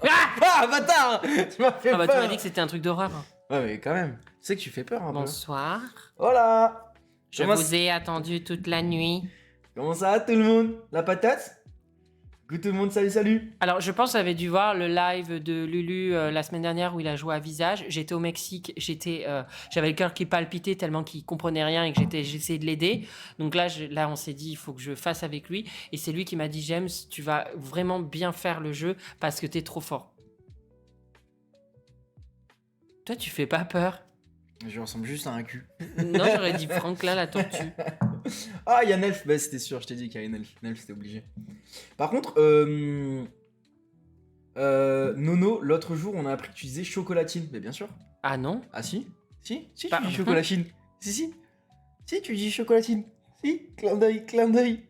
Ah, bâtard. Tu m'as fait Ah bah tu peur. m'as dit que c'était un truc d'horreur. Ouais, mais quand même. Tu sais que tu fais peur un peu. Bonsoir. Voilà. Je vous ai attendu toute la nuit. Comment ça va tout le monde? La patate? Coucou tout le monde, salut. Alors, je pense que vous avez dû voir le live de Lulu la semaine dernière où il a joué à Visage. J'étais au Mexique, j'avais le cœur qui palpitait tellement qu'il comprenait rien et que j'essayais de l'aider. Donc là, on s'est dit, il faut que je fasse avec lui. Et c'est lui qui m'a dit, James, tu vas vraiment bien faire le jeu parce que t'es trop fort. Toi, tu fais pas peur. Je ressemble juste à un cul. Non, j'aurais dit Franklin la tortue. Ah, il y a Nelf. Bah, c'était sûr, je t'ai dit qu'il y avait Nelf. Nelf, c'était obligé. Par contre, Nono, l'autre jour, on a appris que tu disais chocolatine. Mais bien sûr. Ah non? Ah si? Si, tu Bah, dis chocolatine. Si. Si, tu dis chocolatine. Si, clin d'œil.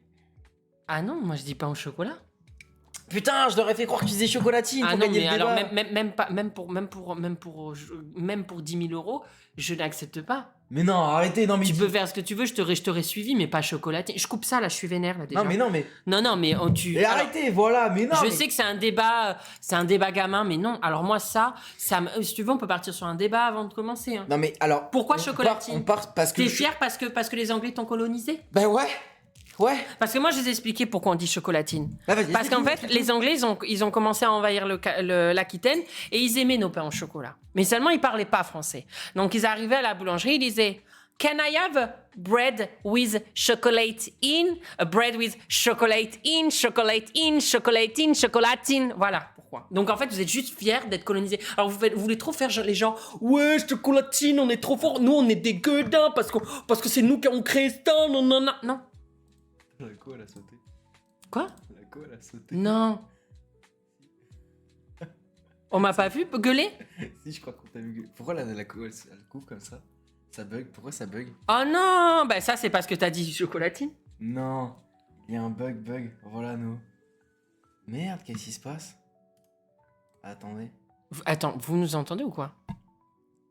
Ah non, moi je dis pain au chocolat. Putain, je leur ai fait croire que tu disais chocolatine Ah pour non, gagner mais le débat. alors même pour 10 000 euros, je n'accepte pas. Mais non, arrêtez, non mais... Tu peux faire ce que tu veux, je t'aurais suivi, mais pas chocolatine. Je coupe ça là, je suis vénère là déjà. Non mais... Non, mais tu. Et Alors, arrêtez, voilà, mais non je mais... sais que c'est un débat gamin, mais non. Alors moi si tu veux, on peut partir sur un débat avant de commencer. Hein. Non mais alors... Pourquoi on chocolatine part parce que... T'es fier parce que les Anglais t'ont colonisé? Ben ouais. Parce que moi, je vais expliquer pourquoi on dit chocolatine. Bah, vas-y, Parce qu'en explique-nous, fait, les Anglais, ils ont commencé à envahir l'Aquitaine et ils aimaient nos pains au chocolat. Mais seulement, ils parlaient pas français. Donc, ils arrivaient à la boulangerie, ils disaient « Can I have bread with chocolate in? A bread with chocolate in, chocolatine. » Voilà pourquoi. Donc, en fait, vous êtes juste fiers d'être colonisés. Alors, vous voulez trop faire les gens « Ouais, chocolatine, on est trop forts. Nous, on est des gueudins parce que c'est nous qui avons créé ça. Non. » Non. La co, elle a sauté. Quoi? La co, elle a sauté. Non. On m'a pas vu gueuler? Si, je crois qu'on t'a vu. Pourquoi la co, elle coupe comme ça? Ça bug. Pourquoi ça bug? Oh non! Bah ça, c'est parce que t'as dit chocolatine. Non. Il y a un bug. Voilà, nous. Merde, qu'est-ce qui se passe? Attendez. Attends, vous nous entendez ou quoi?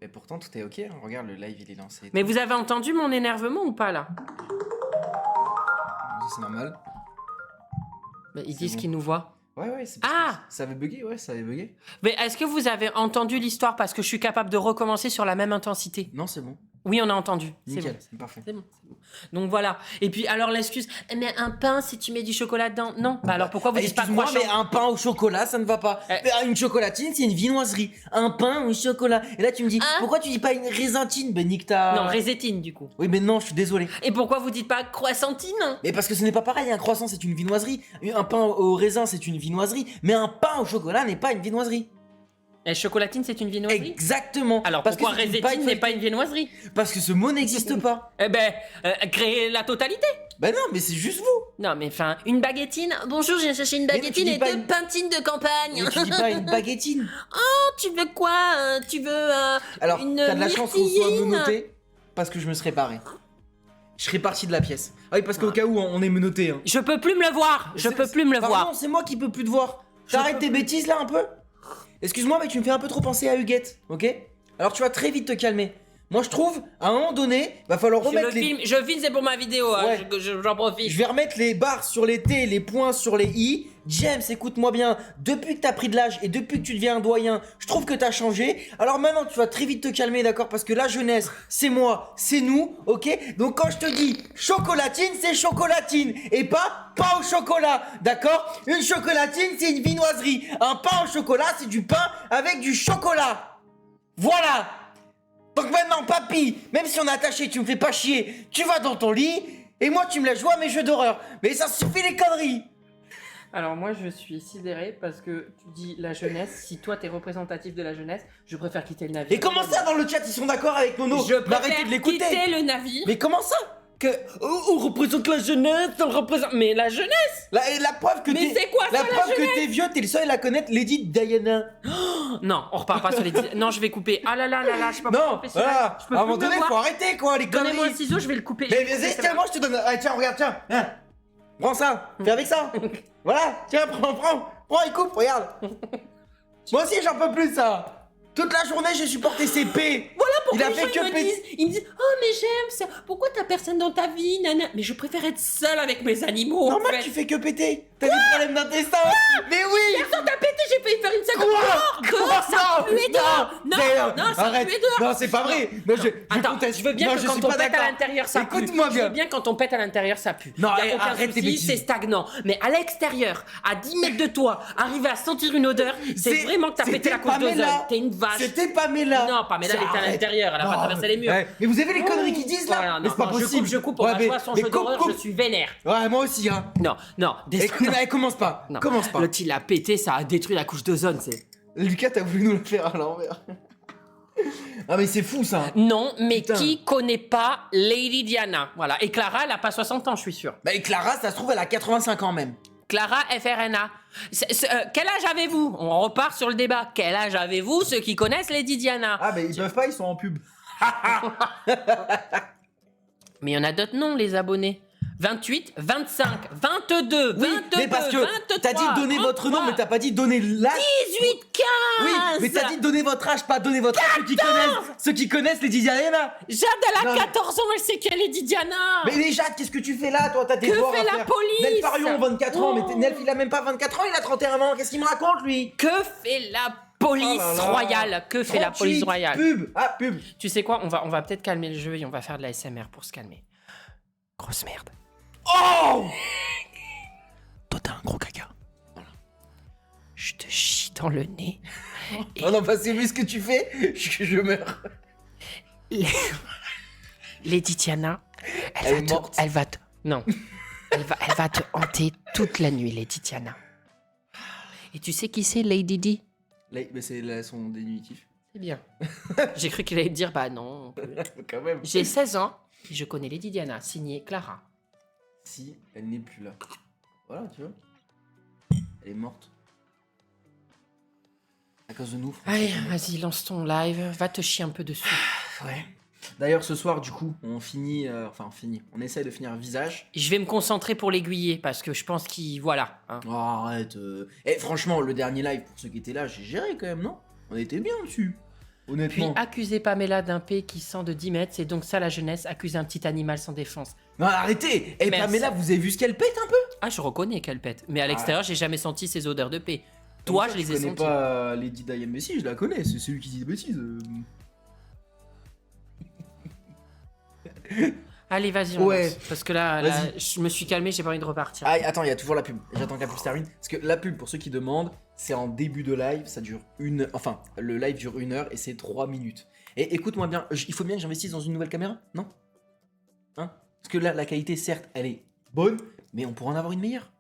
Mais pourtant, tout est ok. Hein. Regarde, le live, il est lancé. Mais vous avez entendu mon énervement ou pas, là? C'est normal. Bah, ils C'est disent bon. qu'ils nous voient. Ouais, c'est Ah! Ça avait bugué, ouais, ça avait bugué. Mais est-ce que vous avez entendu l'histoire parce que je suis capable de recommencer sur la même intensité? Non, c'est bon. Oui, on a entendu. C'est Nickel, bon. c'est parfait. C'est bon. Donc voilà. Et puis alors l'excuse, mais un pain si tu mets du chocolat dedans. Non. Bah alors pourquoi vous dites pas Excuse-moi, croissant? mais un pain au chocolat, ça ne va pas. Mais une chocolatine, c'est une viennoiserie. Un pain au chocolat. Et là, tu me dis, Hein? pourquoi tu dis pas une raisintine? Ben, nique ta... Non, résétine du coup. Oui, mais non, je suis désolé. Et pourquoi vous dites pas croissantine? Mais parce que ce n'est pas pareil, un croissant, c'est une viennoiserie. Un pain au raisin, c'est une viennoiserie. Mais un pain au chocolat n'est pas une viennoiserie. Et chocolatine, c'est une viennoiserie? Exactement. Alors Parce que pourquoi c'est une résétine n'est feuille- pas une viennoiserie? Parce que ce mot n'existe pas. Eh ben, créer la totalité. Ben non, mais c'est juste vous. Non, mais enfin, une baguettine. Bonjour, j'ai cherché une baguettine dis et pas 2 une- pintines de campagne. Mais tu dis pas une baguettine. Tu veux quoi? Tu veux Alors, une t'as de la chance qu'on soit myrtilline? menotté parce que je me serais barré. Je serais parti de la pièce. Ah oui, parce qu'au cas où on est menotté. Hein. Je peux plus me le voir. Je peux plus me le Pardon, voir. c'est moi qui peux plus te voir. T'arrêtes tes bêtises là un peu? Excuse-moi, mais tu me fais un peu trop penser à Huguette, ok? Alors tu vas très vite te calmer. Moi je trouve, à un moment donné, va falloir remettre les... Je filme, c'est pour ma vidéo. hein. Ouais. J'en profite. Je vais remettre les barres sur les T, les points sur les I. James, écoute-moi bien, depuis que t'as pris de l'âge et depuis que tu deviens un doyen, je trouve que t'as changé. Alors maintenant, tu vas très vite te calmer, d'accord? Parce que la jeunesse, c'est moi, c'est nous, ok? Donc quand je te dis chocolatine, c'est chocolatine et pas pain au chocolat, d'accord? Une chocolatine, c'est une viennoiserie. Un pain au chocolat, c'est du pain avec du chocolat. Voilà. Donc maintenant, papy, même si on est attaché, tu me fais pas chier, tu vas dans ton lit et moi, tu me laisses jouer à mes jeux d'horreur. Mais ça suffit les conneries. Alors moi, je suis sidéré parce que tu dis la jeunesse. Si toi, t'es représentatif de la jeunesse, je préfère quitter le navire. Et comment ça dans le chat ils sont d'accord avec Nono? Je préfère Arrêtez de l'écouter. quitter le navire. Mais comment ça? Que on représente la jeunesse, on représente. Mais la jeunesse. La preuve que Mais t'es... c'est quoi ça, La la preuve que t'es vieux, t'es le seul à connaître Lady Diana. Non, on repart pas sur les. Non, je vais couper. Ah là là là là, je peux pas Non, couper celui-là. voilà. Je peux À un plus moment me donné, voir. faut arrêter quoi, les conneries. Donnez-moi le ciseau, je vais le couper. Mais vas-y, tiens, moi je te donne... Ah, tiens, regarde, tiens. Hein. Prends ça, fais avec ça. Voilà, tiens, prends et coupe, regarde. Moi aussi j'en peux plus ça. Toute la journée j'ai supporté ces P. Voilà, pour Il a que les fait gens, que péter. ils me disent oh mais j'aime ça, pourquoi t'as personne dans ta vie, nana. Mais je préfère être seule avec mes animaux. en Normal, fait. tu fais que péter. T'as des problèmes d'intestin. Mais oui. Personne t'a pété, j'ai failli faire une salle dehors, ça puait dehors. Non, ça arrête. puait dehors. Non, c'est pas vrai. Non, Attends, conteste. je veux bien Non, que je quand suis on pas pète à d'accord. l'intérieur ça pue. Écoute-moi Je bien. veux bien quand on pète à l'intérieur ça pue. Non, y a aucun arrête tes souci, bêtises. c'est stagnant. Mais à l'extérieur, à 10 mètres de toi, arriver à sentir une odeur, c'est vraiment que t'as pété la couche d'ozone. Pamela. T'es une vache. C'était Pamela. Non, Pamela, elle était à l'intérieur, elle a pas traversé les murs. Ouais, mais vous avez les conneries qu'ils disent là. Voilà, Mais non, c'est pas non, possible. Je coupe, on Ouais, va mais- jouer à son mais jeu coupe, d'horreur, coupe. je suis vénère. Ouais, moi aussi, hein. Non, Commence pas. Non. Commence pas. L'autre il a pété, ça a détruit la couche d'ozone, c'est. Lucas, t'as voulu nous le faire à l'envers. Ah, mais c'est fou ça. Non, mais Putain. qui connaît pas Lady Diana? Voilà. Et Clara, elle a pas 60 ans, je suis sûr. Bah, et Clara, ça se trouve, elle a 85 ans même. Clara FRNA. Quel âge avez-vous? On repart sur le débat. Quel âge avez-vous, ceux qui connaissent Lady Diana? Ah, mais ils peuvent pas, ils sont en pub. Mais il y en a d'autres noms, les abonnés. 28, 25, 22, Oui, 22, mais parce que 23, t'as dit donner votre nom, 33, mais t'as pas dit donner l'âge. 18, 15. Oui, mais t'as dit donner votre âge, pas donner votre âge. Ceux qui connaissent les Diana. Jade, elle a Non, mais- 14 ans, elle sait qu'elle est Diana. Mais les Jade, qu'est-ce que tu fais là, toi? T'as des Que devoirs fait à la faire. police? Nel Farion, 24 ans, Oh. mais Nelf, il a même pas 24 ans, il a 31 ans. Qu'est-ce qu'il me raconte, lui? Que fait la police Oh là là. royale? Que fait la police 38, royale? Pub. Ah, pub. Tu sais quoi? On va peut-être calmer le jeu et on va faire de la SMR pour se calmer. Grosse merde. Oh! Toi, t'as un gros caca. Je te chie dans le nez. Oh non, parce que vu ce que tu fais, je meurs. Lady Diana, Elle est morte. elle va te, non, elle va te hanter toute la nuit, Lady Diana. Et tu sais qui c'est, Lady Di? Mais c'est là son diminutif. C'est bien. J'ai cru qu'il allait te dire, bah non. Quand même. J'ai 16 ans et je connais Lady Diana, signée Clara. Si elle n'est plus là. Voilà, tu vois. Elle est morte. À cause de nous. Allez, vas-y, lance ton live, va te chier un peu dessus. Ouais. D'ailleurs, ce soir, du coup, on finit. On essaie de finir visage. Je vais me concentrer pour l'aiguiller parce que je pense qu'il. Voilà. hein. Oh, arrête. Eh, franchement, le dernier live, pour ceux qui étaient là, j'ai géré quand même, non? On était bien dessus. Puis Honnêtement. accuser Pamela d'un P qui sent de 10 mètres, c'est donc ça la jeunesse, accuser un petit animal sans défense. Non, arrêtez. Eh, Merci. Pamela, vous avez vu ce qu'elle pète un peu? Ah, je reconnais qu'elle pète, mais à l'extérieur, j'ai jamais senti ces odeurs de P. Toi, je les ai connais senties. pas Lady Diana, mais si, je la connais. C'est celui qui dit des bêtises. Allez, vas-y, on Ouais. lance. Parce que là, Vas-y. je me suis calmé, j'ai pas envie de repartir. Ah, attends, il y a toujours la pub. J'attends que la pub se termine. Parce que la pub, pour ceux qui demandent, c'est en début de live. Ça dure Enfin, le live dure 1 heure et c'est 3 minutes. Et écoute-moi bien, il faut bien que j'investisse dans une nouvelle caméra, non? Hein? Parce que là, la qualité, certes, elle est bonne, mais on pourra en avoir une meilleure.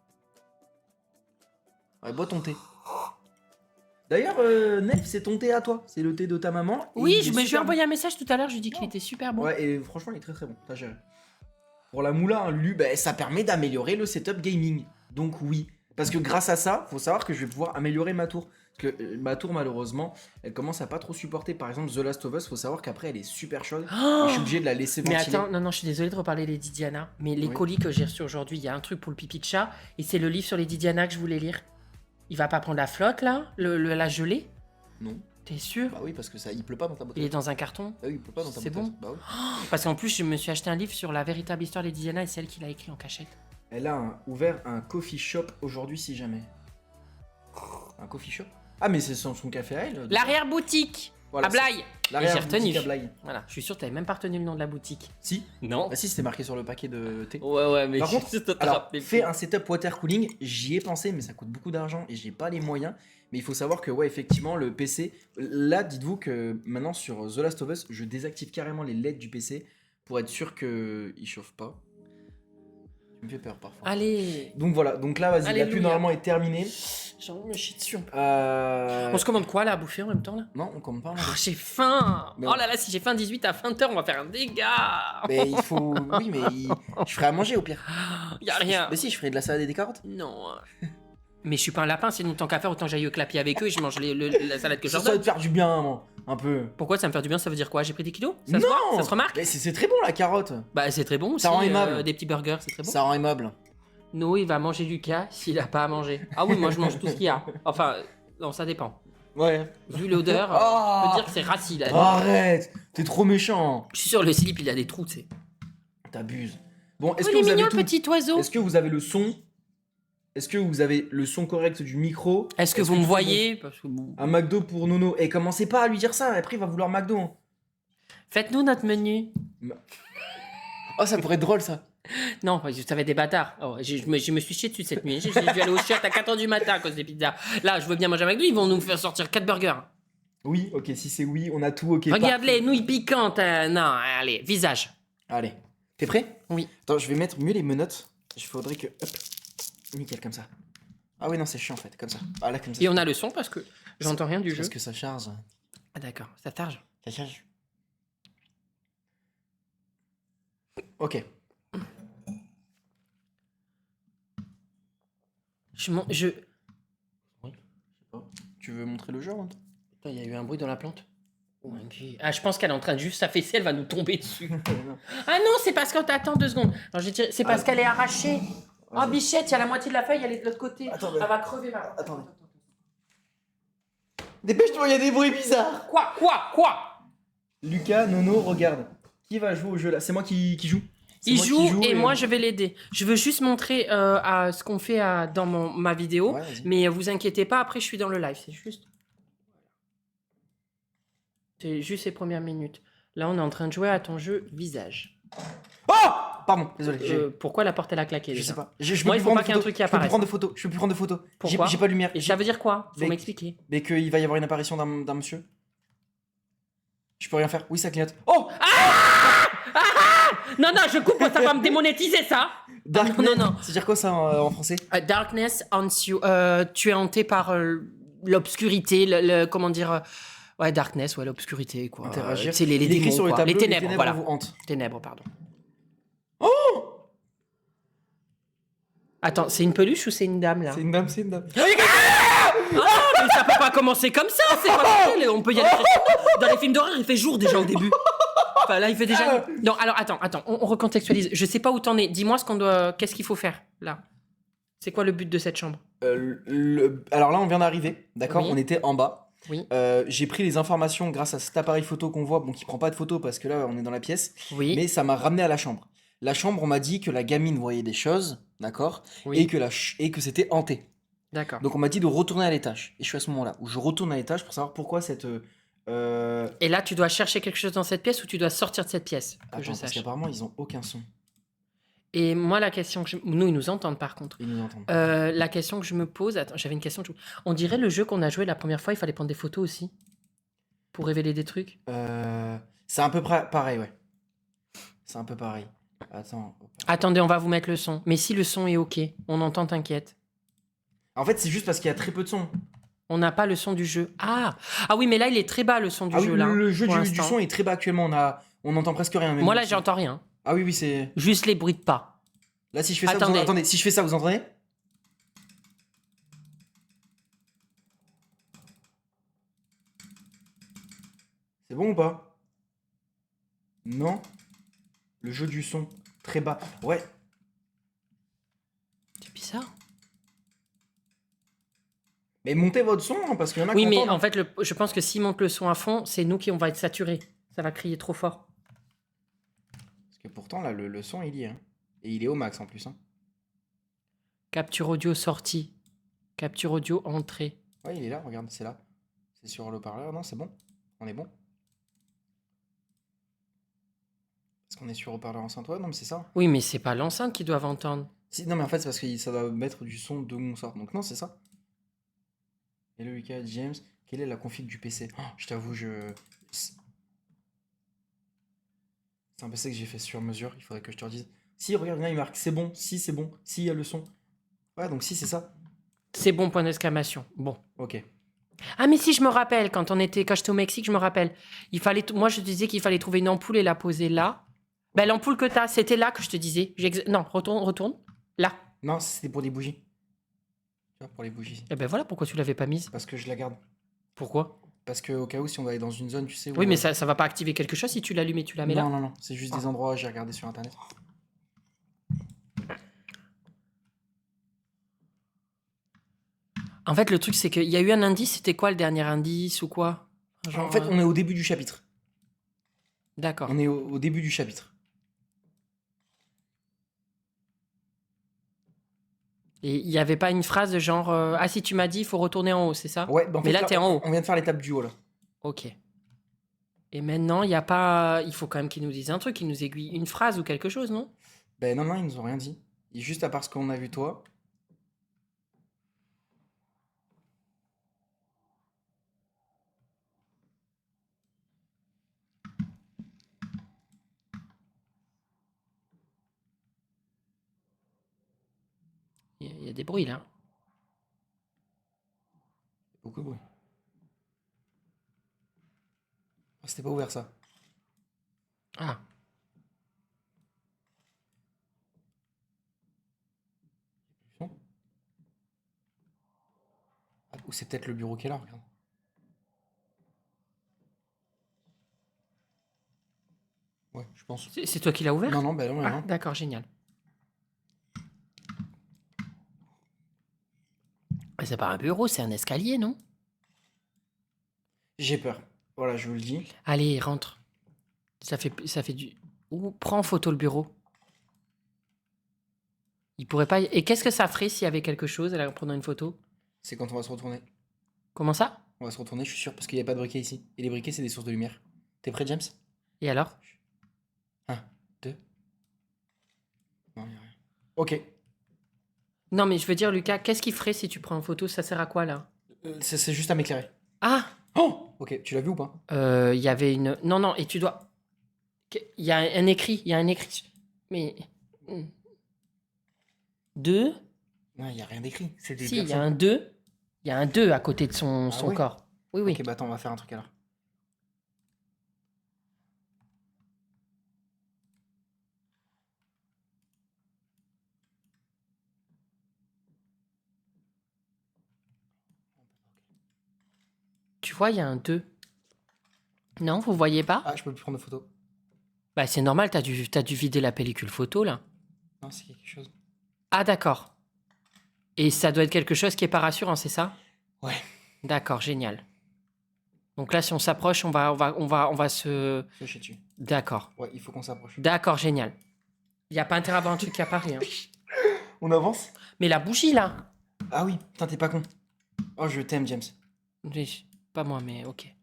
Ouais, bois ton thé. D'ailleurs, Nelf, c'est ton thé à toi. C'est le thé de ta maman. et Oui, il est je me suis super envoyé un message tout à l'heure, je lui ai dit qu'il Non. était super bon. bon. Ouais, et franchement, il est très très bon. T'as géré. Pour la moula, hein, Lulu, bah, ça permet d'améliorer le setup gaming. Donc oui. Parce que grâce à ça, faut savoir que je vais pouvoir améliorer ma tour. Parce que ma tour, malheureusement, elle commence à pas trop supporter. Par exemple, The Last of Us, faut savoir qu'après, elle est super chaude. Oh et je suis obligé de la laisser Mais ventiler. attends, non, je suis désolée de reparler Lady Diana, mais les Oui. colis que j'ai reçus aujourd'hui, il y a un truc pour le pipi de chat, et c'est le livre sur Lady Diana que je voulais lire. Il va pas prendre la flotte, là? La gelée? Non. T'es sûr? Bah oui, parce que ça, il pleut pas dans ta boîte. Il est dans un carton? Bah oui, il pleut pas dans ta C'est boîte. bon Bah oui. Parce qu'en plus, je me suis acheté un livre sur la véritable histoire de Lady Diana et c'est elle qui l'a écrit en cachette. Elle a ouvert un coffee shop aujourd'hui, si jamais. Un coffee shop? Ah, mais c'est son café à elle. L'arrière-boutique Voilà, à Blaye. L'arrière Et j'ai retenu. boutique à Blaye. Voilà, je suis sûr que t'avais même pas retenu le nom de la boutique. Si. Non. Bah si, c'était marqué sur le paquet de thé. Ouais, mais Par je contre, suis juste alors, attrapé. fais un setup water cooling, j'y ai pensé, mais ça coûte beaucoup d'argent et j'ai pas les moyens. Mais il faut savoir que, ouais, effectivement, le PC. Là, dites-vous que maintenant sur The Last of Us, je désactive carrément les LED du PC pour être sûr qu'il chauffe pas. Tu me fais peur parfois. Allez, Donc voilà, donc là, vas-y, la Alléluia. pub normalement est terminée. j'ai envie de me chier dessus. Euh... On se commande quoi là à bouffer en même temps là? Non, on compte pas. Oh, j'ai faim. Mais Oh on- là là, si j'ai faim 18 à 20h, on va faire un dégât. Mais il faut. Oui, mais je ferai à manger au pire. Y a rien. Mais si, je ferai de la salade et des carottes. Non. Mais je suis pas un lapin, sinon tant qu'à faire, autant j'aille au clapier avec eux et je mange la salade que je Ça leur va donne. te faire du bien, moi, un peu. Pourquoi ça me fait du bien? Ça veut dire quoi? J'ai pris des kilos? Ça se voit? Ça se remarque? Mais c'est très bon la carotte. Bah c'est très bon aussi. Ça rend aimable. Des petits burgers, c'est très bon. Ça rend aimable. No, il va manger Lucas s'il a pas à manger. Ah oui, moi je mange tout ce qu'il y a. Enfin, non, ça dépend. Ouais. Vu l'odeur, Ah. on peut dire que c'est rassis là. Arrête, t'es trop méchant. Je suis sûr, le slip, il a des trous, tu sais. T'abuses. Bon, Oh, il est mignon, le petit oiseau. Est-ce que vous avez le son? Est-ce que vous avez le son correct du micro? Est-ce que vous me tout est voyez? Parce que bon un McDo pour Nono. Et commencez pas à lui dire ça, après il va vouloir McDo. Hein. Faites-nous notre menu. Oh, ça pourrait être drôle ça. Non, ça va être des bâtards. Oh, je me suis chié dessus cette nuit. J'ai dû aller au chiottes à 4h du matin à cause des pizzas. Là, je veux bien manger un McDo, ils vont nous faire sortir 4 burgers. Oui, ok, si c'est oui, on a tout, ok. Regarde les nouilles piquantes. Non, allez, visage. Allez, t'es prêt? Oui. Attends, je vais mettre mieux les menottes. Il faudrait que... Hop, nickel, comme ça. Ah oui, non, c'est chiant en fait, comme ça. Ah là, comme ça. Et on a le son parce que j'entends rien du jeu. Parce que ça charge. Ah d'accord, ça charge. Ça charge. Ok. Je... Oui, je sais pas. Tu veux montrer le jeu hein? Putain, il y a eu un bruit dans la plante. Oh, okay. Ah, je pense qu'elle est en train de juste s'affaisser, elle va nous tomber dessus. Ah non, c'est parce qu'on t'attend 2 secondes. Alors, c'est parce qu'elle est arrachée. Oh bichette, il y a la moitié de la feuille, elle est de l'autre côté. Attends, elle va crever ma... Attendez. Dépêche-toi, il y a des bruits bizarres. Quoi Lucas, Nono, regarde. Qui va jouer au jeu là? C'est moi qui joue. Il joue et moi je vais l'aider. Je veux juste montrer à ce qu'on fait dans ma vidéo. Ouais, mais vous inquiétez pas, après je suis dans le live. C'est juste ces premières minutes. Là, on est en train de jouer à ton jeu visage. Oh pardon, désolé. Pourquoi la porte elle a claqué? Je déjà sais pas. Moi, il faut pas qu'il y ait un truc qui apparaisse. Je peux plus prendre de photos. Pourquoi? J'ai pas de lumière. Et ça veut dire quoi? Faut Mais- m'expliquer. Mais qu'il va y avoir une apparition d'un monsieur. Je peux rien faire. Oui, ça clignote. Oh Non, je coupe, ça va me démonétiser ça. Darkness. Non. C'est-à-dire quoi ça en français? Darkness haunts you. Tu es hanté par l'obscurité, comment dire. Ouais, darkness, ouais, l'obscurité, quoi. Interagir. C'est les Il écrit démons, sur le quoi. tableau, Les ténèbres, voilà. vous hantent. Ténèbres, pardon. Oh! Attends, c'est une peluche ou c'est une dame, là? C'est une dame. Ah, mais ça peut pas commencer comme ça, c'est pas possible. On peut y aller. Dans les films d'horreur, il fait jour déjà au début. Enfin, là, il fait déjà. Non, alors attends, on recontextualise. Je sais pas où t'en es. Dis-moi qu'est-ce qu'il faut faire là. C'est quoi le but de cette chambre? Alors là, on vient d'arriver, d'accord? Oui. On était en bas. Oui. J'ai pris les informations grâce à cet appareil photo qu'on voit, bon, qui prend pas de photos parce que là, on est dans la pièce. Oui. Mais ça m'a ramené à la chambre. La chambre, on m'a dit que la gamine voyait des choses, d'accord? Oui. Et que c'était hanté. D'accord. Donc on m'a dit de retourner à l'étage. Et je suis à ce moment-là où je retourne à l'étage pour savoir pourquoi cette. Et là, tu dois chercher quelque chose dans cette pièce ou tu dois sortir de cette pièce que Attends, je parce sache. qu'apparemment ils ont aucun son. Et moi, la question que nous, ils nous entendent par contre. Ils nous entendent. La question que je me pose, attends, j'avais une question. On dirait le jeu qu'on a joué la première fois, il fallait prendre des photos aussi pour révéler des trucs. C'est un peu pareil, ouais. C'est un peu pareil. Attends. Attendez, on va vous mettre le son. Mais si le son est ok, on entend, t'inquiète. En fait, c'est juste parce qu'il y a très peu de son. On n'a pas le son du jeu. Ah oui, mais là, il est très bas le son du jeu. Oui, là. le jeu pour du l'instant. son est très bas actuellement. On n'entend presque rien. Même Moi, là, j'entends rien. Ah oui, c'est. Juste les bruits de pas. Là, si je fais ça, Attendez. Attendez, si je fais ça, vous entendez? C'est bon ou pas? Non? Le jeu du son, très bas. Ouais. C'est bizarre. Mais montez votre son, hein, parce qu'il y en a Oui, qui mais entendent. en fait, je pense que s'il monte le son à fond, c'est nous qui on va être saturés. Ça va crier trop fort. Parce que pourtant, là, le son, il y est. Hein. Et il est au max en plus. Hein. Capture audio sortie. Capture audio entrée. Ouais, il est là, regarde, c'est là. C'est sur le parleur, non, c'est bon. On est bon. Parce qu'on est sur haut-parleur enceinte, ouais, non, mais c'est ça. Oui, mais c'est pas l'enceinte qu'ils doivent entendre. Si, non, mais en fait, c'est parce que ça doit mettre du son de mon sort. Donc, non, c'est ça. Hello Lucas, James, quelle est la config du PC? Oh, je t'avoue, c'est un PC que j'ai fait sur mesure, il faudrait que je te redise. Si, regarde, là, il marque c'est bon, si, c'est bon, si, il y a le son. Ouais, donc si, c'est ça. C'est bon, point d'exclamation. Bon. Ok. Ah, mais si, je me rappelle, quand j'étais au Mexique, je me rappelle. Moi, je te disais qu'il fallait trouver une ampoule et la poser là. Ben, l'ampoule que t'as, c'était là que je te disais. Non, retourne. Là. Non, c'était pour des bougies. Tu vois, pour les bougies. Eh ben voilà pourquoi tu l'avais pas mise. Parce que je la garde. Pourquoi? Parce que au cas où, si on va aller dans une zone, tu sais où. Oui, mais ça va pas activer quelque chose si tu l'allumes et tu la mets là. Non, c'est juste des endroits, j'ai regardé sur internet. En fait, le truc, c'est qu'il y a eu un indice. C'était quoi le dernier indice ou quoi? Genre, En fait, on est au début du chapitre. D'accord. On est au début du chapitre. Et il n'y avait pas une phrase de genre ah, si tu m'as dit, il faut retourner en haut, c'est ça? Ouais, bah en Mais fait, là, t'es en haut. on vient de faire l'étape du haut, là. Ok. Et maintenant, il n'y a pas. Il faut quand même qu'ils nous disent un truc, qu'ils nous aiguillent une phrase ou quelque chose, non? Ben non, ils nous ont rien dit. Et juste à part ce qu'on a vu toi. Il y a des bruits là. Beaucoup de bruit. Ah, c'était pas ouvert ça. Ah. Son. Ah, ou c'est peut-être le bureau qui est là, regarde. Ouais, je pense. C'est toi qui l'as ouvert? Non, non, ben non, Ah, non. d'accord, génial. Mais c'est pas un bureau, c'est un escalier, non? J'ai peur. Voilà, je vous le dis. Allez, rentre. Ça fait du. Ou prends en photo le bureau. Il pourrait pas. Et qu'est-ce que ça ferait s'il y avait quelque chose en prenant une photo? C'est quand on va se retourner. Comment ça? On va se retourner, je suis sûr, parce qu'il n'y a pas de briquet ici. Et les briquets, c'est des sources de lumière. T'es prêt, James? Et alors? 1, 2. Non, il a rien. Ok. Non, mais je veux dire, Lucas, qu'est-ce qu'il ferait si tu prends une photo? Ça sert à quoi là? C'est juste à m'éclairer. Ah! Oh! Ok, tu l'as vu ou pas? Il y avait une. Non, non, et tu dois. Il y a un écrit. Il y a un écrit. Mais. 2. Non, il n'y a rien d'écrit. C'est des Si, il y a personnes. un 2. Il y a un 2 à côté de son ouais? corps. Oui, oui. Ok, bah attends, on va faire un truc alors. Tu vois, il y a un 2. Non, vous voyez pas? Ah, je peux plus prendre de photos. Bah, c'est normal, t'as dû vider la pellicule photo là. Non, c'est quelque chose. Ah, d'accord. Et ça doit être quelque chose qui est pas rassurant, c'est ça? Ouais. D'accord, génial. Donc là, si on s'approche, on va se. Je suis dessus. D'accord. Ouais, il faut qu'on s'approche. D'accord, génial. Il n'y a pas intérêt à avoir un truc qui apparaît. Hein. On avance? Mais la bougie là. Ah oui, putain, t'es pas con. Oh, je t'aime, James. Oui, pas moi, mais ok.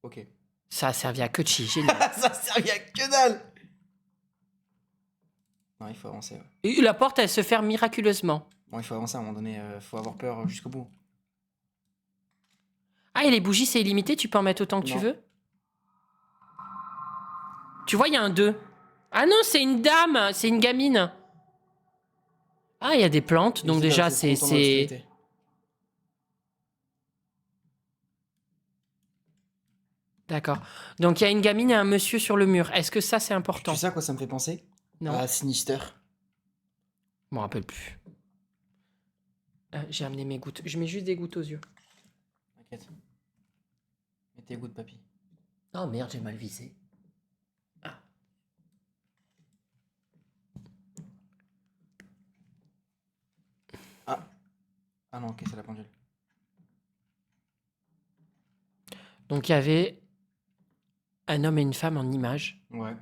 Ok. Ça a servi à que de chier, génial. Ça servait à que dalle! Non, il faut avancer. Ouais. Et la porte, elle se ferme miraculeusement. Bon, il faut avancer à un moment donné. Faut avoir peur jusqu'au bout. Ah, et les bougies, c'est illimité, tu peux en mettre autant que tu Non. veux? Tu vois, il y a un 2. Ah non, c'est une dame, c'est une gamine. Ah, il y a des plantes, donc Et déjà, c'est pour ton obscurité. D'accord. Donc il y a une gamine et un monsieur sur le mur. Est-ce que ça, c'est important? Tu sais à quoi ça me fait penser? Non. À Sinister. Je m'en rappelle plus. J'ai amené mes gouttes. Je mets juste des gouttes aux yeux. T'inquiète. Mets tes gouttes, papy. Oh merde, j'ai mal visé. Ah. Ah. Ah non, ok, c'est la pendule. Donc il y avait un homme et une femme en image. Ouais.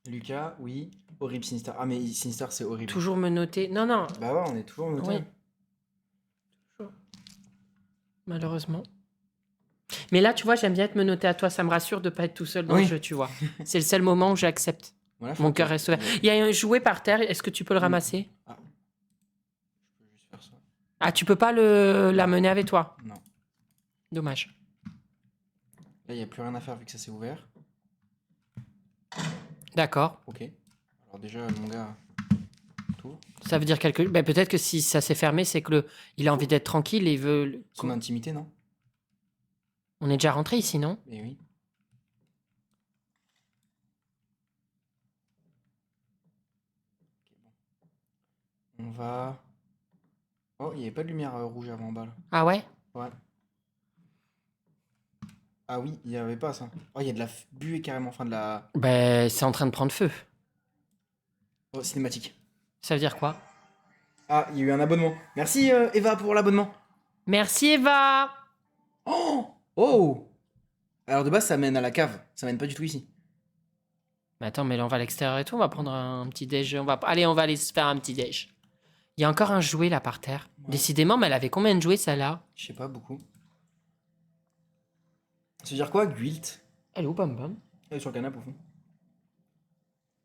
Lucas, oui. Horrible Sinister. Ah, mais Sinister, c'est horrible. Toujours me noter. Non, non. Bah ouais, on est toujours noté. Oui. Toujours. Malheureusement. Mais là, tu vois, j'aime bien être me noter à toi. Ça me rassure de pas être tout seul dans Oui. le jeu, tu vois. C'est le seul moment où j'accepte. Voilà, faut Mon que- cœur reste ouvert. Il y a un jouet par terre. Est-ce que tu peux le Mm. ramasser? Ah. Je peux juste faire ça. Ah, tu peux pas l'amener avec toi? Non. Dommage. Là, il n'y a plus rien à faire vu que ça s'est ouvert. D'accord. Ok. Alors déjà, mon gars, tout. Ça veut dire quelque... Ben, peut-être que si ça s'est fermé, c'est que il a envie d'être tranquille et il veut... Son intimité, non? On est déjà rentré ici, non? Eh oui. Ok, bon. On va... Oh, il n'y avait pas de lumière rouge avant en bas, là. Ah ouais? Ouais. Ah oui, il n'y avait pas ça. Oh, il y a de la buée carrément, enfin de la... Ben, c'est en train de prendre feu. Oh, cinématique. Ça veut dire quoi? Ah, il y a eu un abonnement. Merci Eva pour l'abonnement. Merci Eva. Oh. Alors de base, ça mène à la cave. Ça mène pas du tout ici. Mais attends, mais là on va à l'extérieur et tout, on va prendre un petit déj. Allez, on va aller se faire un petit déj. Il y a encore un jouet là par terre. Ouais. Décidément, mais elle avait combien de jouets celle-là? Je sais pas, beaucoup. Ça veut dire quoi, Guilt? Elle est où, Pam Pam? Elle est sur le canapé au fond.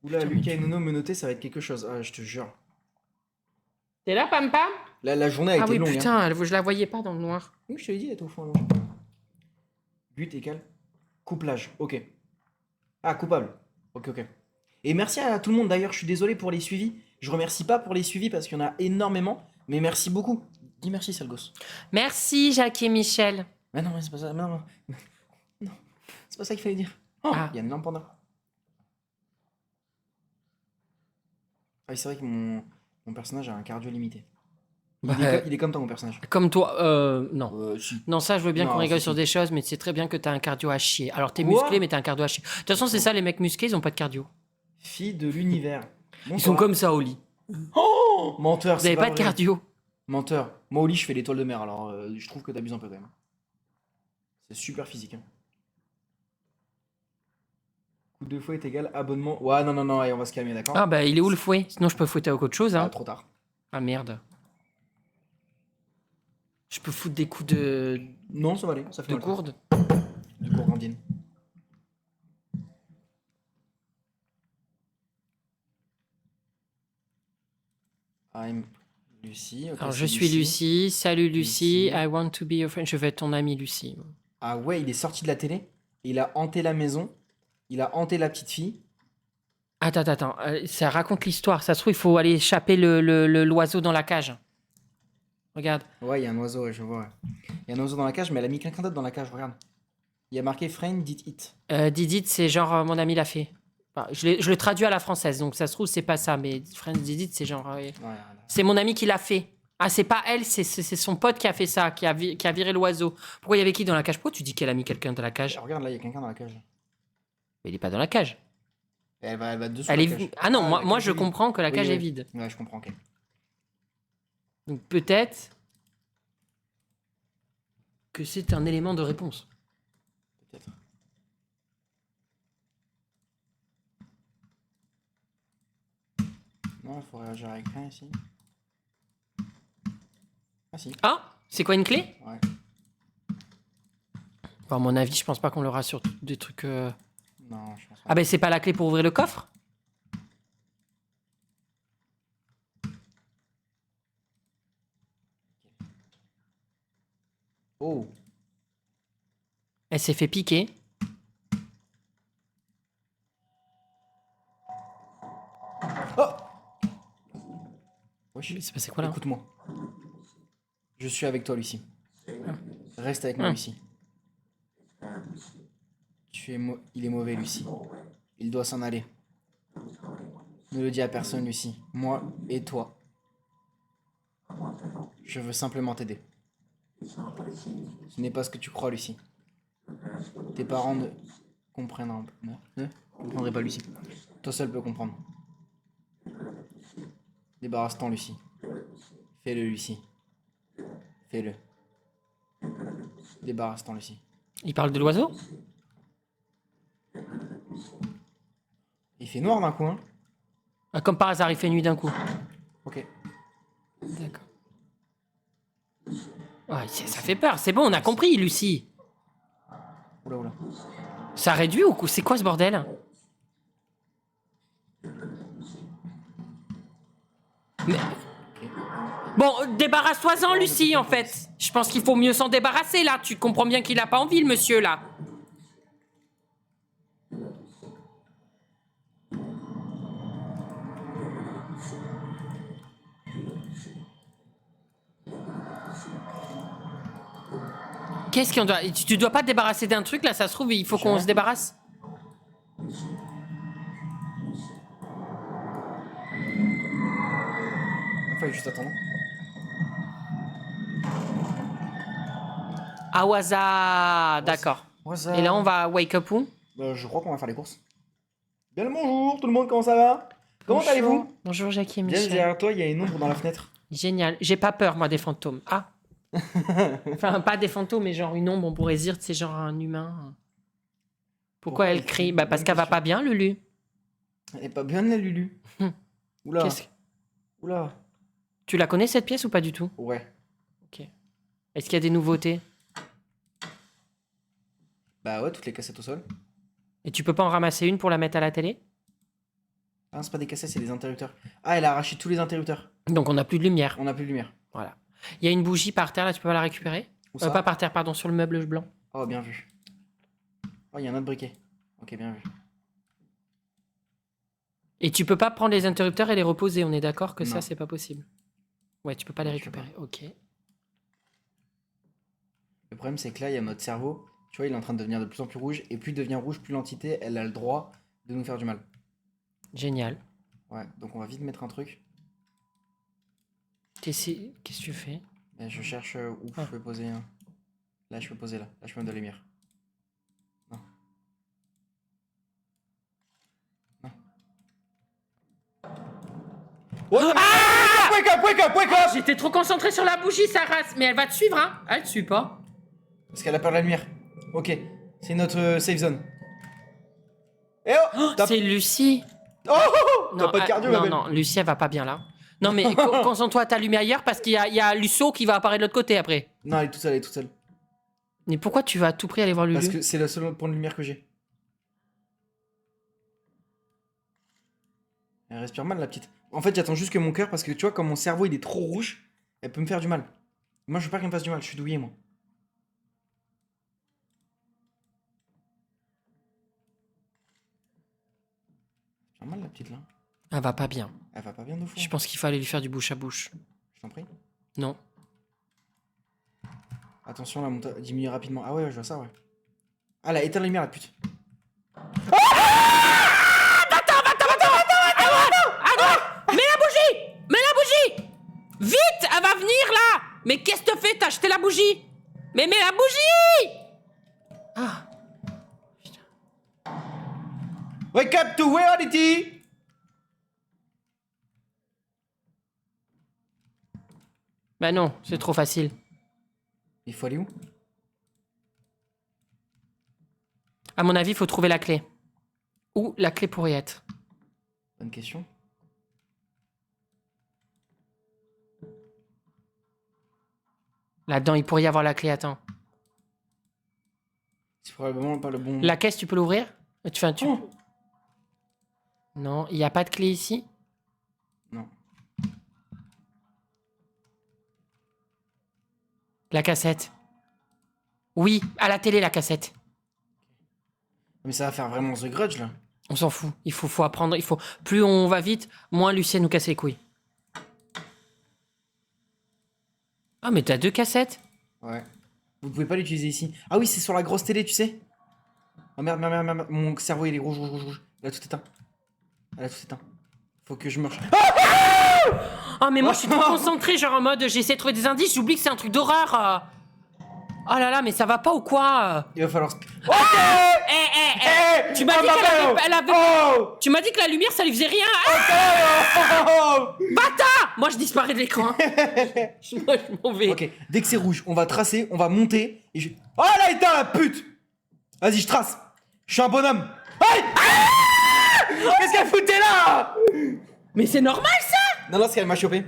Oula, Putain, Lucas mais et Nono me noter, ça va être quelque chose. Ah, je te jure. T'es là, Pam Pam? La journée a été Ah oui, longue. putain, Hein. je la voyais pas dans le noir. Oui, je te l'ai dit, elle était au fond. Alors. But égale couplage. Ok. Ah, coupable. Ok, ok. Et merci à tout le monde d'ailleurs, je suis désolé pour les suivis. Je remercie pas pour les suivis parce qu'il y en a énormément, mais merci beaucoup. Dis merci, sale gosse. Merci, Jacques et Michel. Mais non, mais c'est pas ça. Non, non. C'est pas ça qu'il fallait dire. Oh, Ah. il y a une lampe en or. Ah oui, c'est vrai que mon personnage a un cardio limité. Il est comme toi, mon personnage. Comme toi, non. Si. Non, ça, je veux bien Non, qu'on rigole si, sur si. des choses, mais c'est très bien que t'as un cardio à chier. Alors, t'es Quoi musclé, mais t'as un cardio à chier. De toute façon, c'est ça, les mecs musclés, ils ont pas de cardio. Fille de l'univers. Ils sont comme ça au lit. Oh, menteur, Vous c'est avez pas de vrai. cardio. Menteur. Moi au lit, je fais l'étoile de mer, alors je trouve que t'abuses un peu quand même. C'est super physique. Hein. Coup de fouet est égal abonnement. Ouais, non, non, non, allez, on va se calmer, d'accord? Ah, bah, il est où le fouet? Sinon, je peux fouetter avec autre chose, Ah, hein. trop tard. Ah, merde. Je peux foutre des coups de Non, ça va aller, ça fait mal. gourde. Du gourgandine. I'm Lucie. ok, Alors, c'est je suis Lucie. Salut, Lucie. Lucie. I want to be your friend. Je vais être ton amie, Lucie. Ah ouais, il est sorti de la télé. Il a hanté la maison. Il a hanté la petite fille. Attends. Ça raconte l'histoire. Ça se trouve, il faut aller échapper l'oiseau dans la cage. Regarde. Ouais, il y a un oiseau, ouais, je vois. Ouais. Il y a un oiseau dans la cage, mais elle a mis quelqu'un d'autre dans la cage, regarde. Il y a marqué Friend did it. Didit, c'est genre mon ami l'a fait. Enfin, je le traduis à la française, donc ça se trouve, c'est pas ça. Mais Friend Didit, c'est genre. Ouais, C'est mon ami qui l'a fait. Ah, c'est pas elle, c'est son pote qui a fait ça, qui a viré l'oiseau. Pourquoi il y avait qui dans la cage? Pourquoi tu dis qu'elle a mis quelqu'un dans la cage? regarde, là, il y a quelqu'un dans la cage. Mais il est pas dans la cage. Et elle va dessous Elle la est... cage. Ah non, la moi cage je est vide. comprends que la Oui, cage oui. est vide. Ouais, je comprends, ok. Donc peut-être que c'est un élément de réponse. Peut-être. Non, il faut réagir avec rien ici. Ah si. Ah, c'est quoi une clé? Ouais. Bon, à mon avis, je pense pas qu'on l'aura sur des trucs. Non, je pense pas. Ah ben c'est pas la clé pour ouvrir le coffre? Oh. Elle s'est fait piquer. Oh. Wesh. C'est passé quoi là? Écoute-moi. Je suis avec toi, Lucie. Reste avec moi, Lucie. Il est mauvais, Lucie. Il doit s'en aller. Ne le dis à personne, Lucie. Moi et toi. Je veux simplement t'aider. Ce n'est pas ce que tu crois, Lucie. Tes parents ne comprendraient pas, Lucie. Toi seul peux comprendre. Débarrasse-t'en, Lucie. Fais-le, Lucie. Fais-le. Débarrasse-t'en, Lucie. Il parle de l'oiseau? Il fait noir d'un coup, hein? Ah, comme par hasard, il fait nuit d'un coup. Ok. D'accord. Ouais, ça fait peur. C'est bon, on a compris, Lucie. Oula, oula. Ça réduit ou c'est quoi ce bordel? Mais... Bon, débarrasse-toi-en, Lucie, en fait. Je pense qu'il faut mieux s'en débarrasser, là. Tu comprends bien qu'il a pas envie, le monsieur, là. Qu'est-ce qu'on doit... Tu dois pas te débarrasser d'un truc, là, ça se trouve, il faut qu'on se débarrasse. Il fallait juste attendre. Awaza, d'accord. Et là, on va wake up où? Je crois qu'on va faire les courses. Bien le bonjour tout le monde, comment ça va? Comment allez-vous? Bonjour, Jackie et James, Michel. derrière toi, il y a une ombre dans la fenêtre. Génial. J'ai pas peur, moi, des fantômes. Ah. Enfin, pas des fantômes, mais genre une ombre, on pourrait se dire, c'est genre un humain. Pourquoi elle crie? Bah, parce qu'elle va pas bien, Lulu. Elle est pas bien, la Lulu. Oula. Qu'est-ce que- Oula. Tu la connais, cette pièce, ou pas du tout? Ouais. Ok. Est-ce qu'il y a des nouveautés? Bah ouais, toutes les cassettes au sol. Et tu peux pas en ramasser une pour la mettre à la télé? Ah, c'est pas des cassettes, c'est des interrupteurs. Ah, elle a arraché tous les interrupteurs. Donc, on n'a plus de lumière. On a plus de lumière. Voilà. Il y a une bougie par terre, là, tu peux pas la récupérer? Où ça? Pas par terre, pardon, sur le meuble blanc. Oh, bien vu. Oh, il y a un autre briquet. Ok, bien vu. Et tu peux pas prendre les interrupteurs et les reposer, on est d'accord que Non. ça, c'est pas possible. Ouais, tu peux pas les Je sais récupérer. Ok. Le problème, c'est que là, il y a notre cerveau. Tu vois, il est en train de devenir de plus en plus rouge. Et plus il devient rouge, plus l'entité, elle a le droit de nous faire du mal. Génial. Ouais, donc on va vite mettre un truc. Qu'est-ce que tu fais? Mais je cherche où Ah. je peux poser. Là, je peux poser là. Là, je peux mettre de la lumière. Non. Non. Wake up, wake up, wake up! J'étais trop concentré sur la bougie, sa race. Mais elle va te suivre, hein? Elle te suit pas. Parce qu'elle a peur de la lumière. Ok, c'est notre safe zone. Eh oh! T'as C'est Lucie. oh, oh, oh, t'as pas de ah, cardio, non, ma belle. non, Lucie, elle va pas bien là. Non, mais concentre-toi à t'allumer ailleurs parce qu'il y a Lusso qui va apparaître de l'autre côté après. Non, elle est toute seule, elle est toute seule. Mais pourquoi tu vas à tout prix aller voir Lulu? Parce que c'est le seul point de lumière que j'ai. Elle respire mal, la petite. En fait, j'attends juste que mon cœur, parce que tu vois, comme mon cerveau il est trop rouge, elle peut me faire du mal. Moi, je veux pas qu'elle me fasse du mal, je suis douillé, moi. Elle fait mal, la petite là. Elle va pas bien. Elle va pas bien de fou. Je pense qu'il faut aller lui faire du bouche à bouche. Je t'en prie. Non. Attention, la montagne diminue rapidement. Ah ouais, je vois ça, ouais. Ah, elle a éteint la lumière, la pute. Mets la bougie! Mets la bougie! Vite! Elle va venir là! Mais qu'est-ce que tu fais? T'as acheté la bougie? Mais mets la bougie! Ah. Wake up to reality! Bah non, c'est trop facile. Il faut aller où? À mon avis, il faut trouver la clé. Où la clé pourrait être? Bonne question. Là-dedans, il pourrait y avoir la clé, attends. C'est probablement pas le bon. La caisse, tu peux l'ouvrir? Tu... Oh. Non, il n'y a pas de clé ici? Non. La cassette. Oui, à la télé, la cassette. Mais ça va faire vraiment The Grudge là. On s'en fout. Faut apprendre. Plus on va vite, moins Lucien nous casse les couilles. Ah, mais t'as 2 cassettes? Ouais. Vous pouvez pas l'utiliser ici. Ah oui, c'est sur la grosse télé, tu sais. Oh merde, merde, merde, merde. Mon cerveau il est rouge, rouge, rouge, rouge. Elle a tout éteint. Elle a tout éteint. Faut que je marche. Ah, mais moi je suis trop concentré, genre en mode j'essaie de trouver des indices, j'oublie que c'est un truc d'horreur. Oh là là, mais ça va pas ou quoi? Il va falloir. Tu m'as dit qu'elle avait... Oh! Tu m'as dit que la lumière ça lui faisait rien. Oh! Bâtard! Moi je disparais de l'écran. Moi je m'en vais. Ok, dès que c'est rouge, on va tracer, on va monter et je. Oh là, éteint la pute! Vas-y, je trace. Je suis un bonhomme. Aïe! Qu'est-ce qu'elle foutait là? Mais c'est normal ça? Non, non, c'est qu'elle m'a chopé.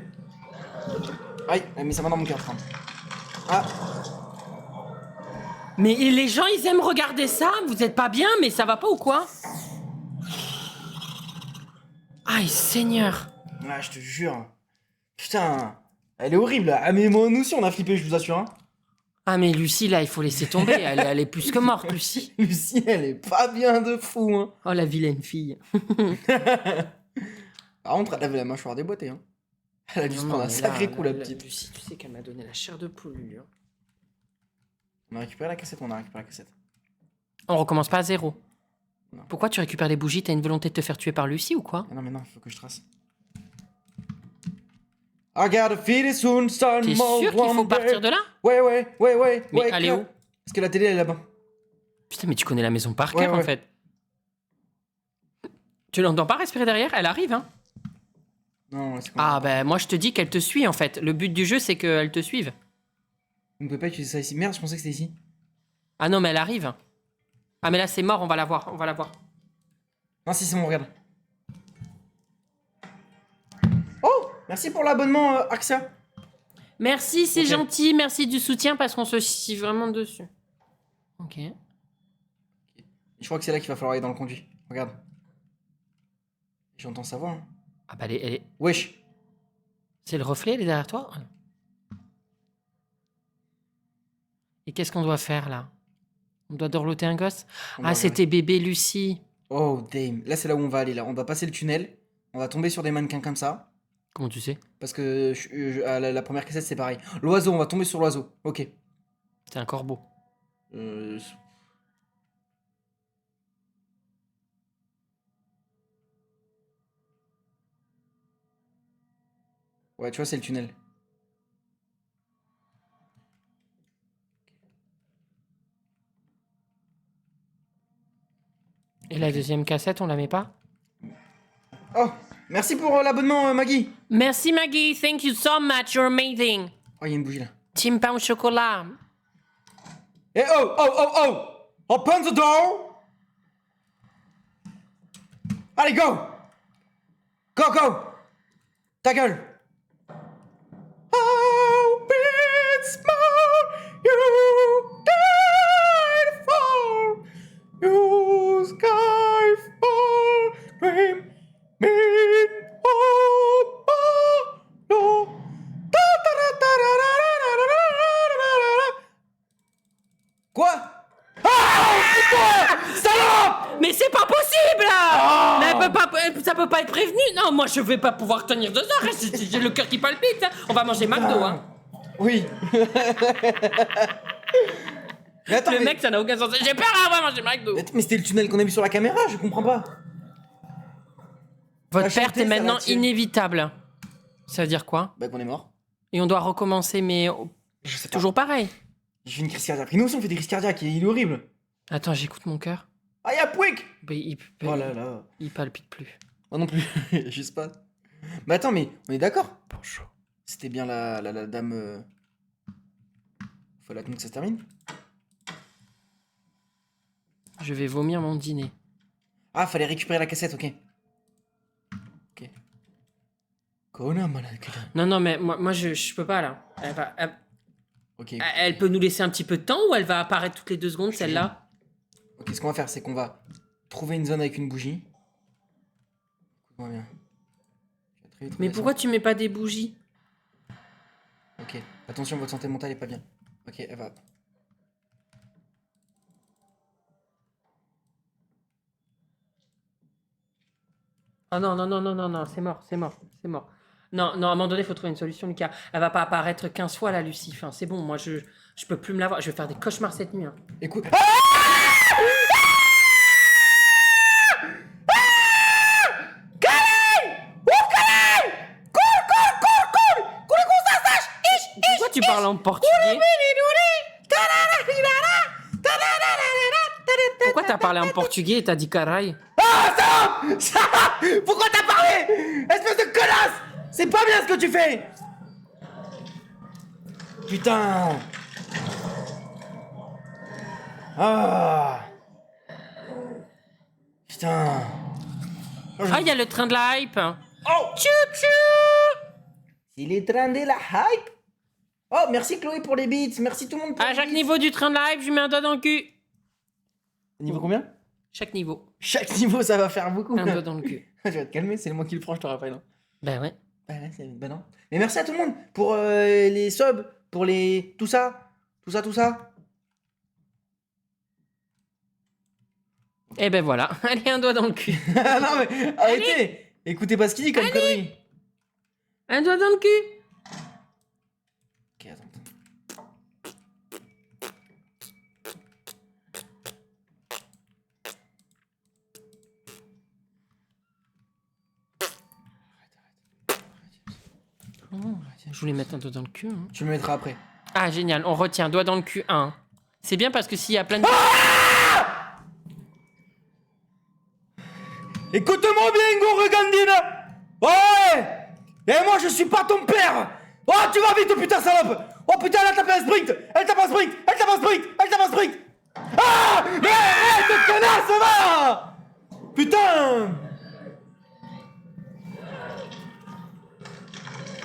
Aïe, elle a mis sa main dans mon cœur. Ah, Mais les gens ils aiment regarder ça, vous êtes pas bien, mais ça va pas ou quoi? Aïe Seigneur. ah, je te jure. Putain, elle est horrible là. Ah, mais moi, nous aussi, on a flippé, je vous assure. Hein. Ah mais Lucie là il faut laisser tomber, elle est plus que morte Lucie. Lucie, elle est pas bien de fou. Hein. Oh la vilaine fille. Par contre, elle avait la mâchoire déboîtée. Hein. Elle a dû se prendre un sacré coup, la petite. Lucie, tu sais qu'elle m'a donné la chair de poule, lui. Hein. On a récupéré la cassette, on a récupéré la cassette. On recommence pas à 0. Non. Pourquoi tu récupères les bougies? T'as une volonté de te faire tuer par Lucie ou quoi? Ah non, mais non, il faut que je trace. I gotta feed it soon, son. T'es sûr qu'il faut partir de là? Ouais, ouais, ouais, ouais. Mais ouais, elle est clair. où? Parce que la télé, elle est là-bas. Putain, mais tu connais la maison par Ouais, cœur en ouais. fait. Tu l'entends pas respirer derrière? Elle arrive, hein? Non, c'est Ah bah moi je te dis qu'elle te suit en fait. Le but du jeu c'est qu'elle te suive. On ne peut pas utiliser ça ici. Merde, je pensais que c'était ici. Ah non mais elle arrive. Ah mais là c'est mort, on va la voir, on va la voir. Non, si, c'est bon, regarde. Oh, merci pour l'abonnement, Axia. Merci, c'est Ok. gentil, merci du soutien parce qu'on se chie vraiment dessus. Ok. Je crois que c'est là qu'il va falloir aller dans le conduit. Regarde. J'entends sa voix. Hein. Ah bah elle est... Wesh. C'est le reflet, elle est derrière toi. Et qu'est-ce qu'on doit faire là? On doit dorloter un gosse? On va Ah c'était bébé Lucie. Oh, damn. Là, c'est là où on va aller. Là, on va passer le tunnel. On va tomber sur des mannequins comme ça. Comment tu sais? Parce que à la première cassette, c'est pareil. L'oiseau, on va tomber sur l'oiseau. Ok. C'est un corbeau. Euh... Ouais, tu vois, c'est le tunnel. Et la deuxième cassette, on la met pas? Oh, merci pour l'abonnement, Maggie. Merci Maggie, thank you so much, you're amazing. Oh, il y a une bougie là. Team pain au chocolat. Eh oh, oh, oh, oh! Open the door! Allez, go! Go, go! Ta gueule! Oh, bit small, you died for, you sky fall, dream, mean, oh, oh, no. Quoi? Salope! Mais c'est pas possible là. Mais ça peut pas être prévenu. Non, moi je vais pas pouvoir tenir 2 heures. J'ai le cœur qui palpite. Hein. On va manger McDo. Hein. Oui. Mais attends, Le mec, ça n'a aucun sens. J'ai peur, on va manger McDo. mais c'était le tunnel qu'on a vu sur la caméra, je comprends pas. Votre La perte chanter, est ça maintenant là-dessus. inévitable. Ça veut dire quoi? Bah qu'on est mort. Et on doit recommencer, mais Je sais pas. toujours pareil. J'ai fait une crise cardiaque. Et nous aussi on fait des crises cardiaques, il est horrible. Attends, j'écoute mon cœur. Ah y'a Pouic! Mais Oh là là. il palpite plus. Moi non plus, je sais pas. Mais attends, mais on est d'accord? Bonjour. C'était bien la dame... Faut attendre que ça se termine. Je vais vomir mon dîner. Ah, fallait récupérer la cassette, ok. Ok. Kona malakita. Non, mais moi je peux pas là. Ok. Elle peut nous laisser un petit peu de temps ou elle va apparaître toutes les 2 secondes, celle-là? Ok, ce qu'on va faire, c'est qu'on va trouver une zone avec une bougie. Écoute-moi bien. Je vais très vite Mais redescendre. pourquoi tu mets pas des bougies? Ok, attention, votre santé mentale est pas bien. Ok, elle va. Ah non, c'est mort. Non, à un moment donné, il faut trouver une solution, Lucas. Elle va pas apparaître 15 fois, là, Lucie. Enfin, c'est bon, moi, je peux plus me la voir. Je vais faire des cauchemars cette nuit. Hein. Écoute. Pourquoi tu parles en portugais? Pourquoi t'as parlé en portugais et t'as dit caray? Ah, ça pourquoi t'as parlé? Espèce de connasse! C'est pas bien ce que tu fais! Putain! Ah! Putain! Ah, il y a le train de la hype. Oh! Tchou-tchou! C'est les trains de la hype! Oh, merci Chloé pour les beats, merci tout le monde pour À les chaque beats. niveau du train de la hype, je lui mets un doigt dans le cul. Niveau combien? Chaque niveau, Chaque niveau ça va faire beaucoup. un doigt dans le cul. Tu vas te calmer, c'est moi qui le prends, je te rappelle. Hein. Ben ouais. Bah, ouais, bah non. Mais merci à tout le monde pour les subs, pour les... Tout ça. Et ben voilà. Allez, un doigt dans le cul. Non mais arrêtez. Écoutez pas ce qu'il dit comme connerie. Un doigt dans le cul. Ok, attends. Je voulais mettre un doigt dans le cul. Hein. Tu me mettras après. Ah, génial. On retient doigt dans le cul 1. C'est bien parce que s'il y a plein de... Écoute-moi bien, Goro Gandina. Ouais. Et moi, je suis pas ton père. Oh, tu vas vite, putain, salope. Oh, putain, elle a tapé un sprint. Elle tape un sprint. Elle tape un sprint. Elle tape un sprint. Ah, mais arrête, connasse, va. Putain.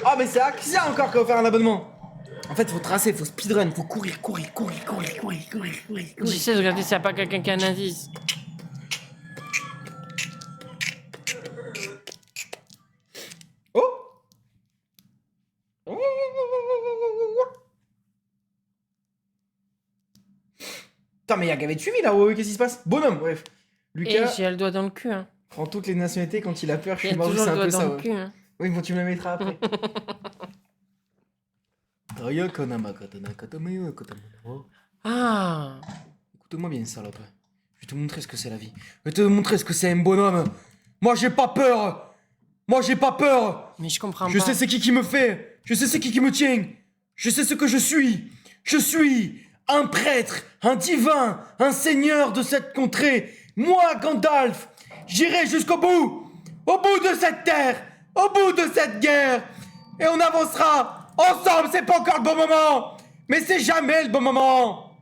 Ah, mais c'est Axia encore qui va faire un abonnement. En fait, faut tracer, faut speedrun, faut courir. J'essaie de regarder s'il n'y a pas quelqu'un qui a un indice. Oh. Putain, mais y'a qu'à être suivi là, qu'est-ce qui se passe? Bonhomme, bref. Et Lucas j'ai le doigt dans le cul. Hein. prend toutes les nationalités quand il a peur, je Il y suis a mort, toujours c'est le un doigt peu dans ça. le Ouais. cul. Hein. Oui, bon, tu me la mettras après. Raya Konama Katana Katamayo Katamaro. Ah. Écoute-moi bien, salope. Je vais te montrer ce que c'est la vie. Je vais te montrer ce que c'est un bonhomme. Moi, j'ai pas peur. Moi, j'ai pas peur. Mais je comprends Je pas. sais c'est qui me fait. Je sais c'est qui me tient. Je sais ce que je suis. Je suis un prêtre, un divin, un seigneur de cette contrée. Moi, Gandalf, j'irai jusqu'au bout. Au bout de cette terre. Au bout de cette guerre. Et on avancera. Ensemble, c'est pas encore le bon moment. Mais c'est jamais le bon moment.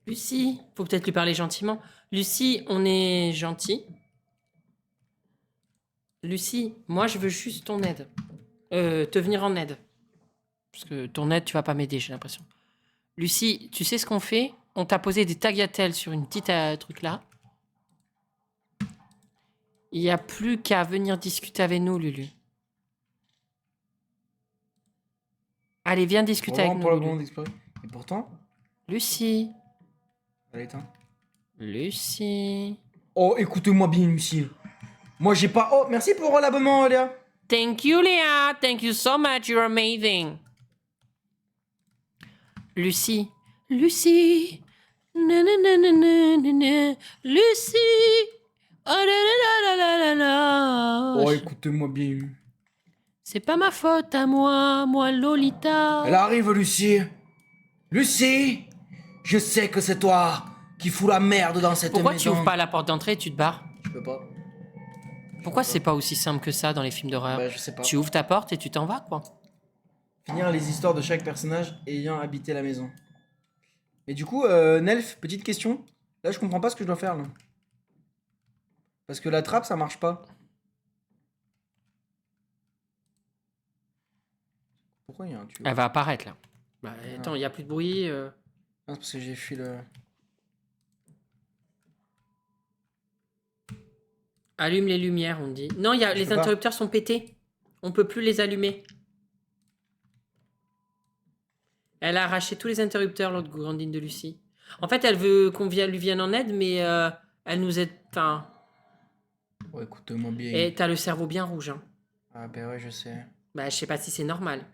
Lucie, faut peut-être lui parler gentiment. Lucie, on est gentil. Lucie, moi je veux juste ton aide. Te venir en aide. Parce que ton aide, tu vas pas m'aider, j'ai l'impression. Lucie, tu sais ce qu'on fait? On t'a posé des tagliatelles sur une petite truc là. Il n'y a plus qu'à venir discuter avec nous, Lulu. Allez, viens discuter avec nous. Pour le Lulu. moment d'explorer. Et pourtant, Lucie. elle est éteinte. Lucie. Oh, écoutez-moi bien, Lucille. Moi, j'ai pas. Oh, merci pour l'abonnement, Léa. Thank you, Léa. Thank you so much. You're amazing. Lucie. Lucie. Nananana. Lucie. Oh là là là là là là. Oh, écoutez-moi bien. C'est pas ma faute à moi Lolita. Elle arrive, Lucie. Lucie, je sais que c'est toi qui fous la merde dans cette Pourquoi maison. tu ouvres pas la porte d'entrée et tu te barres? Je peux pas. Pourquoi c'est pas aussi simple que ça dans les films d'horreur? Bah, je sais pas. Tu ouvres ta porte et tu t'en vas, quoi. Finir les histoires de chaque personnage ayant habité la maison. Et du coup, Nelf, petite question. Là, je comprends pas ce que je dois faire, là. Parce que la trappe, ça marche pas. Pourquoi il y a un tuyau? Elle va apparaître, là. Bah, attends, il y a plus de bruit. Ah, c'est parce que j'ai fui le... Allume les lumières, on dit. Non, les peux pas. interrupteurs sont pétés. On peut plus les allumer. Elle a arraché tous les interrupteurs, l'autre gourandine de Lucie. En fait, elle veut qu'on lui vienne en aide, mais elle nous aide. Enfin. Oh, écoute-moi bien. Et t'as le cerveau bien rouge. Hein. Ah, bah ouais, je sais. Bah, je sais pas si c'est normal.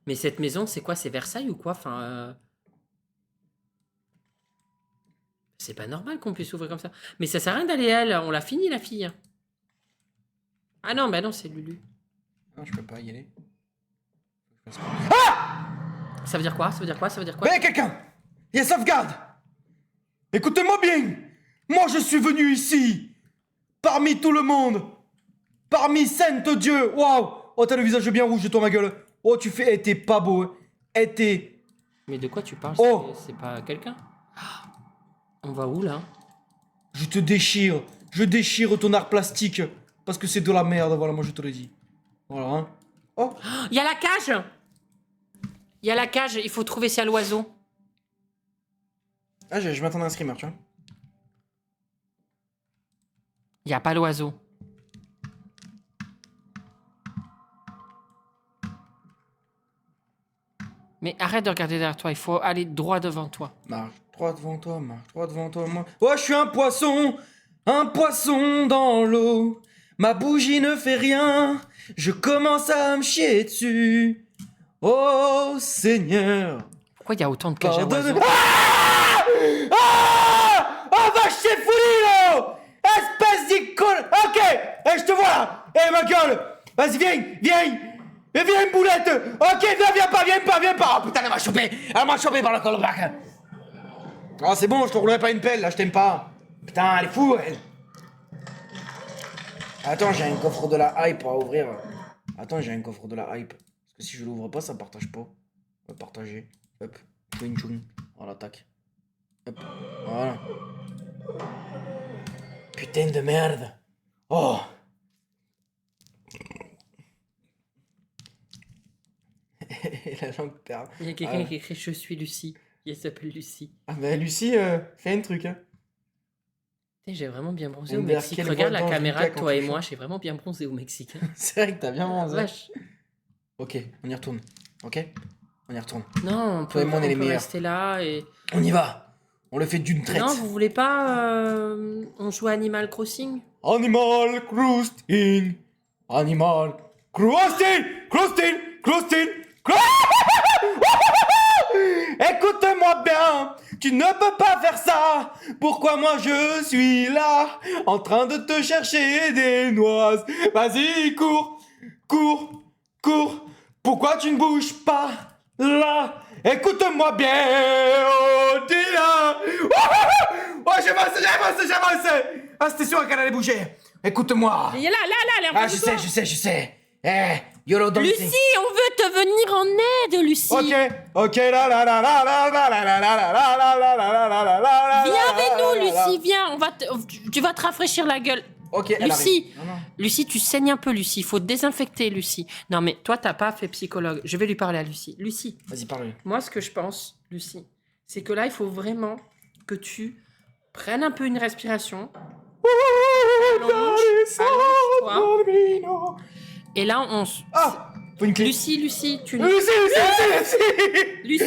Mais cette maison, c'est quoi? C'est Versailles ou quoi? Enfin. C'est pas normal qu'on puisse ouvrir comme ça. Mais ça sert à rien d'aller à elle. On l'a fini, la fille. Ah non, bah non, c'est Lulu. Non, je peux pas y aller. Ça veut dire quoi? Ça veut dire quoi? Ça veut dire quoi? Mais y'a quelqu'un! Y'a sauvegarde! Écoutez-moi bien! Moi, je suis venu ici! Parmi tout le monde! Parmi Sainte Dieu! Waouh! Oh, t'as le visage bien rouge de toi, ma gueule! Oh, tu fais... Eh, t'es pas beau, hein! Eh, t'es... Mais de quoi tu parles? Oh. C'est pas quelqu'un? On va où, là? Je te déchire! Je déchire ton art plastique! Parce que c'est de la merde, voilà, moi je te le dis. Voilà, hein. Oh! Il y a la cage! Il y a la cage, il faut trouver si y a l'oiseau. Ah, je m'attendais à un screamer, tu vois. Il y a pas l'oiseau. Mais arrête de regarder derrière toi, il faut aller droit devant toi. Marche droit devant toi, marche droit devant toi, moi. Oh, je suis un poisson dans l'eau. Ma bougie ne fait rien, je commence à me chier dessus. Oh Seigneur. Pourquoi il y a autant de cages à Pardonne... oiseaux? Ah ah oh, va chez Foulino. Espèce d'icône. Ok, je te vois là. Ma gueule. Vas-y, viens, boulette. Ok, viens pas. Oh putain, elle m'a chopé par le callback. Oh, c'est bon, je te roulerai pas une pelle, là, je t'aime pas. Putain, elle est fou, elle. Attends, j'ai un coffre de la hype à ouvrir. Attends, j'ai un coffre de la hype. Parce que si je l'ouvre pas, ça partage pas. On va partager. Hop. Chouin chouin. Voilà, tac. Hop. Voilà. Putain de merde. Oh. Et la langue perd. Il y a quelqu'un qui écrit je suis Lucie. Elle s'appelle Lucie. Ah bah Lucie, fais un truc, hein. Putain, j'ai vraiment bien bronzé au Wonder, Mexique. quelle Regarde voix la d'ange, caméra Lucas, de quand toi tu et moi, chantes. j'ai vraiment bien bronzé au Mexique. hein. C'est vrai que t'as bien bronzé. Vache. Ok, on y retourne. Ok? On y retourne. Non, on Toi peut, et moi, on est les meilleurs. rester là et... On y va. On le fait d'une traite. Non, vous voulez pas... on joue à Animal Crossing? Animal Crossing. Animal Crossing. Crossing. Crossing. Écoute-moi bien, tu ne peux pas faire ça. Pourquoi moi je suis là, en train de te chercher des noises. Vas-y, cours, cours, cours. Pourquoi tu ne bouges pas là? Écoute-moi bien, oh Dina. Oh, j'ai avancé. Ah, c'était sûr qu'elle allait bouger. Écoute-moi. Il est là, elle est en Ah, face de toi. je sais. Eh, YOLO dancing. Lucie, on veut te venir en aide, Lucie. Ok, la. Viens avec nous, Lucie, viens. Tu vas te rafraîchir la gueule. Ok, elle Lucie, arrive. Non. Lucie, tu saignes un peu, Lucie. Il faut te désinfecter, Lucie. Non, mais toi, t'as pas fait psychologue. Je vais lui parler à Lucie. Lucie, Vas-y, parle. moi, ce que je pense, Lucie, c'est que là, il faut vraiment que tu prennes un peu une respiration. Allonge-toi. Et là, Ah, faut une clé. Lucie, tu... Lucie, Lucie,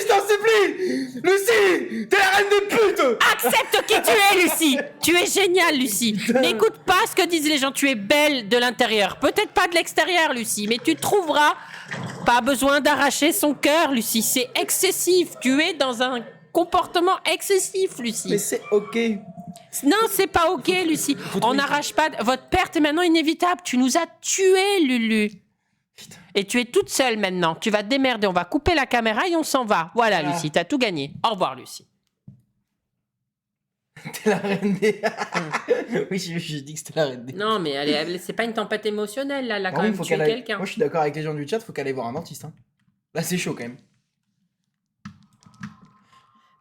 je t'en supplie. Lucie, t'es la reine des putes. accepte qui tu es, Lucie. Tu es géniale, Lucie. N'écoute pas ce que disent les gens. Tu es belle de l'intérieur. Peut-être pas de l'extérieur, Lucie, mais tu trouveras. Pas besoin d'arracher son cœur, Lucie. C'est excessif. Tu es dans un comportement excessif, Lucie. Mais c'est ok. Non, c'est pas ok, Lucie. On trouver- n'arrache pas. Votre perte est maintenant inévitable. Tu nous as tués, Lulu. Putain. Et tu es toute seule maintenant. Tu vas te démerder. On va couper la caméra et on s'en va. Voilà, Lucie, t'as tout gagné. Au revoir, Lucie. T'es la reine des. Oui, je dis que c'était la reine des. Non, mais c'est pas une tempête émotionnelle, là. Elle a Par quand contre, même faut tué qu'elle aille- quelqu'un. Moi, je suis d'accord avec les gens du chat, faut qu'elle aille voir un dentiste. Hein. Là, c'est chaud quand même.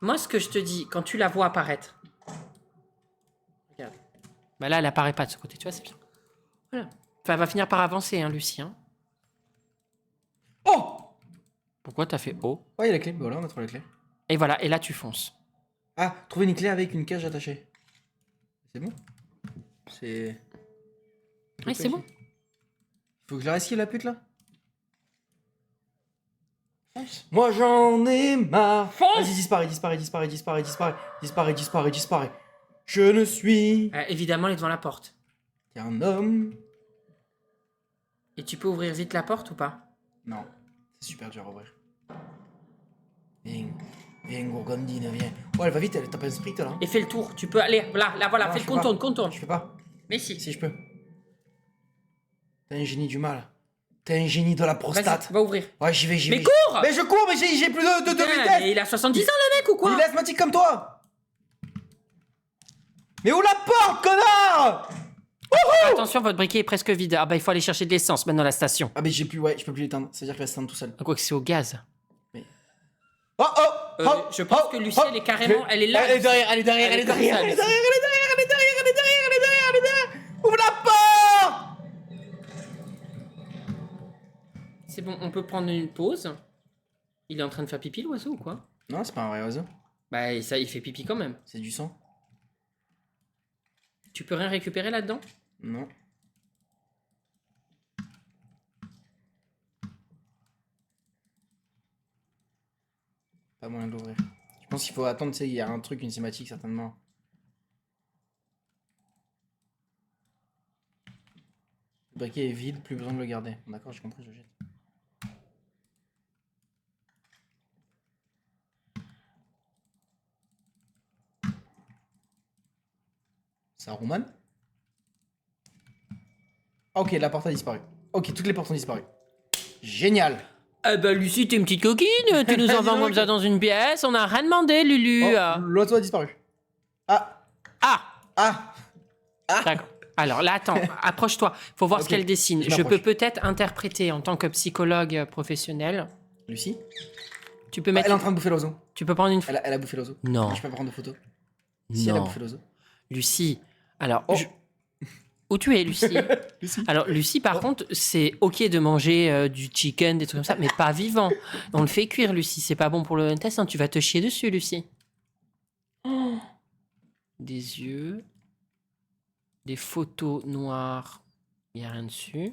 Moi, ce que je te dis, quand tu la vois apparaître. Regarde. Bah là, elle apparaît pas de ce côté, tu vois, c'est bien. Voilà. Enfin, elle va finir par avancer, hein, Lucie. Hein. Oh! Pourquoi t'as fait O? Ouais, il y a la clé. Voilà, on a trouvé la clé. Et voilà, et là, tu fonces. Ah, trouver une clé avec une cage attachée. C'est bon? C'est. Oui, c'est bon. Faut que je la resquive la pute là? Fonce. Moi j'en ai marre. Fonce. Vas-y, disparaît. Je ne suis Évidemment, elle est devant la porte. qu'un homme. Et tu peux ouvrir vite la porte ou pas? Non, c'est super dur à ouvrir. Viens, Gourgandine, viens. Oh, elle va vite, elle tape un sprint là. Et fais le tour. Tu peux aller. Là, voilà, Non, fais je le peux pas. contourne. Je peux pas. Mais si. Si je peux. T'es un génie du mal. T'es un génie de la prostate. Vas-y, va ouvrir. Ouais, j'y vais. Mais cours. Mais je cours, mais j'ai plus de Putain, vitesse. mais il a 70 ans, le mec, ou quoi? Il est asthmatique comme toi. Mais où la porte, connard? Attention, votre briquet est presque vide. Ah bah, il faut aller chercher de l'essence maintenant à la station. Ah, mais j'ai plus, ouais, je peux plus l'éteindre. C'est-à-dire qu'elle va s'éteindre tout seul. Quoi que c'est au gaz. Oh, Je pense que Lucie, elle est carrément... Elle est là. Elle est derrière. Ouvre la porte. C'est bon, on peut prendre une pause. Il est en train de faire pipi, l'oiseau, ou quoi? Non, c'est pas un vrai oiseau. Bah, ça, il fait pipi quand même. C'est du sang. Tu peux rien récupérer là-dedans? Non. Pas moyen de l'ouvrir. Je pense qu'il faut attendre, tu sais, il y a un truc, une cinématique certainement. Le briquet est vide, plus besoin de le garder. D'accord, j'ai compris, je le jette. Saruman? Ok, la porte a disparu. Ok, toutes les portes ont disparu. Génial. Eh ben, Lucie, t'es une petite coquine. Tu nous Dis envoies donc. comme ça dans une pièce. On n'a rien demandé, Lulu. Oh, l'oiseau a disparu. Ah, Ah, ah, d'accord. Alors là, attends, approche-toi. Faut voir Ok, ce qu'elle dessine. je Je peux m'approche. peut-être interpréter en tant que psychologue professionnel. Lucie. Tu peux Ah, mettre. elle est en train de bouffer l'oiseau. Tu peux prendre une. Elle a bouffé l'oiseau. Non. Je peux pas prendre de photo. Si elle a Non. bouffé l'oiseau. Lucie. Alors, Oh. où tu es, Lucie? Lucie. Alors, Lucie, par Oh. contre, c'est OK de manger du chicken, des trucs comme ça, mais pas vivant. On le fait cuire, Lucie. C'est pas bon pour le intestin. Tu vas te chier dessus, Lucie. Oh. Des yeux. Des photos noires. Il n'y a rien dessus.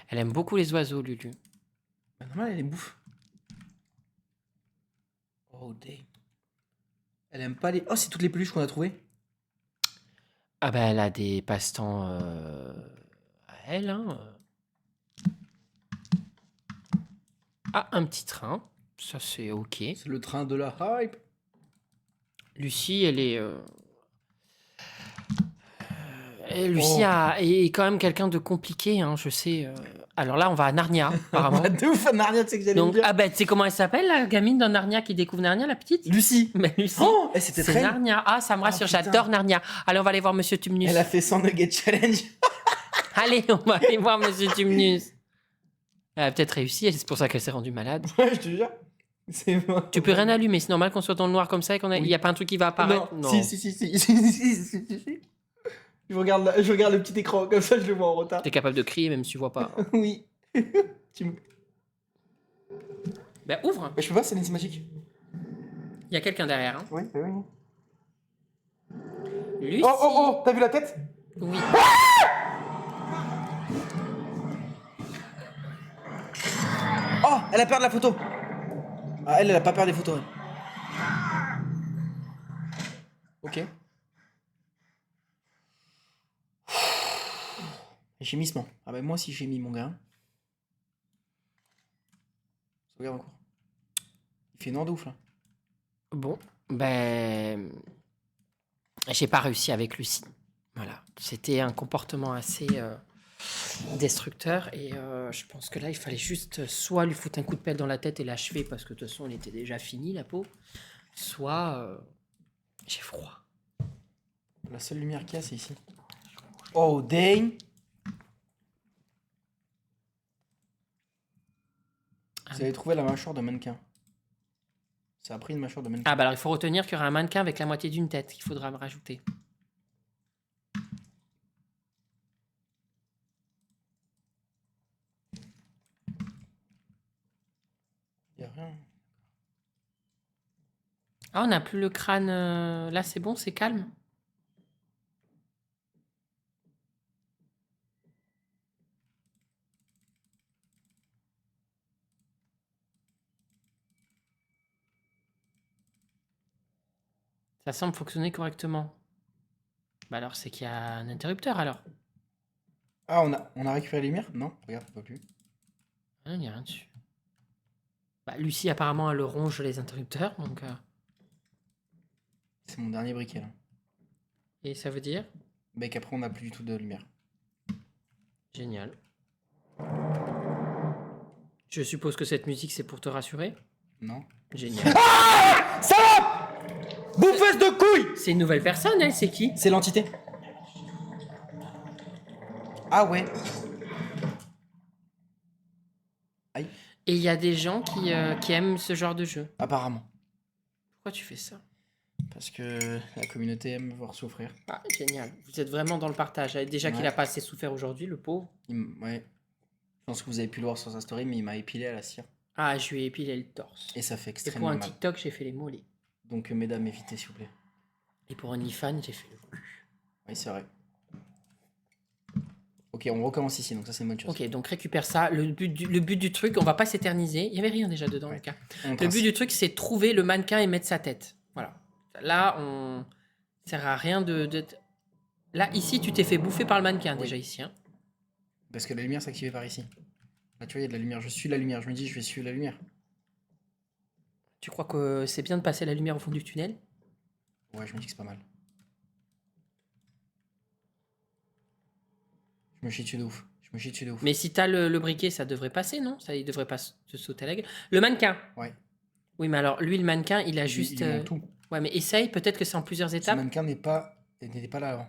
Elle aime beaucoup les oiseaux, Lulu. Bah, normal, elle les bouffe. Oh, damn. Elle aime pas les. Oh, c'est toutes les peluches qu'on a trouvées. Ah bah, elle a des passe-temps à elle. Hein. Ah, un petit train. Ça, c'est OK. C'est le train de la hype. Lucie, elle est... Lucie Oh. est quand même quelqu'un de compliqué, hein, je sais. Alors là, on va à Narnia, apparemment. Bah, de ouf, Narnia, tu sais que j'allais Donc, le dire. ah bah, tu sais comment elle s'appelle, la gamine dans Narnia qui découvre Narnia, la petite? Lucie. Mais Lucie, Oh, eh, c'était c'est très. Narnia. Ah, ça me rassure, putain. j'adore Narnia. Allez, on va aller voir Monsieur Tumnus. Elle a fait 100 nuggets challenge. Allez, on va aller voir Monsieur Tumnus. Elle a peut-être réussi, et c'est pour ça qu'elle s'est rendue malade. Ouais, je te jure. C'est moi. Tu peux rien allumer, c'est normal qu'on soit dans le noir comme ça et qu'il Oui. n'y a pas un truc qui va apparaître? Non. Si. Je regarde, je regarde le petit écran, comme ça je le vois en retard. T'es capable de crier même si tu vois pas. Oui. Tu me... Ben ouvre, Bah, je peux pas, c'est Nancy Magic. il y a quelqu'un derrière. Hein. Oui, oui. Lucie. Oh, t'as vu la tête? Oui. Oh, elle a peur de la photo. Ah, elle a pas peur des photos. Elle. Ok. Gémissement. Ah bah moi aussi j'ai mis mon gars. Regarde encore. Il fait noir de ouf là. Bon, ben. J'ai pas réussi avec Lucie. Voilà. C'était un comportement assez destructeur et je pense que là, il fallait juste soit lui foutre un coup de pelle dans la tête et l'achever parce que de toute façon, elle était déjà finie, la peau, soit j'ai froid. La seule lumière qu'il y a c'est ici. Oh dang. Vous avez trouvé la mâchoire de mannequin. Ça a pris une mâchoire de mannequin. Ah bah alors il faut retenir qu'il y aura un mannequin avec la moitié d'une tête qu'il faudra me rajouter. Y a rien. Ah, on n'a plus le crâne. Là, c'est bon, c'est calme. Ça semble fonctionner correctement. Bah alors, c'est qu'il y a un interrupteur alors. Ah, on a récupéré les lumières? Non, regarde, pas plus. Ah, il n'y a rien dessus. Bah, Lucie, apparemment, elle ronge les interrupteurs. Donc, C'est mon dernier briquet là. et ça veut dire? Bah qu'après on n'a plus du tout de lumière. Génial. Je suppose que cette musique, c'est pour te rassurer? Non. Génial. Ça va! Bouffeuse de couilles! C'est une nouvelle personne, elle, c'est qui? C'est l'entité. Ah ouais. Aïe. Et il y a des gens qui aiment ce genre de jeu. Apparemment. Pourquoi tu fais ça? Parce que la communauté aime me voir souffrir. Ah, génial. Vous êtes vraiment dans le partage. Déjà qu'il Ouais. a pas assez souffert aujourd'hui, le pauvre. Ouais. Je pense que vous avez pu le voir sur sa story, mais il m'a épilé à la cire. Ah, je lui ai épilé le torse. Et ça fait Et pour extrêmement un mal. TikTok, j'ai fait les mollets. Donc mesdames, évitez s'il vous plaît. Et pour un fan, j'ai fait le cul. Oui, c'est vrai. Ok, on recommence ici, donc ça c'est une bonne chose. Ok, donc récupère ça. Le but du truc, on va pas s'éterniser. Il y avait rien déjà dedans, Ouais. Lucas. On Le trace. but du truc, c'est trouver le mannequin et mettre sa tête. Voilà. Là, on sert à rien de... Là, ici, tu t'es fait bouffer par le mannequin, Oui. déjà ici. Hein. Parce que la lumière s'activait par ici. Là, tu vois, il y a de la lumière. Je suis la lumière. Je me dis, je vais suivre la lumière. Tu crois que c'est bien de passer la lumière au fond du tunnel? Ouais, je me dis que c'est pas mal. Je me chie dessus de ouf. Je me chie dessus de ouf. Mais si t'as le briquet, ça devrait passer, non? Ça, il devrait pas te sauter à la gueule. Le mannequin. Ouais. Oui, mais alors, lui, le mannequin, il a juste... Il manque tout. Ouais, mais essaye, peut-être que c'est en plusieurs Ce étapes. mannequin n'était pas là avant.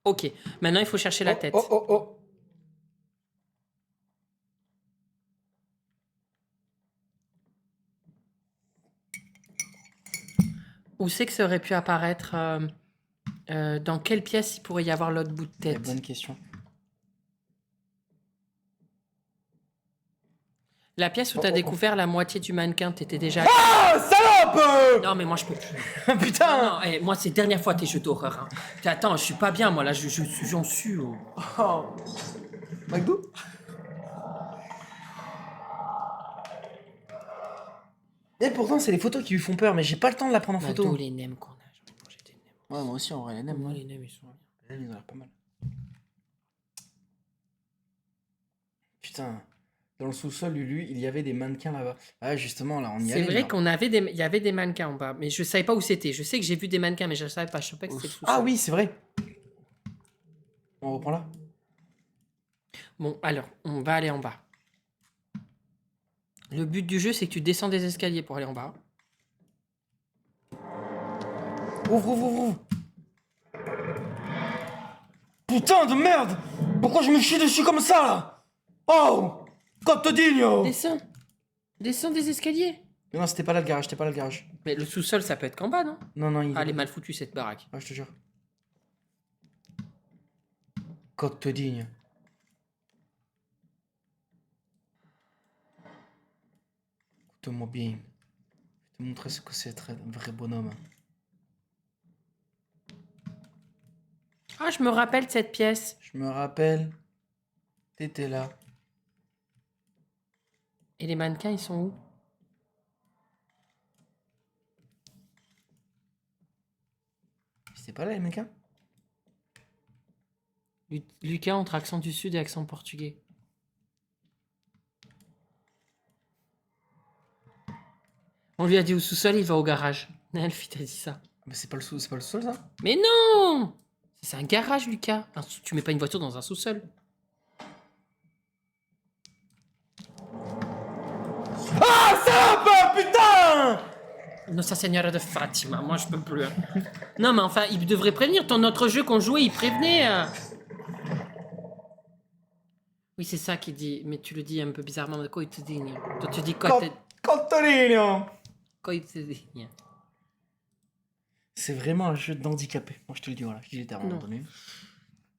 Ok, maintenant, il faut chercher la tête. Oh. Où c'est que ça aurait pu apparaître dans quelle pièce il pourrait y avoir l'autre bout de tête? Bonne question. La pièce où t'as découvert la moitié du mannequin, t'étais déjà... Ah, salope! Non, mais moi, je peux plus. Putain! Non, hey, moi, c'est dernière fois tes jeux d'horreur. Hein. Attends, je suis pas bien, moi, là, j'en suis... Oh. McDo? Et pourtant, c'est les photos qui lui font peur, mais j'ai pas le temps de la prendre en photo. D'où les nems qu'on a. J'en ai mangé des nems. Ouais, moi aussi, en vrai, les nems. Moi, les nems, ils sont bien. Les nems, ils ont l'air pas mal. Putain. Dans le sous-sol, Lulu, il y avait des mannequins là-bas. Ah, justement, là, on y C'est allait. vrai là. qu'on avait il y avait des mannequins en bas, mais je savais pas où c'était. Je sais que j'ai vu des mannequins, mais je savais pas. Je savais pas que c'était le sous-sol. Ah oui, c'est vrai. On reprend là. Bon, alors, on va aller en bas. Le but du jeu, c'est que tu descends des escaliers pour aller en bas. Ouvre. Putain de merde! Pourquoi je me chie dessus comme ça là? Oh! Cottodinho! Descends des escaliers. Mais non, c'était pas là le garage, Mais le sous-sol, ça peut être qu'en bas, non? Non, il Elle est mal foutue, cette baraque. Ouais, je te jure. Cottodinho. Écoute-moi bien. Je vais te montrer ce que c'est être un vrai bonhomme. Ah, je me rappelle de cette pièce. Je me rappelle. T'étais là. Et les mannequins, ils sont où? C'était pas là les mannequins? Lucas entre accent du sud et accent portugais. On lui a dit au sous-sol, il va au garage. Elfie t'a dit ça. Mais c'est pas le sol ça? Mais non! C'est un garage, Lucas. Tu mets pas une voiture dans un sous-sol. Ah, salope, putain! Nossa Senhora de Fatima, moi je peux plus. Non, mais enfin, il devrait prévenir. Ton autre jeu qu'on jouait, il prévenait. Oui, c'est ça qu'il dit. Mais tu le dis un peu bizarrement. Coitadinho. Toi, tu dis Cottodinho! Coitadinho. C'est vraiment un jeu d'handicapé. Moi, je te le dis, voilà. Je l'étais à un moment Non. donné.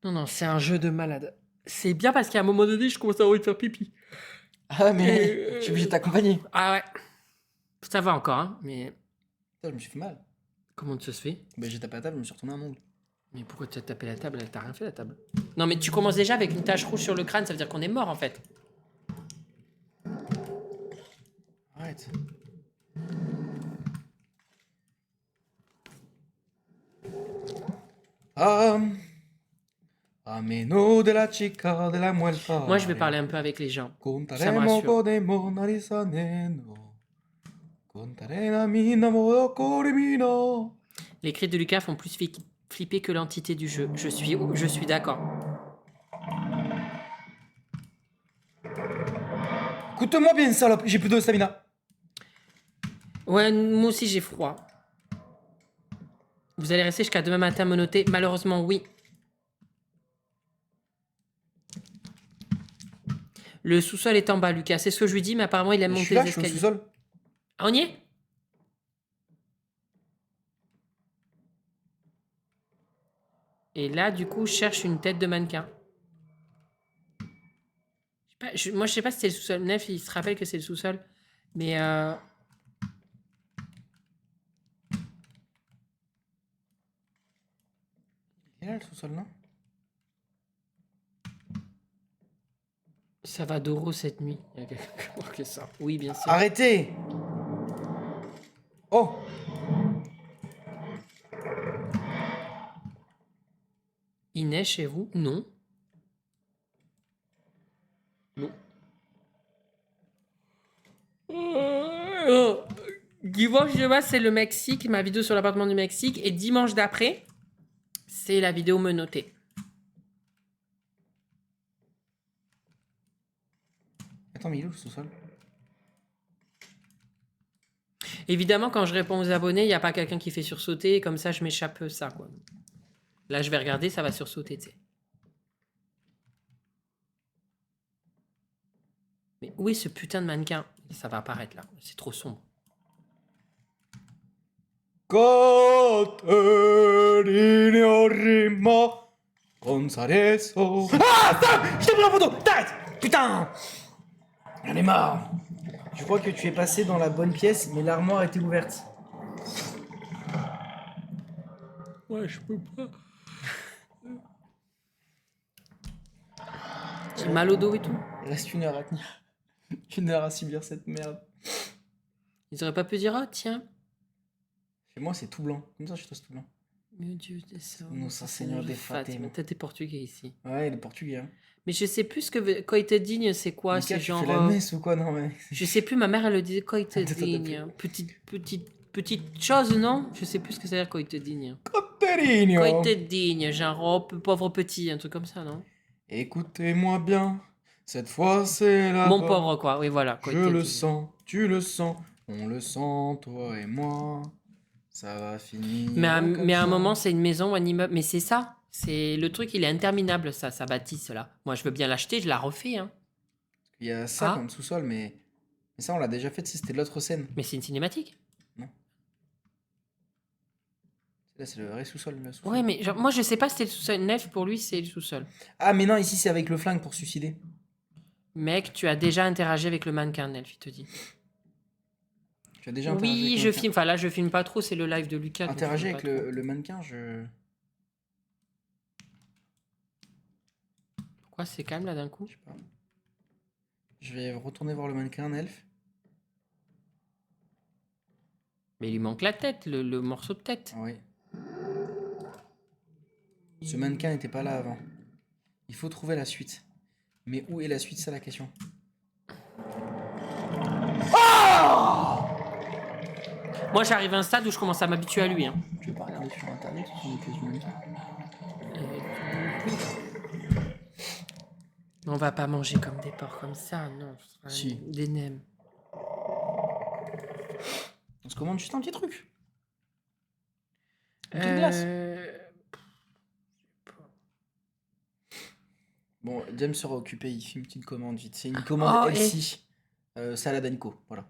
Non, c'est un jeu de malade. C'est bien parce qu'à un moment donné, je commence à avoir envie de faire pipi. Ah, mais je suis obligé de t'accompagner. Ah ouais. Ça va encore, hein. Mais Putain, je me suis fait mal. comment ça se fait? Bah, j'ai tapé la table, je me suis retourné un ongle. Mais pourquoi tu as tapé la table? T'as rien fait la table. Non, mais tu commences déjà avec une tache rouge sur le crâne, ça veut dire qu'on est mort en fait. Arrête. Ameno de la chica de la muelta. Moi, je vais parler un peu avec les gens. Ça me Contaremo rassure. podemo narisaneno. Contarena mina modo corimino. Les cris de Lucas font plus flipper que l'entité du jeu. Je suis d'accord. Écoute-moi bien, salope, j'ai plus de stamina. Ouais, moi aussi j'ai froid. Vous allez rester jusqu'à demain matin menotté? Malheureusement, oui. Le sous-sol est en bas, Lucas. C'est ce que je lui dis, mais apparemment il aime Je monter suis là, les je suis au escaliers. sous-sol. Ah, on y est? Et là, du coup, je cherche une tête de mannequin. Moi, je sais pas si c'est le sous-sol. Nef, il se rappelle que c'est le sous-sol. Mais Il est là le sous-sol, non? ça va d'oro cette nuit. Il y a quelqu'un qui a marqué ça. Oui, bien sûr. Arrêtez! Oh! Il neige chez vous? Non. Non. Dimanche demain, c'est le Mexique, ma vidéo sur l'appartement du Mexique. Et dimanche d'après, c'est la vidéo menottée. Attends, mais il est où le sous-sol? Évidemment, quand je réponds aux abonnés, il n'y a pas quelqu'un qui fait sursauter, comme ça je m'échappe ça, quoi. Là, je vais regarder, ça va sursauter, tu sais. Mais où est ce putain de mannequin? Ça va apparaître là, c'est trop sombre. Caterina Rima González. Ah, stop! Je t'ai pris en photo! T'arrêtes! Putain! J'en ai marre! Je crois que tu es passé dans la bonne pièce, mais l'armoire était ouverte. Ouais, je peux pas. J'ai mal au dos et tout. Il reste 1 heure à tenir. 1 heure à subir cette merde. Ils auraient pas pu dire, oh tiens. Chez moi, c'est tout blanc. Comme ça, chez toi, c'est tout blanc. Meu Dieu des Céus. Nossa Senhora de Fátima. Toi, t'es portugais ici. Ouais, il est portugais. Hein. Mais je sais plus ce que coite digne, c'est quoi? Lucas, C'est tu genre. fais la messe ou quoi? Non, mais. Je sais plus, ma mère, elle le disait coite Attends, digne. Petite chose, non? Je sais plus ce que ça veut dire coite digne. Caterina! Coite digne, genre oh, pauvre petit, un truc comme ça, non? Écoutez-moi bien. Cette fois, c'est la. Mon pauvre, quoi. Oui, voilà. Je coite le digne. sens, tu le sens, on le sent, toi et moi. Ça va finir. Mais à un ça. moment, c'est une maison ou un immeuble. Mais c'est ça. C'est le truc, il est interminable, ça, sa bâtisse là. Moi, je veux bien l'acheter, je la refais, hein. Il y a ça Ah. comme sous-sol, mais ça, on l'a déjà fait, c'était l'autre scène. Mais c'est une cinématique. Là, c'est le vrai sous-sol. Le sous-sol. Ouais, mais genre, moi, je sais pas si c'était le sous-sol. Nef, pour lui, c'est le sous-sol. Ah, mais non, ici, c'est avec le flingue pour se suicider. Mec, tu as déjà interagi avec le mannequin, Nelf, il te dit. Tu as déjà interagi Oui, avec je le mannequin. filme. Enfin, là, je filme pas trop, c'est le live de Lucas. donc je Interagir filme avec pas trop. le mannequin, je. Pourquoi c'est calme là d'un coup? Je sais pas. Je vais retourner voir le mannequin, Elf. Mais il lui manque la tête, le morceau de tête. Ah oui. Ce mannequin n'était pas là avant. Il faut trouver la suite. Mais où est la suite, c'est la question. Moi, j'arrive à un stade où je commence à m'habituer à lui. Hein. Tu veux pas regarder sur internet ou sur les pièces du mannequin? On va pas manger comme des porcs comme ça, non. Si. Des nems. On se commande juste un petit truc. Une petite glace. Bon, James sera occupé, il fait une petite commande vite. C'est une commande Oh, LC. Salade Nico, voilà.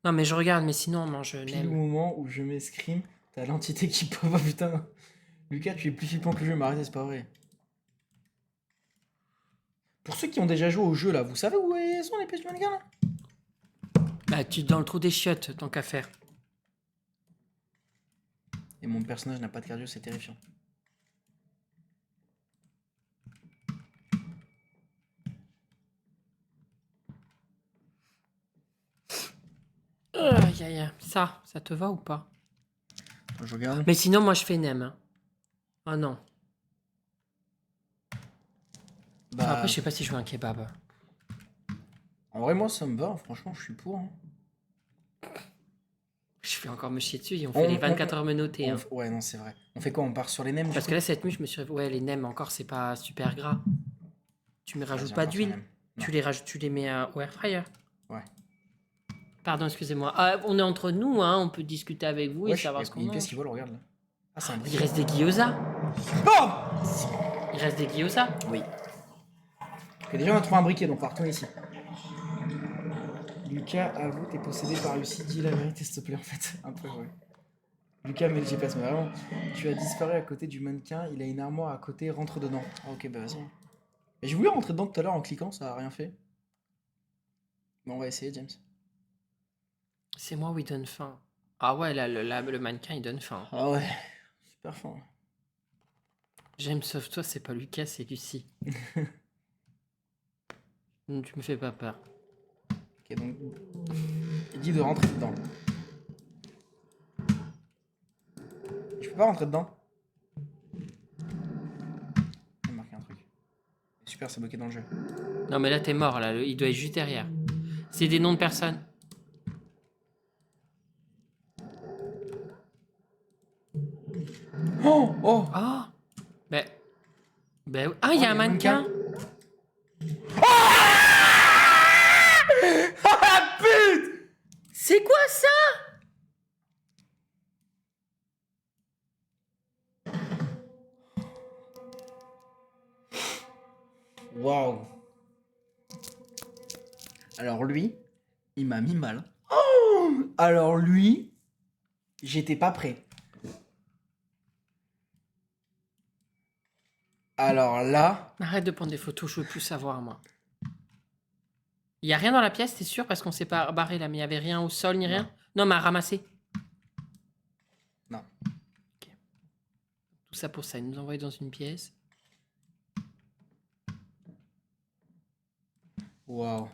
Non, mais je regarde, mais sinon, on mange Pile au nem. moment où je m'escrime, t'as l'entité qui pop. Oh putain. Lucas, tu es plus flippant que le jeu, mais arrêtez, c'est pas vrai. Pour ceux qui ont déjà joué au jeu là, vous savez où sont les pièces du mannequin là? Bah, tu es dans le trou des chiottes, tant qu'à faire. Et mon personnage n'a pas de cardio, c'est terrifiant. Aïe, aïe, aïe. Ça te va ou pas? Je regarde. Mais sinon, moi, je fais nem. Hein. Oh non. Bah, Après, je sais pas si je veux un kebab. en vrai, moi ça me va, franchement, je suis pour. Hein. Je vais encore me chier dessus et on fait les 24 heures menottées. Hein. Ouais, non, c'est vrai. On fait quoi? On part sur les nems? Parce que là, cette nuit, je me suis réveillé. Ouais, les nems, encore, c'est pas super gras. Tu me rajoutes pas d'huile. Tu les rajoutes, tu les mets au air fryer. Ouais. Pardon, excusez-moi. Ah, on est entre nous, hein. On peut discuter avec vous et savoir ce il y qu'on a une pièce mange. qui vole, regarde là. Ah, c'est un Il briquet. reste des gyoza. Oh! Il reste des gyoza. Oui. Et déjà, on a trouvé un briquet, donc on va retourner ici. Lucas, avoue, t'es possédé par Lucie. Dis la vérité, s'il te plaît, en fait. Un peu, ouais. Lucas, mais le GPS, mais vraiment. Tu as disparu à côté du mannequin. Il a une armoire à côté, rentre dedans. Ah, ok, bah vas-y. Et je voulais rentrer dedans tout à l'heure en cliquant, ça a rien fait. Bon, on va essayer, James. C'est moi où il donne faim. Ah ouais, là, le mannequin, il donne faim. Ah ouais, super fin. J'aime sauf toi, c'est pas Lucas, c'est Lucie. Tu me fais pas peur. Ok, donc. Il dit de rentrer dedans. Je peux pas rentrer dedans. Il a marqué un truc. Super, c'est bloqué dans le jeu. Non, mais là, t'es mort, là. Il doit être juste derrière. C'est des noms de personnes. Oh! Oh! Ah! Ah, il y a un mannequin. Waouh. Alors lui, il m'a mis mal. Oh, alors lui, j'étais pas prêt. Alors là, Arrête de prendre des photos, je veux plus savoir, moi. Il y a rien dans la pièce, t'es sûr? Parce qu'on s'est pas barré là, mais il y avait rien au sol ni rien? Non, mais à ramasser. non. Tout ça pour ça, il nous envoie dans une pièce. Waouh.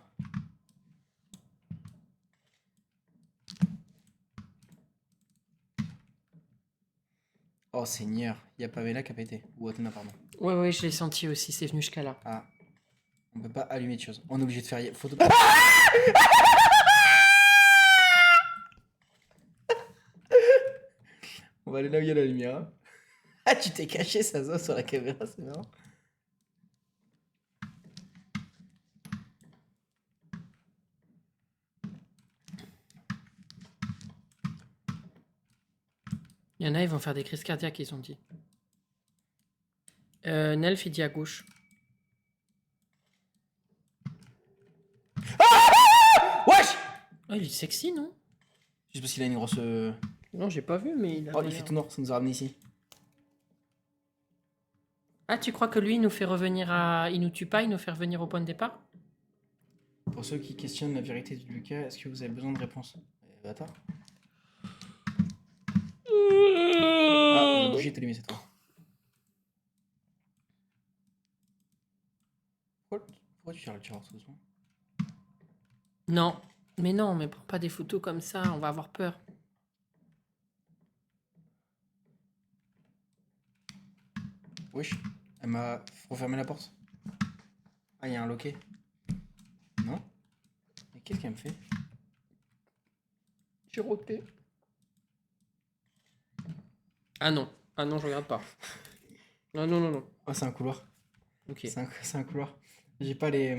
Oh Seigneur, il y a Pamela qui a pété. Ou Athéna, pardon. Ouais, je l'ai senti aussi, c'est venu jusqu'à là. Ah. On peut pas allumer de choses. On est obligé de faire photo. On va aller là où il y a la lumière. Hein. Ah, tu t'es caché, ça se voit sur la caméra, c'est marrant. Il y en a, ils vont faire des crises cardiaques, ils ont dit. Nelf, il dit à gauche. Wesh! Oh, il est sexy, non? Juste parce qu'il a une grosse. Non, j'ai pas vu, mais il a. Oh, il fait tout noir, ça nous a ramené ici. Ah, tu crois que lui, il nous fait revenir à. Il nous tue pas, il nous fait revenir au point de départ? Pour ceux qui questionnent la vérité de Lucas, est-ce que vous avez besoin de réponse? Bâtard. Ah, la bougie est allumée cette fois. Pourquoi tu tires le tireur tout doucement? Non, mais prends pas des photos comme ça, on va avoir peur. Wesh, elle m'a refermé la porte. Ah, il y a un loquet. Non? Mais qu'est-ce qu'elle me fait? J'ai roté. Ah non, je regarde pas. Ah non. Oh, c'est un couloir. Ok. C'est un couloir. J'ai pas les.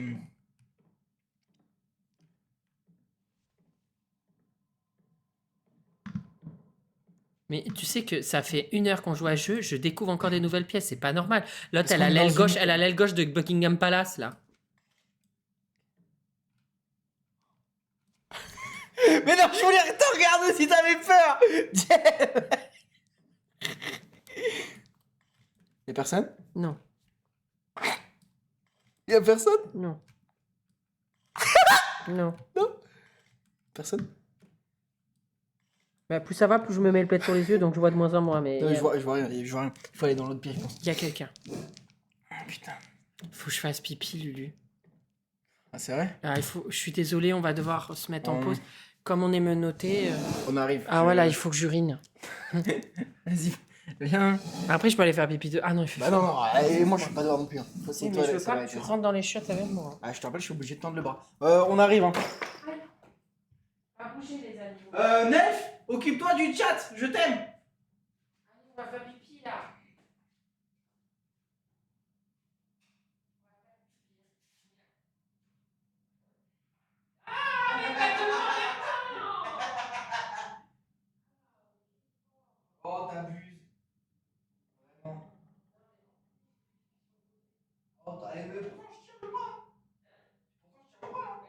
Mais tu sais que ça fait 1 heure qu'on joue à ce jeu, je découvre encore des nouvelles pièces, c'est pas normal. L'autre, Parce elle a qu'on est l'aile dans gauche, une- elle a l'aile gauche de Buckingham Palace là. Mais non, je voulais te regarder si t'avais peur! Y'a personne? Non, Y'a personne? non. Non. Personne? Bah, plus ça va, plus je me mets le plaid sur les yeux, donc je vois de moins en moins. Mais Non, je vois rien, je vois rien. Il faut aller dans l'autre pièce, je pense. il y a quelqu'un. Ah, putain. Faut que je fasse pipi, Lulu. Ah, c'est vrai? Ah, je suis désolée, on va devoir se mettre en pause. Comme on est menotté. On arrive. Ah voilà, il faut que j'urine. Vas-y, viens. Après, je peux aller faire pipi de. Ah non, il fait Bah non, moi je suis pas dehors non plus. Hein. Faut Oui, mais je veux pas que tu rentres dans les chiottes avec moi. Ah, je te rappelle, je suis obligé de tendre le bras. On arrive. Hein. Va bouger les animaux. Nelf, occupe-toi du chat, je t'aime. On va faire pipi là. Oh, t'abuses. Vraiment. Oh, mais pourtant je tire le bras. Pourtant je tire le bras.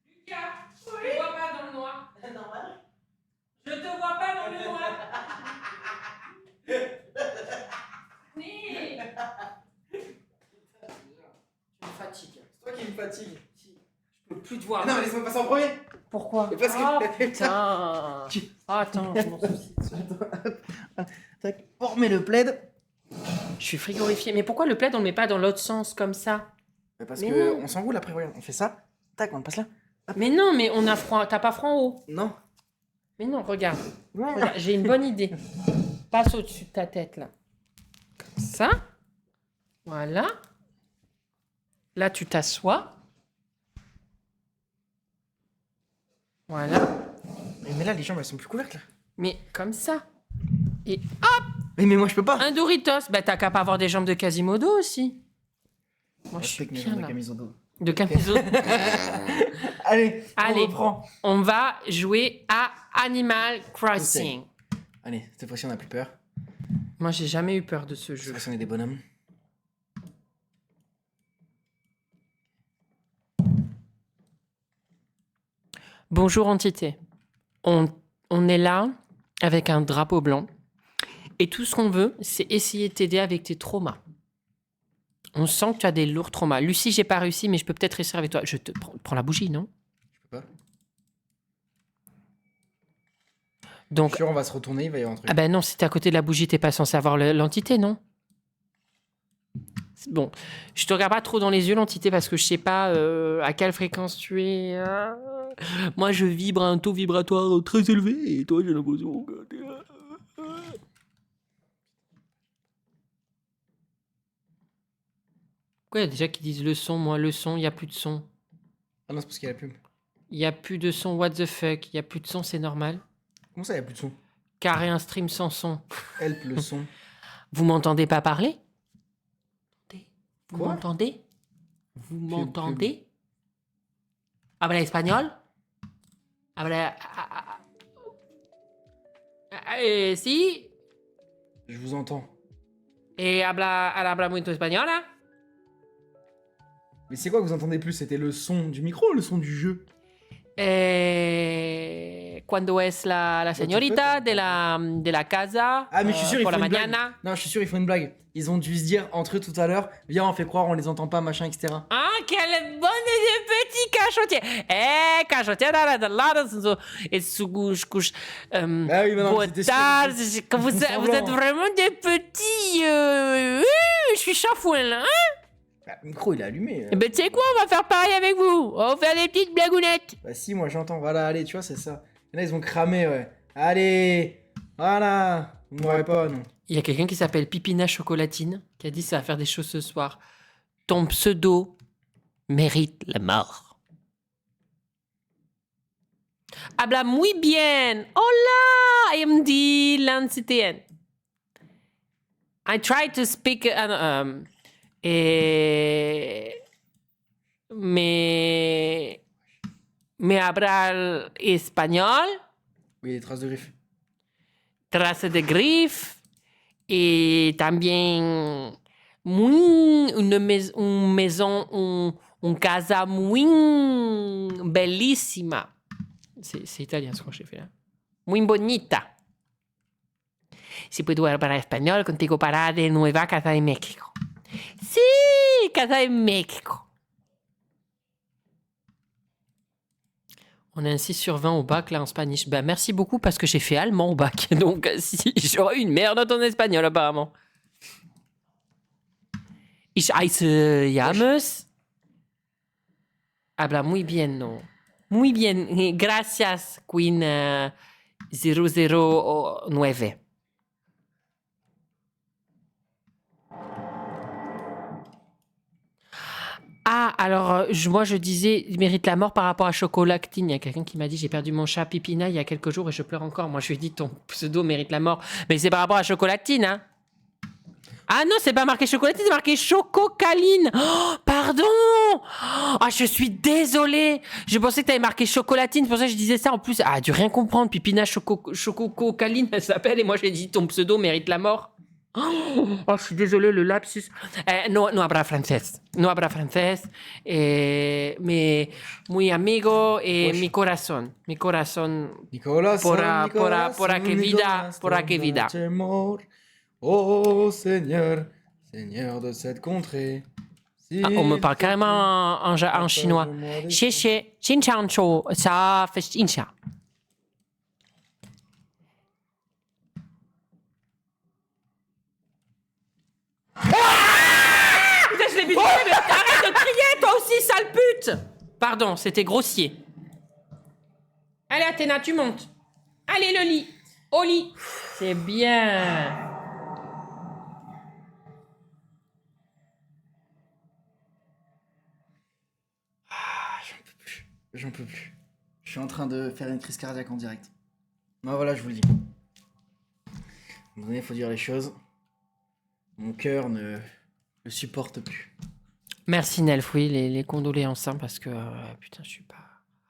Lucas, je te vois pas dans le noir. Normal. Je te vois pas dans le noir. Né. Tu me fatigues. C'est toi qui me fatigue. Je peux plus te voir. Non, mais laisse-moi passer en premier. Pourquoi? Mais parce que- Ah putain. Ah, attends, je m'en soucie. Tac, on remet le plaid. Je suis frigorifiée. Mais pourquoi le plaid on le met pas dans l'autre sens comme ça? Parce Mais que non. on s'enroule après, regarde. On fait ça. Tac, on le passe là. Mais non, mais on a froid. T'as pas froid en haut. Non. Mais non, regarde. Regarde, j'ai une bonne idée. Passe au-dessus de ta tête, là. Comme ça. Voilà. Là, tu t'assois. Voilà. Mais là, les jambes, elles sont plus couvertes, là. Mais comme ça. Et Mais moi, je peux pas. un Doritos. Bah, t'as qu'à pas avoir des jambes de Quasimodo aussi. Moi, je suis Respecte mes bien jambes de là. Camisodo. De Quasimodo. Allez, Allez. on reprend. On va jouer à Animal Crossing. Allez, cette fois-ci, on a plus peur. Moi, j'ai jamais eu peur de ce Cette jeu. fois-ci, on est des bonhommes. Bonjour, entité. On est là avec un drapeau blanc. Et tout ce qu'on veut, c'est essayer de t'aider avec tes traumas. On sent que tu as des lourds traumas. Lucie, j'ai pas réussi, mais je peux peut-être réussir avec toi. Je te prends la bougie, non? Je peux pas. Je Donc, suis sûr, on va se retourner, il va y avoir un truc. ah ben non, si t'es à côté de la bougie, t'es pas censé avoir l'entité, non? Bon, je te regarde pas trop dans les yeux, l'entité, parce que je sais pas à quelle fréquence tu es. Moi, je vibre à un taux vibratoire très élevé, et toi, j'ai l'impression que t'es... Pourquoi il y a déjà qui disent le son? Moi, le son, il n'y a plus de son. Ah non, c'est parce qu'il y a la pub. Il n'y a plus de son, what the fuck? Il n'y a plus de son, c'est normal. Comment ça, il y a plus de son? Carré un stream sans son. Help, le son. Vous m'entendez pas parler? Vous Quoi? m'entendez? Vous Pub, m'entendez? Habla espagnol? Habla... si? Je vous entends. Habla muito español, hein? Mais c'est quoi que vous entendez plus? C'était le son du micro ou le son du jeu? Cuando es la señorita de la casa Ah, mais je suis sûr, ils por font la une blague. mañana? Non, je suis sûr, ils font une blague. Ils ont dû se dire entre eux tout à l'heure, viens, on fait croire, on les entend pas, machin, etc. Ah, quel bon petit cachotier! Cachotier da lado, et couche. Ah oui, mais non, Boa c'était sûr, tarde, que vous semblant. êtes vraiment des petits. Je suis chafouin là. Hein? Bah, le micro, il est allumé. Eh ben, tu sais quoi, on va faire pareil avec vous. On va faire des petites blagounettes. Bah si, moi j'entends. Voilà, allez, tu vois, c'est ça. Et là, ils ont cramé, ouais. Allez, voilà. Vous m'aurez pas, non. Il y a quelqu'un qui s'appelle Pipina Chocolatine qui a dit ça va faire des choses ce soir. Ton pseudo mérite la mort. Habla muy bien. Hola, AMD Lancitien. I tried to speak. Me habla español, Oui, les traces de griffes. trace de griffe, y también muy, una maison, un casa muy bellissima. C'est italien ce que j'ai fait là. Muy bonita. Si puedo hablar español contigo para de nueva casa de México. Sí, casa de México. On a un 6 sur 20 au bac là en Spanish. Bah merci beaucoup parce que j'ai fait allemand au bac. Donc si j'aurais une merde en espagnol apparemment. Ich heiße James. Habla muy bien, no. Muy bien. Gracias, Queen 009. Ah, alors, moi, je disais, il mérite la mort par rapport à Chocolatine. Il y a quelqu'un qui m'a dit, j'ai perdu mon chat Pipina il y a quelques jours et je pleure encore. Moi, je lui ai dit, ton pseudo mérite la mort. Mais c'est par rapport à Chocolatine, hein. Ah non, c'est pas marqué Chocolatine, c'est marqué Chococaline. Oh, pardon. Ah, je suis désolée. Je pensais que t'avais marqué Chocolatine, c'est pour ça que je disais ça. En plus, ah, dû rien comprendre. Pipina Chococaline, elle s'appelle. Et moi, je lui ai dit, ton pseudo mérite la mort. Oh, je suis désolé, le lapsus. No habla francés. No habla francés. Mais muy amigo et Wesh. mi corazón. Mi corazón. Nicolas, Por que vida. Por que vida. Oh Seigneur, Seigneur de cette contrée. Si Ah, on me parle carrément en chinois. Xie xie, xin chang chou, ça fait xia. Putain, je l'ai vu. Mais arrête de crier, toi aussi, sale pute. Pardon, c'était grossier. Allez, Athéna, tu montes. Allez, le lit. Au lit. C'est bien. J'en peux plus. J'en peux plus. Je suis en train de faire une crise cardiaque en direct. Non, voilà, je vous le dis. À un moment donné, il faut dire les choses. Mon cœur ne le supporte plus. Merci, Nelf. Oui, les condoléances, hein, parce que, putain, je suis pas...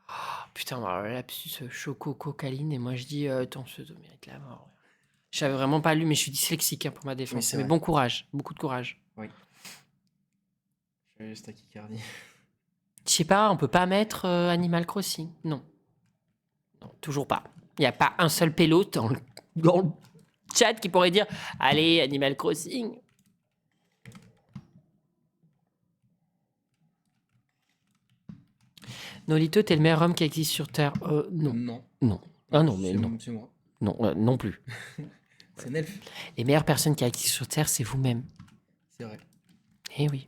Oh, putain, lapsus choco-cocaline, et moi, je dis, ton pseudo mérite la mort. J'avais vraiment pas lu, mais je suis dyslexique, hein, pour ma Oui, défense. c'est Mais vrai. bon courage. Beaucoup de courage. Oui. J'ai juste tachycardie. Je sais pas, on peut pas mettre Animal Crossing. Non. Non, toujours pas. Il n'y a pas un seul pélo dans le chat qui pourrait dire allez, Animal Crossing. Nolito, t'es le meilleur homme qui existe sur Terre. Non. Non. Non. Ah non, mais C'est non. C'est moi. Non, non plus. C'est Nelf. Les meilleures personnes qui existent sur Terre, c'est vous-même. C'est vrai. Eh oui.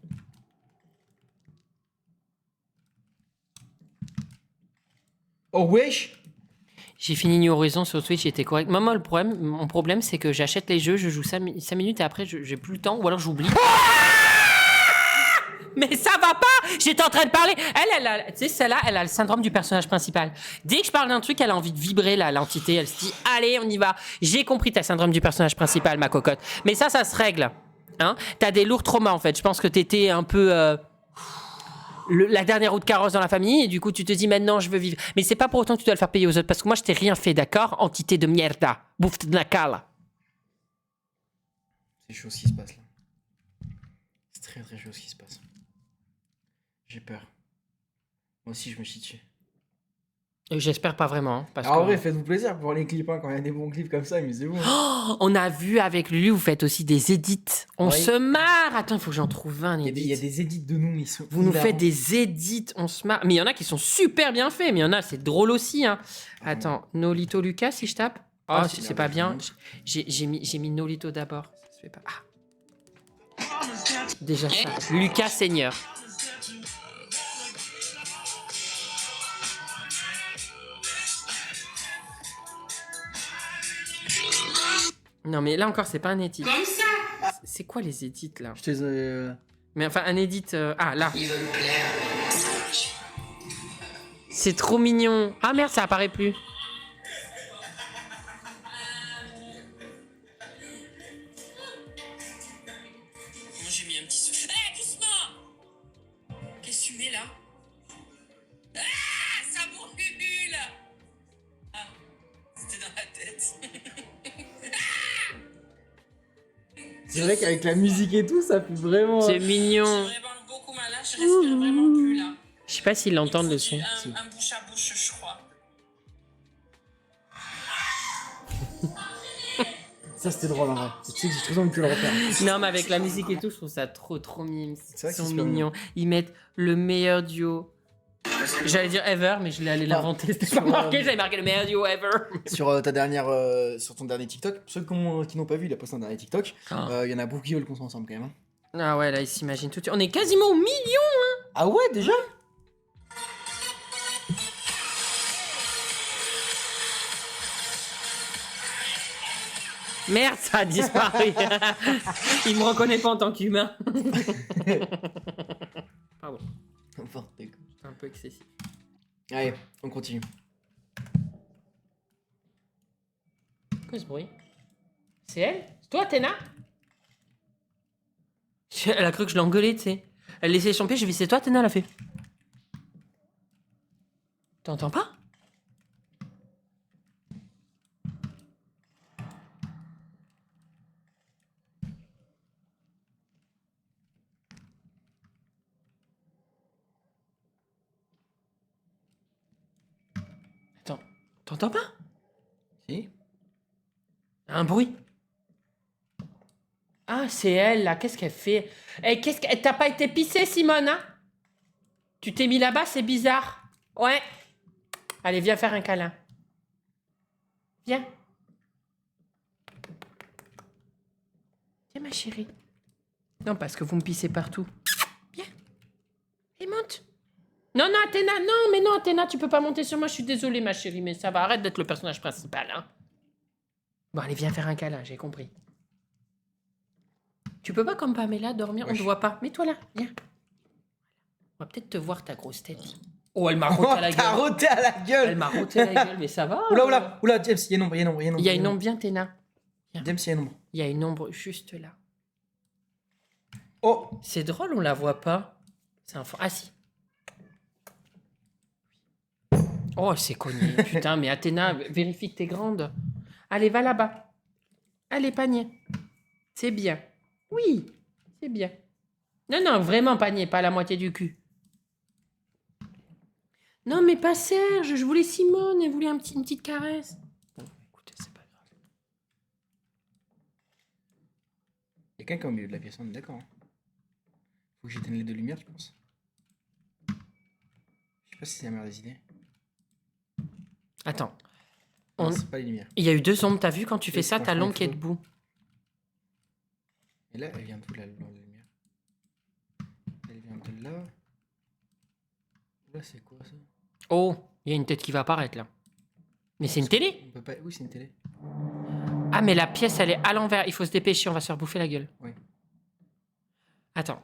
Oh wesh. J'ai fini New Horizon sur Twitch, j'étais correct. Moi, mon problème, c'est que j'achète les jeux, je joue 5 minutes et après, j'ai plus le temps ou alors j'oublie. Mais ça va pas! J'étais en train de parler. Tu sais, celle-là, elle a le syndrome du personnage principal. Dès que je parle d'un truc, elle a envie de vibrer, là, l'entité. Elle se dit, allez, on y va. J'ai compris, t'as le syndrome du personnage principal, ma cocotte. Mais ça se règle. Hein? T'as des lourds traumas, en fait. Je pense que t'étais un peu la dernière roue de carrosse dans la famille, et du coup, tu te dis, maintenant, je veux vivre. Mais c'est pas pour autant que tu dois le faire payer aux autres, parce que moi, je t'ai rien fait, d'accord? Entité de mierda. Bouffe de nakala. C'est chaud ce qui se passe là. C'est très très chaud ce qui se passe. J'ai peur. Moi aussi, je me chie dessus. J'espère pas vraiment. Parce Alors, en que... vrai, faites-vous plaisir pour les clips, hein, quand il y a des bons clips comme ça, amusez-vous. Oh, on a vu avec Lulu, vous faites aussi des edits. On Oui. se marre. Attends, il faut que j'en trouve un. Il y a des édits de nous, mais ils sont Vous nous hilarants. faites des edits, on se marre. Mais il y en a qui sont super bien faits, mais il y en a, c'est drôle aussi. Hein. Attends, Nolito Lucas, si je tape. Oh, Ah, c'est c'est pas bien. bien. J'ai mis Nolito d'abord. Ça se fait pas. Ah. Déjà ça. Lucas Seigneur. Non, mais là encore, c'est pas un edit. Comme ça. C'est quoi les edits là? Je te Mais enfin, un edit. Ah, là. C'est trop mignon. Ah merde, ça apparaît plus. Moi j'ai mis un petit souffle. Hé, doucement. Qu'est-ce que tu mets là? Ah, ça brûle. Ah, c'était dans la tête. C'est vrai qu'avec la musique et tout, ça fait vraiment. C'est mignon. J'ai vraiment beaucoup mal là, je respire vraiment plus là. Je sais pas s'ils l'entendent le son. Un bouche à bouche, je crois. Ça, c'était drôle en vrai. Tu sais que j'ai trop envie de te le refaire. Non, mais avec la musique et tout, je trouve ça trop mime. C'est vrai Ils que sont c'est super mignons. Ils mettent le meilleur duo. J'allais dire ever, mais je l'ai allé l'inventer. C'était pas marqué, j'avais marqué le meilleur duo ever. Sur sur ton dernier TikTok, ceux qui n'ont pas vu, il a posté un dernier TikTok. Il y en a beaucoup qui veulent qu'on soit ensemble quand même. Hein. Ah ouais, là, ils s'imaginent tout de suite. On est quasiment au million. Ah ouais, déjà? Merde, ça a disparu. Il me reconnaît pas en tant qu'humain. Pardon, N'importe quoi. c'est un peu excessif. Allez, on continue. Quoi ce bruit? C'est elle? C'est toi, Athéna? Elle a cru que je l'engueulais, tu sais. Elle laissait son pied, j'ai vu c'est toi, Athéna, elle a fait. T'entends pas? Attends, t'entends pas? Si? Un bruit. Ah, c'est elle, là. Qu'est-ce qu'elle fait? Eh, t'as pas été pissée, Simone, hein? Tu t'es mis là-bas, c'est bizarre. Ouais. Allez, viens faire un câlin. Viens. Viens, ma chérie. Non, parce que vous me pissez partout. Viens. Et monte. Non, non, Athéna, non, mais non, Athéna, tu peux pas monter sur moi, je suis désolée, ma chérie, mais ça va, arrête d'être le personnage principal, hein. Bon, allez, viens faire un câlin, j'ai compris. Tu peux pas, comme Pamela, dormir, on te voit pas. Mets-toi là, viens. On va peut-être te voir, ta grosse tête. Oh, elle m'a roté à la T'as gueule. roté à la gueule. Elle m'a roté à la gueule, mais ça va. Oula, James, il y a une ombre, il y a une ombre, il y a une ombre. Il y a une ombre, viens, Athéna. James, il y a une ombre. Il y a une ombre juste là. Oh, C'est drôle, on la voit pas. C'est un fond. Ah si. Oh, elle s'est cognée. Putain, mais Athéna, vérifie que t'es grande. Allez, va là-bas. Allez, panier. C'est bien. Oui, c'est bien. Non, non, vraiment panier, pas la moitié du cul. Non, mais pas Serge. Je voulais Simone. Elle voulait une petite caresse. Bon, écoutez, c'est pas grave. il y a quelqu'un au milieu de la pièce, on est d'accord. Hein. Faut que j'éteigne les deux lumières, tu penses? Je sais pas si c'est la meilleure des idées. Attends. Non, c'est pas les lumières. Il y a eu 2 ombres, t'as vu quand tu fais Oui, ça, t'as franchement, l'ombre qui est photo. debout. Et là, elle vient d'où la lumière? Elle vient de là. Là, c'est quoi ça? Oh, il y a une tête qui va apparaître là. Mais c'est une télé? On peut pas... Oui, c'est une télé. Ah, mais la pièce, elle est à l'envers. Il faut se dépêcher, on va se faire bouffer la gueule. Oui. Attends.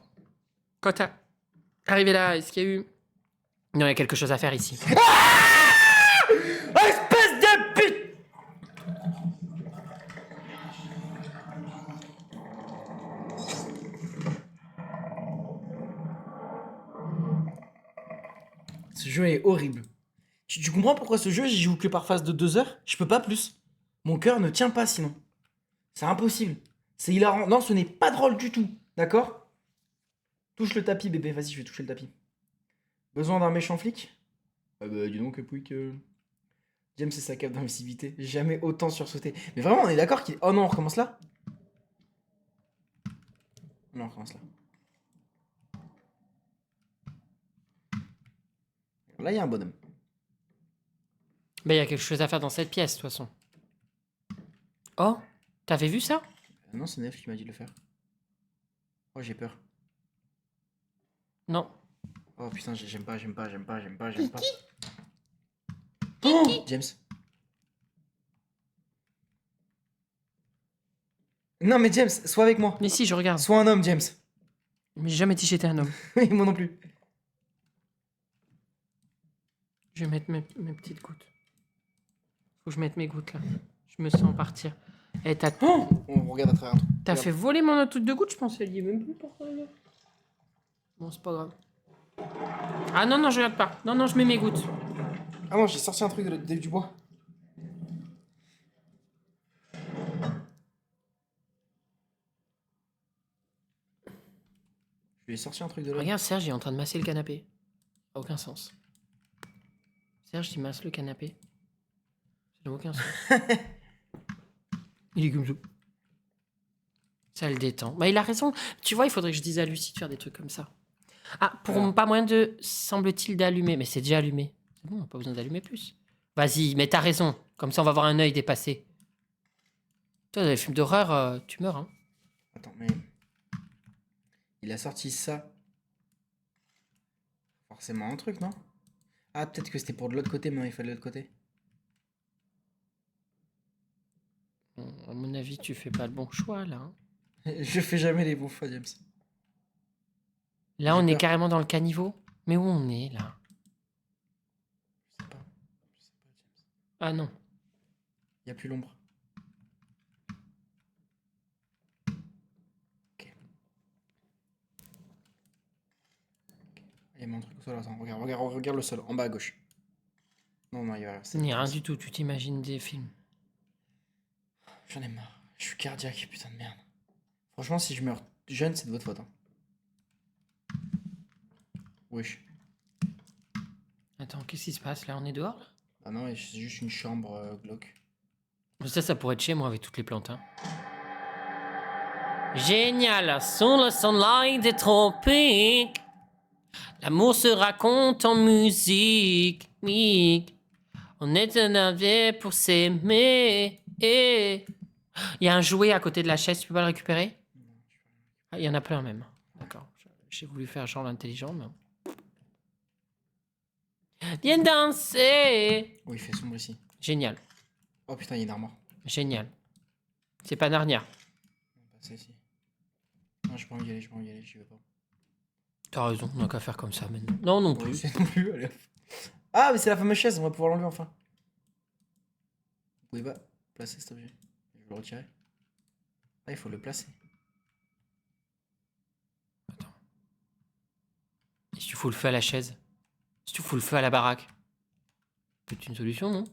Quand t'es arrivé là, est-ce qu'il y a eu... Non, il y a quelque chose à faire ici. Espèce de pute! Ce jeu est horrible. Tu comprends pourquoi ce jeu, j'y joue que par phase de 2 heures? Je peux pas plus. Mon cœur ne tient pas sinon. C'est impossible. C'est hilarant. Non, ce n'est pas drôle du tout. D'accord? Touche le tapis, bébé. Vas-y, je vais toucher le tapis. Besoin d'un méchant flic? Ah bah, dis donc, Pouic. James, c'est sa cape d'invisibilité. Jamais autant sursauté. Mais vraiment, on est d'accord qu'il. Oh non, on recommence là? Non, on recommence là. Là, il y a un bonhomme. Ben, il y a quelque chose à faire dans cette pièce, de toute façon. Oh, t'avais vu ça? Non, c'est Nef qui m'a dit de le faire. Oh, j'ai peur. Non. Oh putain, j'aime pas. Oh, James. Non, mais James, sois avec moi. Mais si, je regarde. Sois un homme, James. Mais j'ai jamais dit que j'étais un homme. Oui, moi non plus. Je vais mettre mes petites gouttes. Faut que je mette mes gouttes là. Je me sens partir. Eh, t'as Oh, on regarde à travers un truc. T'as fait voler mon autre truc de gouttes, je pense. Elle y est même plus pour ça. Là. Bon, c'est pas grave. Ah non, non, je regarde pas. Non, non, je mets mes gouttes. Ah non, j'ai sorti un truc du bois. Je lui ai sorti un truc de là. Regarde, Serge, il est en train de masser le canapé. Ça n'a aucun sens. Serge, il masse le canapé. Ça n'a aucun sens. Il est comme ça. Ça le détend. Bah, il a raison. Tu vois, il faudrait que je dise à Lucie de faire des trucs comme ça. Ah, pour pas moyen de, semble-t-il, d'allumer. Mais c'est déjà allumé. C'est bon, on n'a pas besoin d'allumer plus. Vas-y, mais t'as raison. Comme ça, on va avoir un œil dépassé. Toi, dans les films d'horreur, tu meurs, hein. Attends, mais... Il a sorti ça. Forcément un truc, non? Ah, peut-être que c'était pour de l'autre côté, mais non, il fallait de l'autre côté. Bon, à mon avis, tu fais pas le bon choix, là. Hein. Je fais jamais les bons choix, James. Là, J'ai on est peur. carrément dans le caniveau. Mais où on est, là? Je sais pas. James. Ah non. Il n'y a plus l'ombre. Ok. Il y a mon truc au sol. Attends, regarde le sol, en bas à gauche. Non, non, il y a Il n'y a rien du tout. Tu t'imagines des films. J'en ai marre. Je suis cardiaque, putain de merde. Franchement, si je meurs jeune, c'est de votre faute. Hein. Wesh. Attends, qu'est-ce qui se passe, là? On est dehors, là? Ah non, c'est juste une chambre glauque. Ça pourrait être chez moi avec toutes les plantes, hein. Génial! Sous le sunlight des tropiques, l'amour se raconte en musique. On est un navire pour s'aimer. Il y a un jouet à côté de la chaise, tu peux pas le récupérer? Ah, il y en a plein même. D'accord. J'ai voulu faire genre l'intelligent, mais... Viens danser. Oh, il fait sombre ici. Génial. Oh putain, il y a une armoire. Génial. C'est pas Narnia. On va passer ici. Non, j'ai pas envie d'y aller, j'ai pas envie d'y aller, j'y vais pas. T'as raison, on n'a qu'à faire comme ça maintenant. Non, non Oui, plus. c'est non plus, allez. Ah, mais c'est la fameuse chaise, on va pouvoir l'enlever enfin. Vous pouvez pas placer cet objet. Je vais le retirer. Ah, il faut le placer. Et si tu fous le feu à la chaise? Si tu fous le feu à la baraque? C'est une solution, non?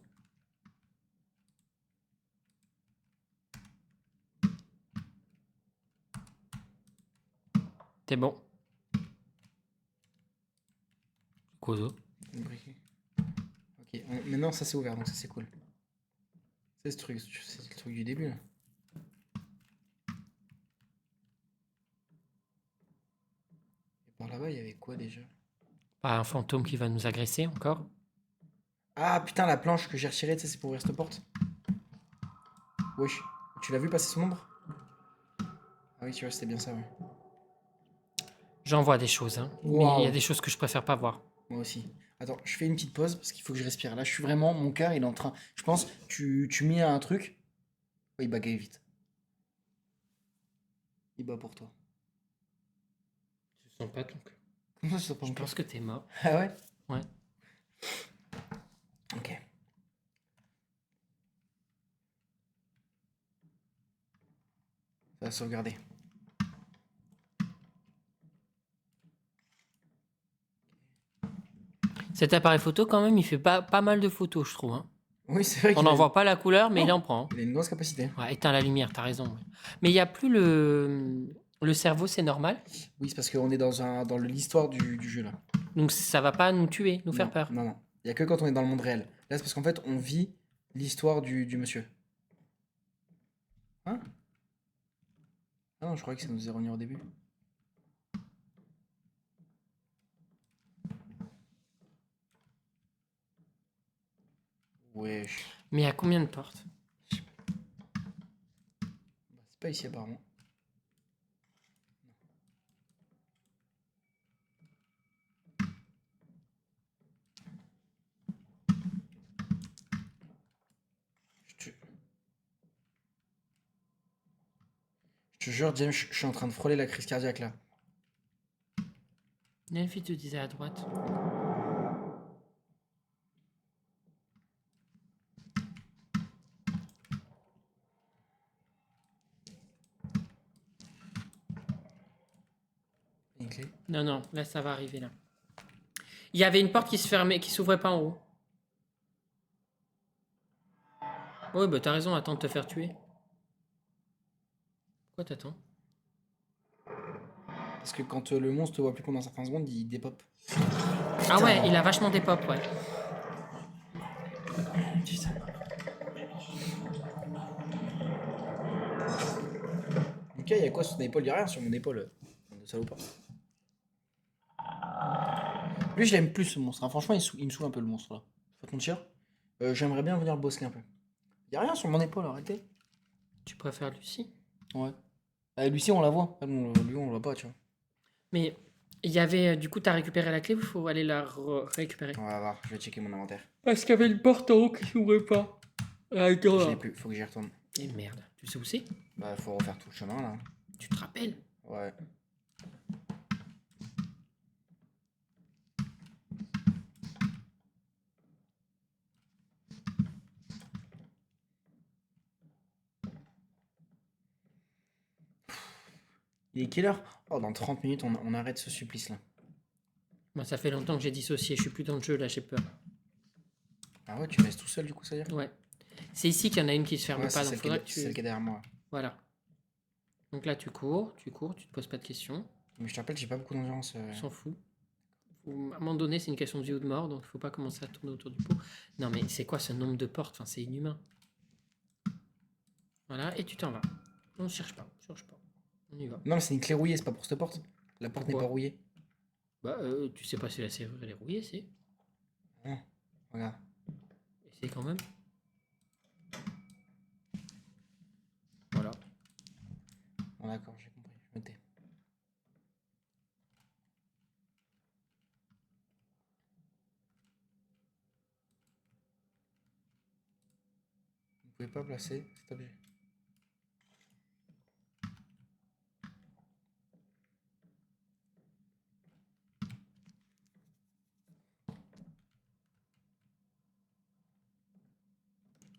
T'es bon. Quoi ça? Une brique. Ok, maintenant ça c'est ouvert, donc ça c'est cool. C'est ce truc, c'est le truc du début là. Et par là-bas, il y avait quoi déjà? Pas un fantôme qui va nous agresser encore? Ah putain, la planche que j'ai retirée, tu sais, c'est pour ouvrir cette porte. Wesh, tu l'as vu passer son ombre? Ah oui, tu vois, c'était bien ça, ouais. J'en vois des choses, hein. Mais il y a des choses que je préfère pas voir. Moi aussi. Attends, je fais une petite pause parce qu'il faut que je respire. Là, je suis vraiment, mon cœur, il est en train. Je pense, tu mets un truc. Oh, il bagaille vite. Il bat pour toi. Je sens pas ton cœur. Comment ça, je sens pas Je mon cœur? pense que t'es mort. Ah ouais? Ouais. Ok. Ça va sauvegarder. Cet appareil photo, quand même, il fait pas mal de photos, je trouve, hein. Oui, c'est vrai On qu'il n'en a... voit pas la couleur, mais Non. il en prend. il a une grosse capacité. Ouais, éteins la lumière, t'as raison. Ouais. Mais il n'y a plus le cerveau, c'est normal. Oui, c'est parce qu'on est dans l'histoire du jeu là. Donc ça va pas nous tuer, nous faire Non, peur. Non, non. Il y a que quand on est dans le monde réel. Là, c'est parce qu'en fait, on vit l'histoire du monsieur. Hein? Ah non, je croyais que ça nous faisait revenir au début. Wesh. Mais il y a combien de portes? Bah, c'est pas ici apparemment. Je te, je te jure, James, je suis en train de frôler la crise cardiaque là. Nelphi te disait à droite. Une clé. Non, non, là ça va arriver là. Il y avait une porte qui se fermait, qui s'ouvrait pas en haut. Ouais, bah t'as raison, attends de te faire tuer. Pourquoi t'attends? Parce que quand le monstre te voit plus pendant certaines secondes, il dépop. Ah ouais, il a vachement des pop, ouais. Putain. Ok, il y a quoi sur ton épaule? Il y a rien sur mon épaule. De salopard. Lui, je l'aime plus ce monstre. Hein. Franchement, il me saoule un peu le monstre là. Faut te mentir. J'aimerais bien venir le bosser un peu. Y a rien sur mon épaule, arrêtez. Tu préfères Lucie? Ouais. Lucie, on la voit. Ah, non, lui, on le voit pas, tu vois. Mais il y avait, du coup, t'as récupéré la clé ou il faut aller la récupérer? On va voir, je vais checker mon inventaire. Parce qu'il y avait une porte en haut qui s'ouvrait pas. Ah, Je l'ai plus, faut que j'y retourne. Et merde, tu sais où c'est? Bah, faut refaire tout le chemin là. Tu te rappelles? Ouais. Il est quelle heure? Oh, dans 30 minutes, on arrête ce supplice là. Moi, ça fait longtemps que j'ai dissocié, je suis plus dans le jeu, là, j'ai peur. Ah ouais, tu me laisses tout seul du coup, ça veut dire? Ouais. C'est ici qu'il y en a une qui se ferme Ouais, pas, c'est donc faudra que c'est celle tu... qui est derrière moi. Voilà. Donc là, tu cours, tu te poses pas de questions, Mais je te rappelle, j'ai pas beaucoup d'endurance. on s'en fout. À un moment donné, c'est une question de vie ou de mort, donc il faut pas commencer à tourner autour du pot. Non, mais c'est quoi ce nombre de portes? Enfin, c'est inhumain. Voilà, et tu t'en vas. On ne cherche pas, On y va. Non, mais c'est une clé rouillée, c'est pas pour cette porte. La porte n'est Pourquoi? pas rouillée. Bah, tu sais pas si la serrure elle est rouillée, c'est. Non, regarde. Essaye quand même. Voilà. Bon, d'accord, j'ai compris. Je me tais. pouvez pas placer cet objet.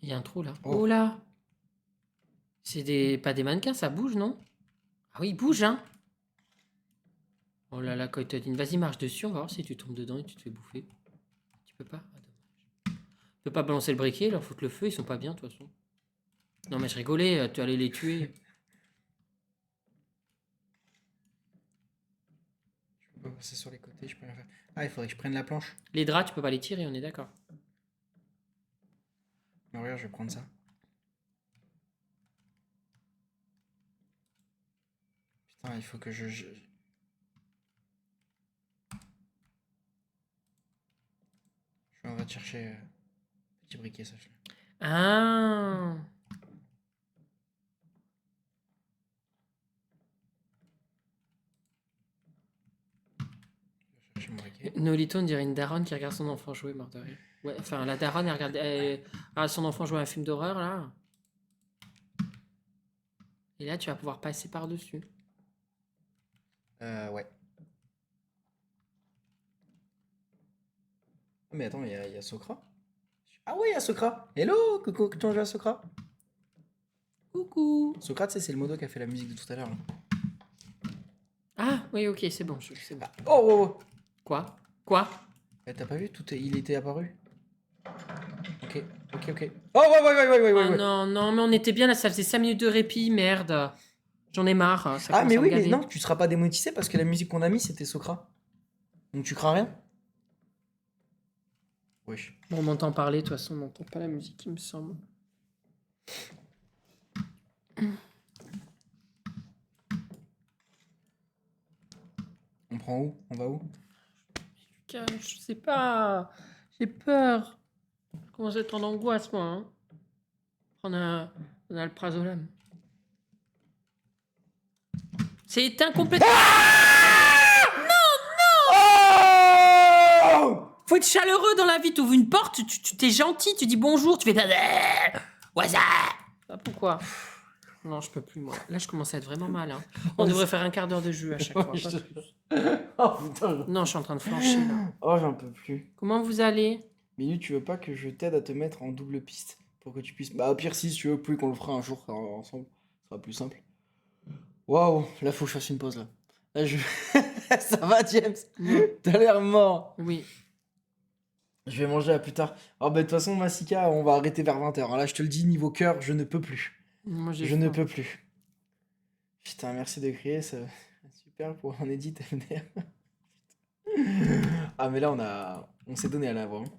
Il y a un trou là. Oh. Oh là! C'est pas des mannequins, ça bouge, non? Ah oui, il bouge, hein? Oh là là, quand il te dit, vas-y, marche dessus, on va voir si tu tombes dedans et tu te fais bouffer. Tu peux pas? Ah, dommage. Tu peux pas balancer le briquet, leur foutre le feu, ils sont pas bien, de toute façon. Non, mais je rigolais, tu allais les tuer. Je peux pas passer sur les côtés, je peux rien faire. Ah, il faudrait que je prenne la planche. Les draps, tu peux pas les tirer, on est d'accord. Mais regarde, je vais prendre ça. Putain, il faut que je... Je vais en train de chercher petit briquet, ça. Ah! Je vais chercher mon briquet. Nolito, on dirait une daronne qui regarde son enfant jouer, mort de rire. Ouais, enfin, la daronne, elle regarde son enfant jouer à un film d'horreur, là. Et là, tu vas pouvoir passer par-dessus. Ouais. Mais attends, il y a Sokra. Ah ouais, il y a Sokra. Hello, coucou, tu joues à Sokra? Coucou! Sokra, tu sais, c'est le modo qui a fait la musique de tout à l'heure. Là. Ah, oui, ok, c'est bon, c'est bon. Ah, oh, oh. Quoi? Quoi? T'as pas vu il était apparu. Ok. Oh, ouais. Ah non, non, mais on était bien là, ça faisait 5 minutes de répit, merde. J'en ai marre. Ça Ah, commence mais à me oui, mais gaver. non, tu seras pas démonétisé parce que la musique qu'on a mis, c'était Sokra. Donc tu crains rien? Wesh. Bon, on m'entend parler, de toute façon, on n'entend pas la musique, il me semble. On prend où? On va où? Je sais pas. J'ai peur. Je commence à être en angoisse, moi. Hein. On a le prazolam. C'est éteint complètement. Oh! Faut être chaleureux dans la vie. Tu ouvres une porte, tu t'es gentil, tu dis bonjour, tu fais. Waza. Ah, pourquoi? Non, je peux plus, moi. Là, je commence à être vraiment mal. Hein. On devrait faire un quart d'heure de jeu à chaque fois. pas plus. Oh putain. Non, je suis en train de flancher, là. Oh, j'en peux plus. Comment vous allez? Minu, tu veux pas que je t'aide à te mettre en double piste pour que tu puisses. Bah, au pire, si tu veux, puis qu'on le fera un jour ensemble. Ce sera plus simple. Waouh, là, faut que je fasse une pause là. Là, je. Ça va, James? T'as l'air mort. Oui. Je vais manger à plus tard. Oh, bah, de toute façon, Massika, on va arrêter vers 20h. Là, je te le dis, niveau cœur, je ne peux plus. Moi, j'ai Je ne faim. peux plus. Putain, merci de crier, ça. Super pour un edit MDR. Ah, mais là, on s'est donné à la voix. Hein.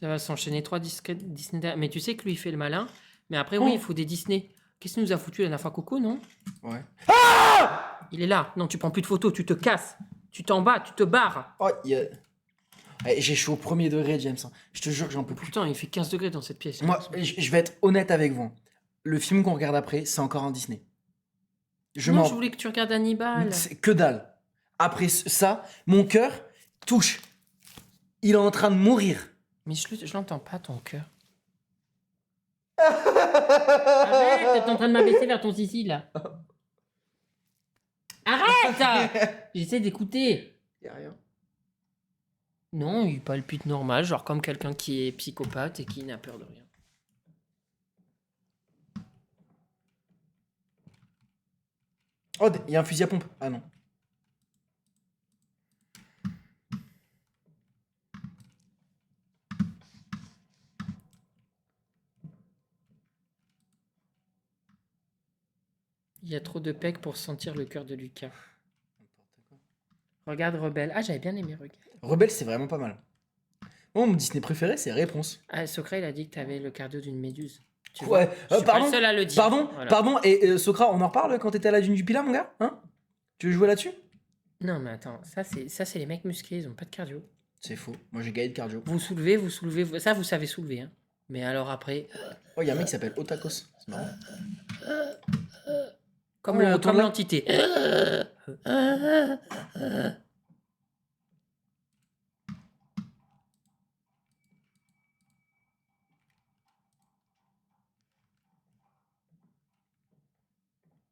Ça va s'enchaîner 3 Disney. Mais tu sais que lui, il fait le malin. Mais après, oui, il faut des Disney. Qu'est-ce qu'il nous a foutu la dernière fois, Coco, non? Ouais. Il est là. Non, tu prends plus de photos, tu te casses. Tu t'en bats, tu te barres. Oh, j'ai chaud au premier degré, James. Hein. Je te jure que j'en peux plus. Putain, il fait 15 degrés dans cette pièce. Moi, je vais être honnête avec vous. Le film qu'on regarde après, c'est encore un Disney. Non, je voulais que tu regardes Hannibal. C'est que dalle. Après ça, mon cœur touche. Il est en train de mourir. Mais je l'entends pas, ton cœur. Arrête, t'es en train de m'abaisser vers ton zizi, là. Arrête. J'essaie d'écouter. Y'a rien. Non, il palpite normal, genre comme quelqu'un qui est psychopathe et qui n'a peur de rien. Oh, il y a un fusil à pompe. Ah non. Il y a trop de pecs pour sentir le cœur de Lucas. Regarde Rebelle. Ah, j'avais bien aimé Regarde. Rebelle, c'est vraiment pas mal. Moi, mon Disney préféré, c'est Réponse. Ah, Socra, il a dit que t'avais le cardio d'une méduse. Tu Ouais, vois, je suis pas le seul à le dire. Voilà. Pardon, et Sokra, on en reparle quand t'étais à la dune du Pilat, mon gars? Hein? Tu veux jouer là-dessus? Non, mais attends, ça c'est les mecs musclés, ils ont pas de cardio. C'est faux. Moi, j'ai gagné de cardio. Vous soulevez, ça vous savez soulever. Hein. Mais alors après, Oh, il y a un mec qui s'appelle Otakos. C'est marrant. comme Oh, comme l'entité.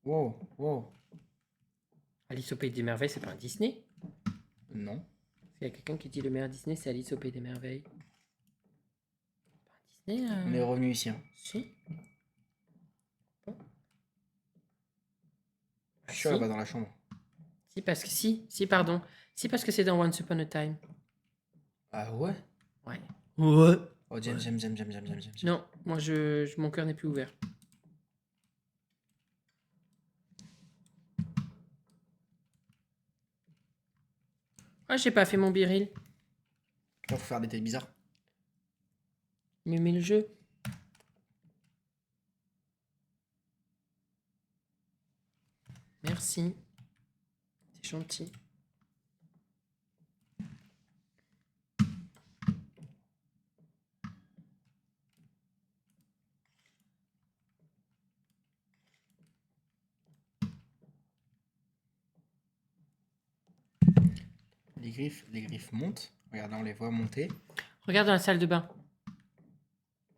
Wow, wow. Alice au Pays des Merveilles, c'est pas un Disney? Non. Il y a quelqu'un qui dit le meilleur Disney, c'est Alice au Pays des Merveilles. Pas un Disney, On est revenu ici. Hein. Si. Je suis sûr, elle va dans la chambre. Si, parce que si, pardon. Si, parce que c'est dans Once Upon a Time. Ah ouais? Ouais. Ouais. Oh, Ouais. James. Non, moi, mon cœur n'est plus ouvert. Ah, j'ai pas fait mon biril. Là, faut faire des têtes bizarres. Mais le jeu. Merci. C'est gentil. Les griffes montent. Regarde, là, on les voit monter. Regarde dans la salle de bain.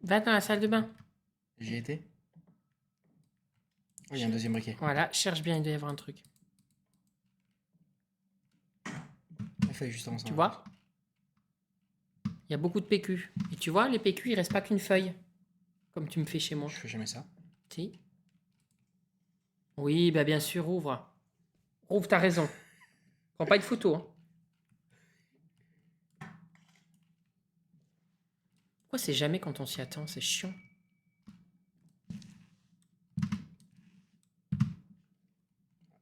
Va dans la salle de bain. J'y étais. Oh, il y a un deuxième briquet. Voilà, cherche bien, il doit y avoir un truc. Il fallait juste avant ça. Tu vois? Il y a beaucoup de PQ. Et tu vois, les PQ, il reste pas qu'une feuille. Comme tu me fais chez moi. Je fais jamais ça. Si. Oui, bah bien sûr, ouvre. Ouvre, t'as raison. Prends pas de photo. Hein. Pourquoi c'est jamais quand on s'y attend? C'est chiant.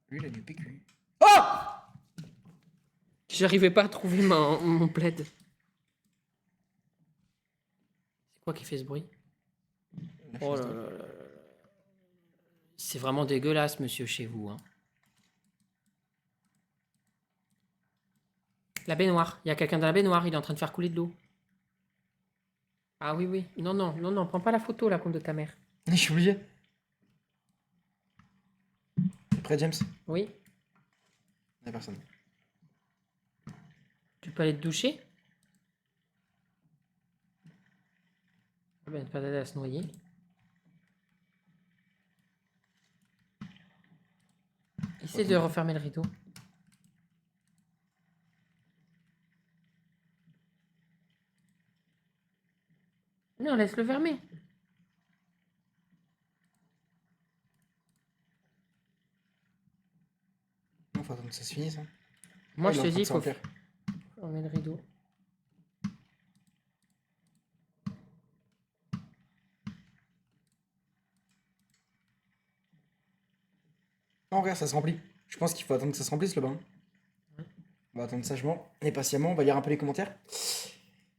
Lui, il a du PQ. J'arrivais pas à trouver mon plaid. C'est quoi qui fait ce bruit? Oh là là là là. C'est vraiment dégueulasse, monsieur, chez vous. Hein. La baignoire. Il y a quelqu'un dans la baignoire. Il est en train de faire couler de l'eau. Ah oui, oui. Non. Prends pas la photo, la compte de ta mère. Je suis obligé. T'es prêt, James? Oui. Il n'y a personne. Tu peux aller te doucher? Ah ben, pas d'aller à se noyer. Essaie de refermer le rideau. Non, laisse-le fermer. Non, faut attendre que ça se finisse. Hein. Moi, Ouais, je il te est en train dis, de faut s'en faire. fermer le rideau. Non, regarde, ça se remplit. Je pense qu'il faut attendre que ça se remplisse le bain. On va attendre sagement et patiemment. On va lire un peu les commentaires.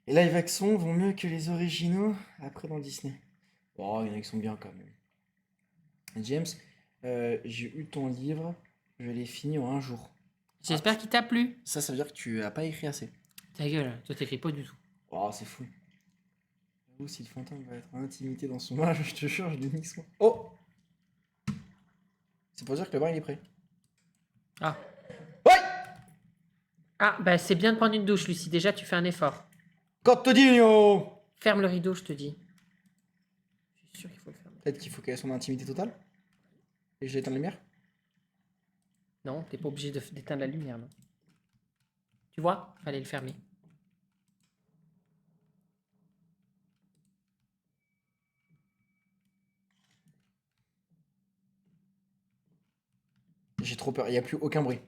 Les live action vont mieux que les originaux après dans Disney. Oh, il y en a qui sont bien quand même. James, j'ai eu ton livre. Je l'ai fini en un jour. J'espère qu'il t'a plu. Ça veut dire que tu as pas écrit assez. Ta gueule, toi t'écris pas du tout. Oh, c'est fou. J'avoue, si le fantôme va être en intimité dans son âge, je te jure, je l'ai nique son. Oh! C'est pour dire que le bain il est prêt. Ah. Ouais! Ah, bah c'est bien de prendre une douche, Lucie. Déjà, tu fais un effort. Cottodino! Ferme le rideau, je te dis. Je suis sûr qu'il faut le fermer. Peut-être qu'il faut qu'elle ait son intimité totale. Et je l'éteins la lumière. Non, t'es pas obligé d'éteindre la lumière, non. Tu vois? Fallait le fermer. J'ai trop peur, il n'y a plus aucun bruit.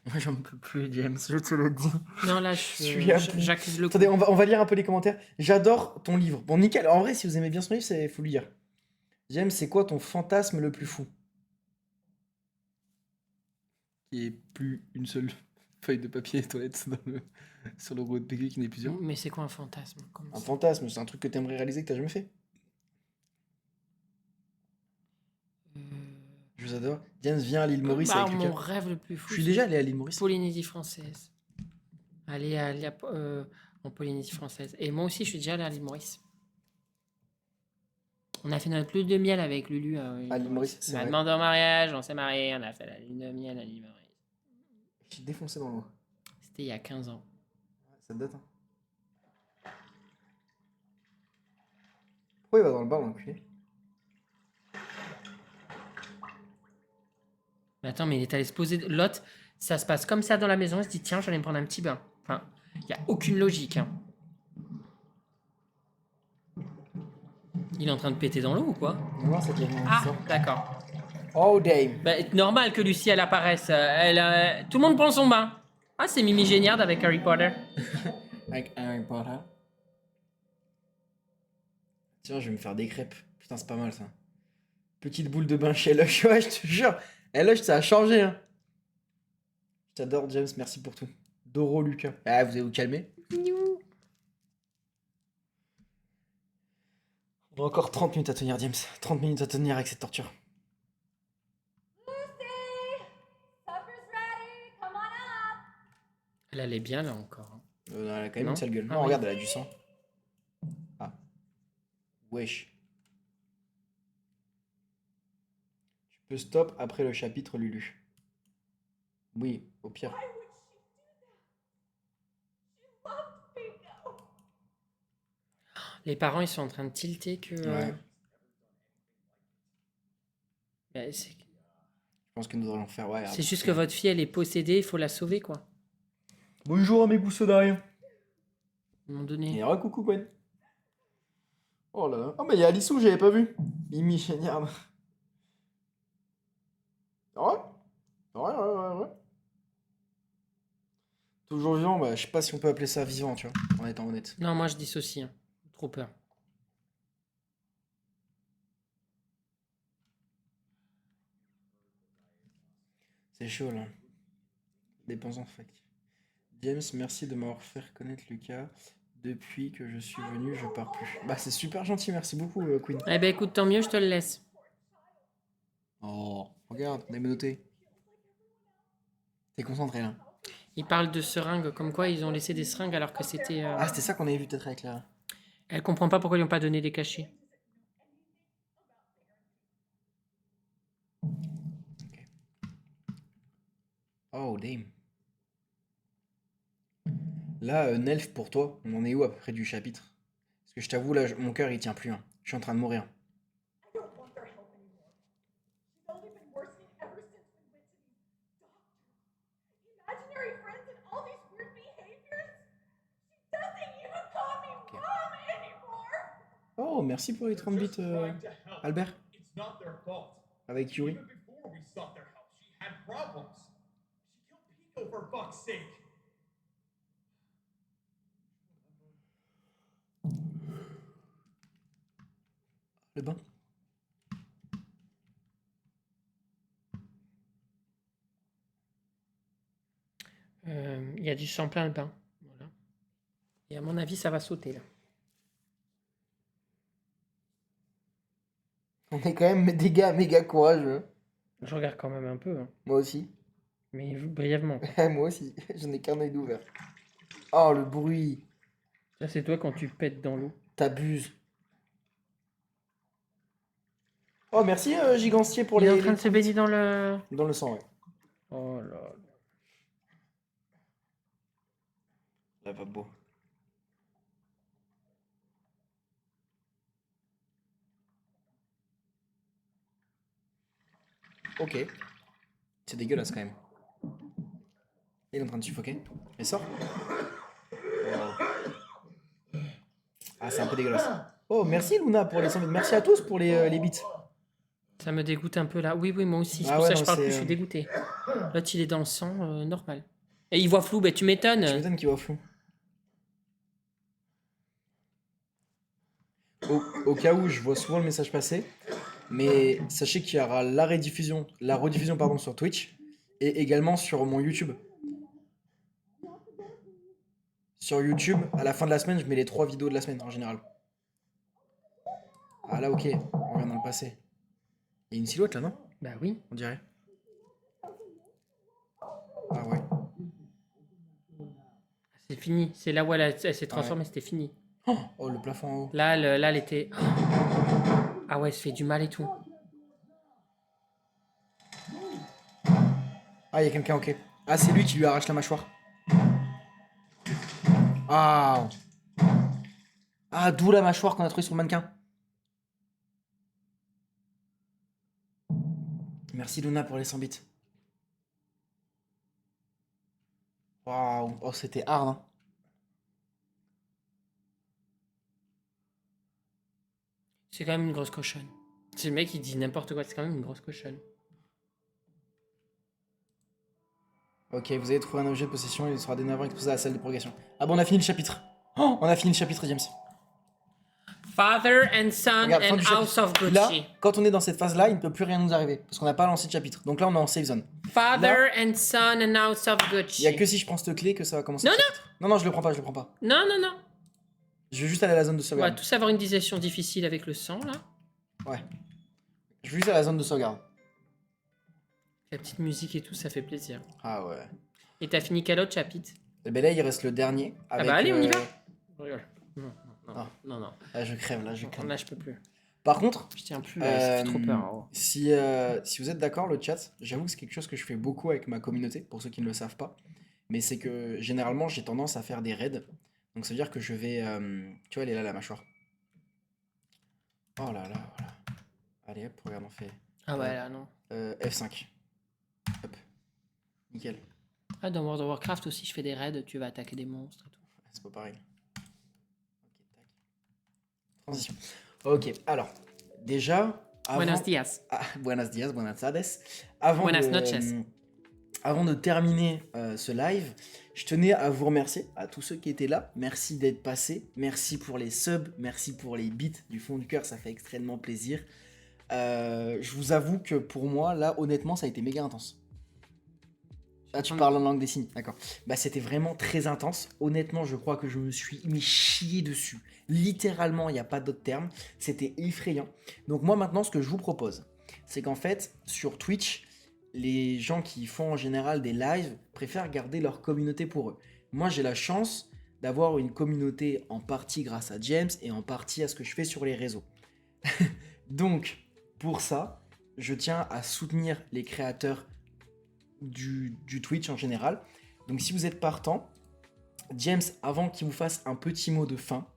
Moi j'en peux plus, James, je te le dis. Non, là, j'accuse le coup. Attendez, on va lire un peu les commentaires. J'adore ton livre. Bon, nickel. En vrai, si vous aimez bien son livre, il faut le lire. James, c'est quoi ton fantasme le plus fou? Il n'y ait plus une seule feuille de papier toilette sur le rouleau de PQ qui n'est plusieurs. Mais c'est quoi un fantasme? Un fantasme, c'est un truc que tu aimerais réaliser que tu n'as jamais fait. Je vous adore. James, viens à l'île Maurice avec mon Lucas. rêve le plus fou. Je suis déjà allé à l'île Maurice. Polynésie française. Aller en Polynésie française. Et moi aussi, je suis déjà allé à l'île Maurice. On a fait notre lune de miel avec Lulu. À l'île Maurice, c'est On m'a vrai. demandé en mariage, on s'est mariés, on a fait la lune de miel à l'île Maurice. J'ai défoncé dans l'eau. C'était il y a 15 ans. Ça date, hein. Pourquoi il va dans le bar, l'enculé? Mais attends, mais il est allé se poser. L'autre, ça se passe comme ça dans la maison. Il se dit, tiens, j'allais me prendre un petit bain. Enfin, il n'y a aucune logique. Hein. Il est en train de péter dans l'eau ou quoi? Non, c'est Jamie. Ah, d'accord. Oh, damn. Bah, normal que Lucie, elle apparaisse. Tout le monde prend son bain. Ah, c'est Mimi Géniard avec Harry Potter. Avec Harry Potter. Tiens, je vais me faire des crêpes. Putain, c'est pas mal ça. Petite boule de bain chez Lush. Ouais, je te jure. Eh, Lush, ça a changé. Hein. Je t'adore, James. Merci pour tout. Doro, Lucas. Ah, vous allez vous calmer. On a encore 30 minutes à tenir, James. 30 minutes à tenir avec cette torture. Elle est bien là encore. Hein. Elle a quand même Non. une sale gueule. Ah Non, oui. regarde, elle a du sang. Ah. Wesh. Tu peux stop après le chapitre, Lulu. Oui, au pire. Les parents, ils sont en train de tilter que. Ouais. Bah, Je pense que nous allons faire. Ouais. c'est juste que votre fille, elle est possédée, il faut la sauver, quoi. À Bonjour à mes gousseaux d'arrière. un moment donné. Et coucou Gwen. Oh là là. Oh mais il y a Alissou, j'avais pas vu. Mimi Chéniard. Ouais. Ouais. Toujours vivant, bah je sais pas si on peut appeler ça vivant, tu vois, en étant honnête. Non, moi, je dissocie. Hein. Trop peur. C'est chaud là. Dépenses en fac. James, merci de m'avoir fait reconnaître Lucas. Depuis que je suis venu, je pars plus. Bah c'est super gentil, merci beaucoup Queen. Eh ben, écoute, tant mieux, je te le laisse. Oh, regarde, on est menotté. T'es concentré là. Ils parlent de seringues, comme quoi ils ont laissé des seringues alors que c'était. Ah c'était ça qu'on avait vu peut-être avec la... Elle comprend pas pourquoi ils n'ont pas donné des cachets. Oh damn. Là, Nelf pour toi, on en est où à peu près du chapitre? Parce que je t'avoue là, mon cœur il tient plus. Hein. Je suis en train de mourir. Oh, merci pour les 30 bits, Albert. Avec Yuri. Le bain. Il y a du sang plein le bain. Voilà. Et à mon avis, ça va sauter là. On est quand même des gars méga courageux. Je regarde quand même un peu, hein. Moi aussi. Mais brièvement. Moi aussi. J'en ai qu'un œil ouvert. Oh, le bruit. Ça, c'est toi quand tu pètes dans l'eau. T'abuses. Oh, merci Gigantier pour Il les... est en train de se baigner dans le. Dans le sang, ouais. Oh là là. Là, pas beau. Ok. C'est dégueulasse quand même. Il est en train de suffoquer. Mais sort. Wow. Ah, c'est un peu dégueulasse. Oh, merci Luna pour les 100 bits. Merci à tous pour les bits. Ça me dégoûte un peu là. Oui, oui, moi aussi. C'est Ah pour ouais, ça que non, je parle c'est, plus, je suis dégoûté. L'autre, il est dans le sang, normal. Et il voit flou, ben tu m'étonnes. Je m'étonne qu'il va flou. Au cas où, je vois souvent le message passer. Mais sachez qu'il y aura la rediffusion pardon, sur Twitch. Et également sur mon YouTube. Sur YouTube, à la fin de la semaine, je mets les 3 vidéos de la semaine en général. Ah là, ok, on vient dans le passé. Il y a une silhouette là, non? Bah oui. On dirait. Ah ouais. C'est fini. C'est là où elle s'est transformée, c'était fini. Oh, le plafond en haut. Là, elle était. Ah ouais, elle se fait du mal et tout. Ah, il y a quelqu'un, ok. Ah, c'est lui qui lui arrache la mâchoire. Ah. Ah, d'où la mâchoire qu'on a trouvée sur le mannequin. Merci Luna pour les 100 bits. Waouh, oh, c'était hard, hein. C'est quand même une grosse cochonne. C'est le mec qui dit n'importe quoi, c'est quand même une grosse cochonne. Ok, vous avez trouvé un objet de possession, il sera dorénavant exposé à la salle de progression. Ah bon, on a fini le chapitre. Oh, on a fini le chapitre, James. Father and son Regarde, fin and du house chapitre. of Gucci. Là, quand on est dans cette phase-là, il ne peut plus rien nous arriver. Parce qu'on n'a pas lancé de chapitre. Donc là, on est en safe zone. Father and son and house of Gucci. Il n'y a que si je prends cette clé que ça va commencer. Non, le chapitre. Non, je le prends pas, je le prends pas. Non, non, non. Je veux juste aller à la zone de On va sauvegarde. tous avoir une digestion difficile avec le sang, là. Ouais. Je veux juste aller à la zone de sauvegarde. La petite musique et tout, ça fait plaisir. Ah ouais. Et t'as fini quel autre chapitre? Et ben là, il reste le dernier. Avec, Ah bah allez, on y va. Regarde. Non, non, Ah. non, non. Là, je crève, là, je crève. Là, je peux plus. Par contre, Je tiens plus, là, ça fait trop peur. Oh. si vous êtes d'accord, le chat, j'avoue que c'est quelque chose que je fais beaucoup avec ma communauté, pour ceux qui ne le savent pas. Mais c'est que généralement, j'ai tendance à faire des raids. Donc ça veut dire que je vais... tu vois, elle est là, la mâchoire. Oh là là, voilà. Allez hop, regarde, on fait Ah ouais, là, non. F5. Hop. Nickel. Ah, dans World of Warcraft aussi, je fais des raids, tu vas attaquer des monstres et tout. C'est pas pareil. Ok, tac. Transition. Ok, alors, déjà... Buenos dias. Ah, buenos dias, buenas tardes. Avant Buenas de, noches. Avant de terminer ce live, je tenais à vous remercier, à tous ceux qui étaient là. Merci d'être passés. Merci pour les subs. Merci pour les bits du fond du cœur. Ça fait extrêmement plaisir. Je vous avoue que pour moi, là, honnêtement, ça a été méga intense. Ah, tu parles en langue des signes, d'accord. Bah, c'était vraiment très intense. Honnêtement, je crois que je me suis mis chié dessus. Littéralement, il n'y a pas d'autre terme. C'était effrayant. Donc moi, maintenant, ce que je vous propose, c'est qu'en fait, sur Twitch, les gens qui font en général des lives préfèrent garder leur communauté pour eux. Moi, j'ai la chance d'avoir une communauté en partie grâce à James et en partie à ce que je fais sur les réseaux. Donc, pour ça, je tiens à soutenir les créateurs du Twitch en général. Donc si vous êtes partant, James, avant qu'il vous fasse un petit mot de fin,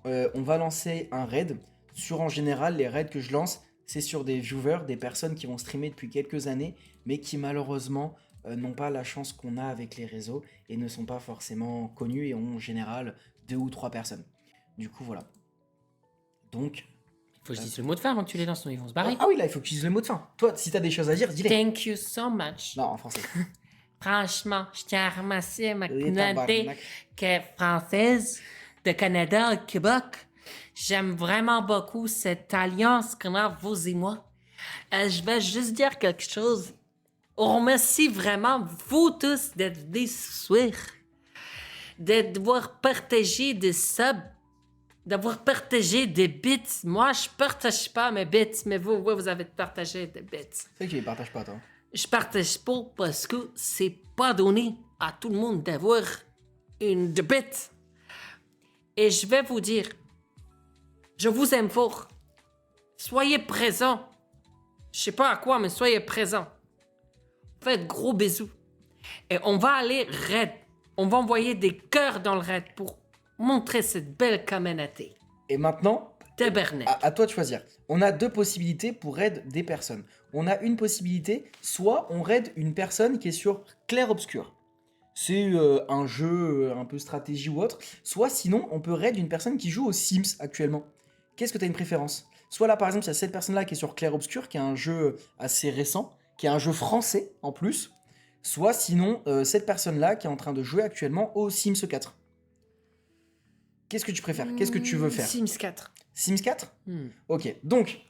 on va lancer un raid. Sur en général, les raids que je lance, c'est sur des viewers, des personnes qui vont streamer depuis quelques années, mais qui malheureusement n'ont pas la chance qu'on a avec les réseaux et ne sont pas forcément connus et ont en général 2 ou 3 personnes. Du coup, voilà. Donc... Faut que je dise le mot de fin avant que tu les lances, sinon ils vont se barrer. Ah oui, là, il faut que tu dises le mot de fin. Toi, si t'as des choses à dire, dis-les. Thank you so much. Non, en français. Franchement, je tiens à remercier ma Oui, communauté tabarnak. qui est française de Canada, au Québec. J'aime vraiment beaucoup cette alliance qu'on a, vous et moi. Je vais juste dire quelque chose. On remercie vraiment vous tous d'être venus ce soir, d'avoir partagé des subs, d'avoir partagé des bits. Moi, je partage pas mes bits, mais vous, ouais, vous avez partagé des bits. C'est vrai que tu les partages pas, toi. Je partage pas parce que c'est pas donné à tout le monde d'avoir une bit. Et je vais vous dire, je vous aime fort. Soyez présents. Je sais pas à quoi, mais soyez présents. Faites gros bisous. Et on va aller raid. On va envoyer des cœurs dans le raid pour montrer cette belle communauté. Et maintenant, Tabarnak. à toi de choisir. On a 2 possibilités pour raid des personnes. On a une possibilité, soit on raid une personne qui est sur Clair Obscur. C'est un jeu un peu stratégie ou autre. Soit sinon, on peut raid une personne qui joue aux Sims actuellement. Qu'est-ce que tu as une préférence? Soit là, par exemple, il y a cette personne-là qui est sur Clair Obscur, qui est un jeu assez récent, qui est un jeu français en plus. Soit sinon, cette personne-là qui est en train de jouer actuellement aux Sims 4. Qu'est-ce que tu préfères? Qu'est-ce que tu veux faire? Sims 4. Sims 4? Ok, donc,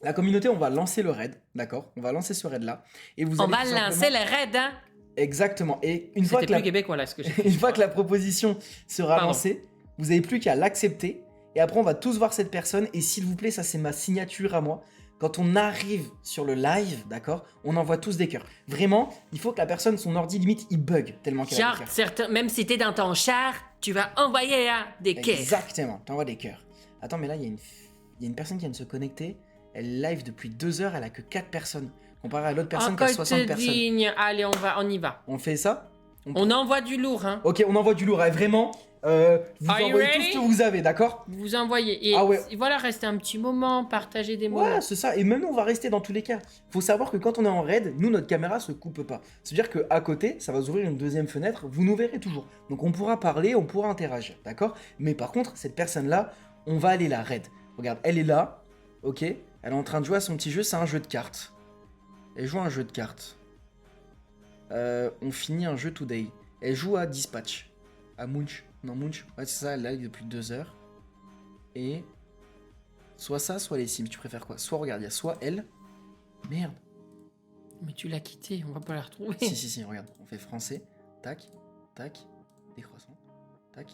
la communauté, on va lancer le raid, d'accord? On va lancer ce raid-là. Et vous On allez va tout simplement- lancer le raid, hein? Exactement. Et une fois, C'était que la... plus québécois, là, ce que j'ai fait. une fois que la proposition sera Pardon. lancée, vous n'avez plus qu'à l'accepter. Et après, on va tous voir cette personne. Et s'il vous plaît, ça, c'est ma signature à moi. Quand on arrive sur le live, d'accord, on envoie tous des cœurs. Vraiment, il faut que la personne, son ordi, limite, il bug tellement qu'elle a Genre, des cœurs. certain, même si t'es dans ton char, tu vas envoyer hein, des cœurs. Exactement, t'envoies des cœurs. Attends, mais là, il y a une personne qui vient de se connecter. Elle live depuis 2 heures, elle a que 4 personnes. Comparé à l'autre personne qui a Encore 60 te personnes. digne. Allez, on y va. On fait ça? On envoie du lourd, hein. Ok, on envoie du lourd. Et vraiment, Vous Are you envoyez tout ready? ce que vous avez, d'accord? Vous envoyez. Et Ah ouais. voilà, restez un petit moment, partagez des moments. Ouais, c'est ça. Et même nous, on va rester dans tous les cas. Faut savoir que quand on est en raid, nous, notre caméra se coupe pas. C'est-à-dire qu'à côté, ça va s'ouvrir une deuxième fenêtre, vous nous verrez toujours. Donc on pourra parler, on pourra interagir, d'accord? Mais par contre, cette personne-là, on va aller la raid. Regarde, elle est là, ok? Elle est en train de jouer à son petit jeu, c'est un jeu de cartes. Elle joue à un jeu de cartes. On finit un jeu today. Elle joue à Dispatch. À Munch. Non, Munch. Ouais, c'est ça, elle est là depuis 2 heures. Et... soit ça, soit les Sims. Tu préfères quoi? Soit, regarde, il y a soit elle... Merde. Mais tu l'as quitté, on va pas la retrouver. Si, regarde. On fait français. Tac, tac. Décroissant. Tac.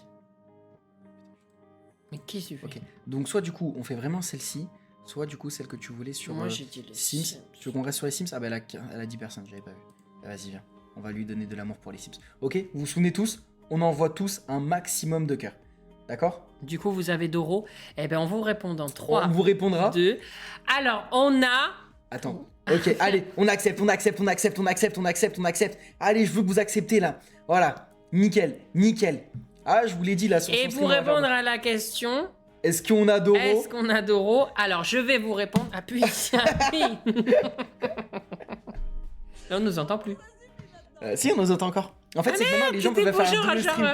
Mais qu'est-ce que tu fais? Ok. Donc, soit du coup, on fait vraiment celle-ci. Soit du coup, celle que tu voulais sur Moi, j'ai dit les Sims. Tu veux qu'on reste sur les Sims? Ah bah elle a 10 personnes, j'avais pas vu. Ah, vas-y, viens. On va lui donner de l'amour pour les Sims. Ok, vous vous souvenez tous? On envoie tous un maximum de cœur. D'accord? Du coup, vous avez Doro. Eh ben, on vous répond dans 3, On vous répondra. 2. Alors, on a... Attends. Ok, allez, on accepte. Allez, je veux que vous acceptez là. Voilà. Nickel. Ah, je vous l'ai dit là sur Et son pour stream, répondre regarde. à la question, Est-ce qu'on a Doro? est-ce qu'on a Doro? Alors, je vais vous répondre. Appuie. Là, on nous entend plus. Si, on nous entend encore. En fait, c'est que maintenant les gens peuvent faire un double stream.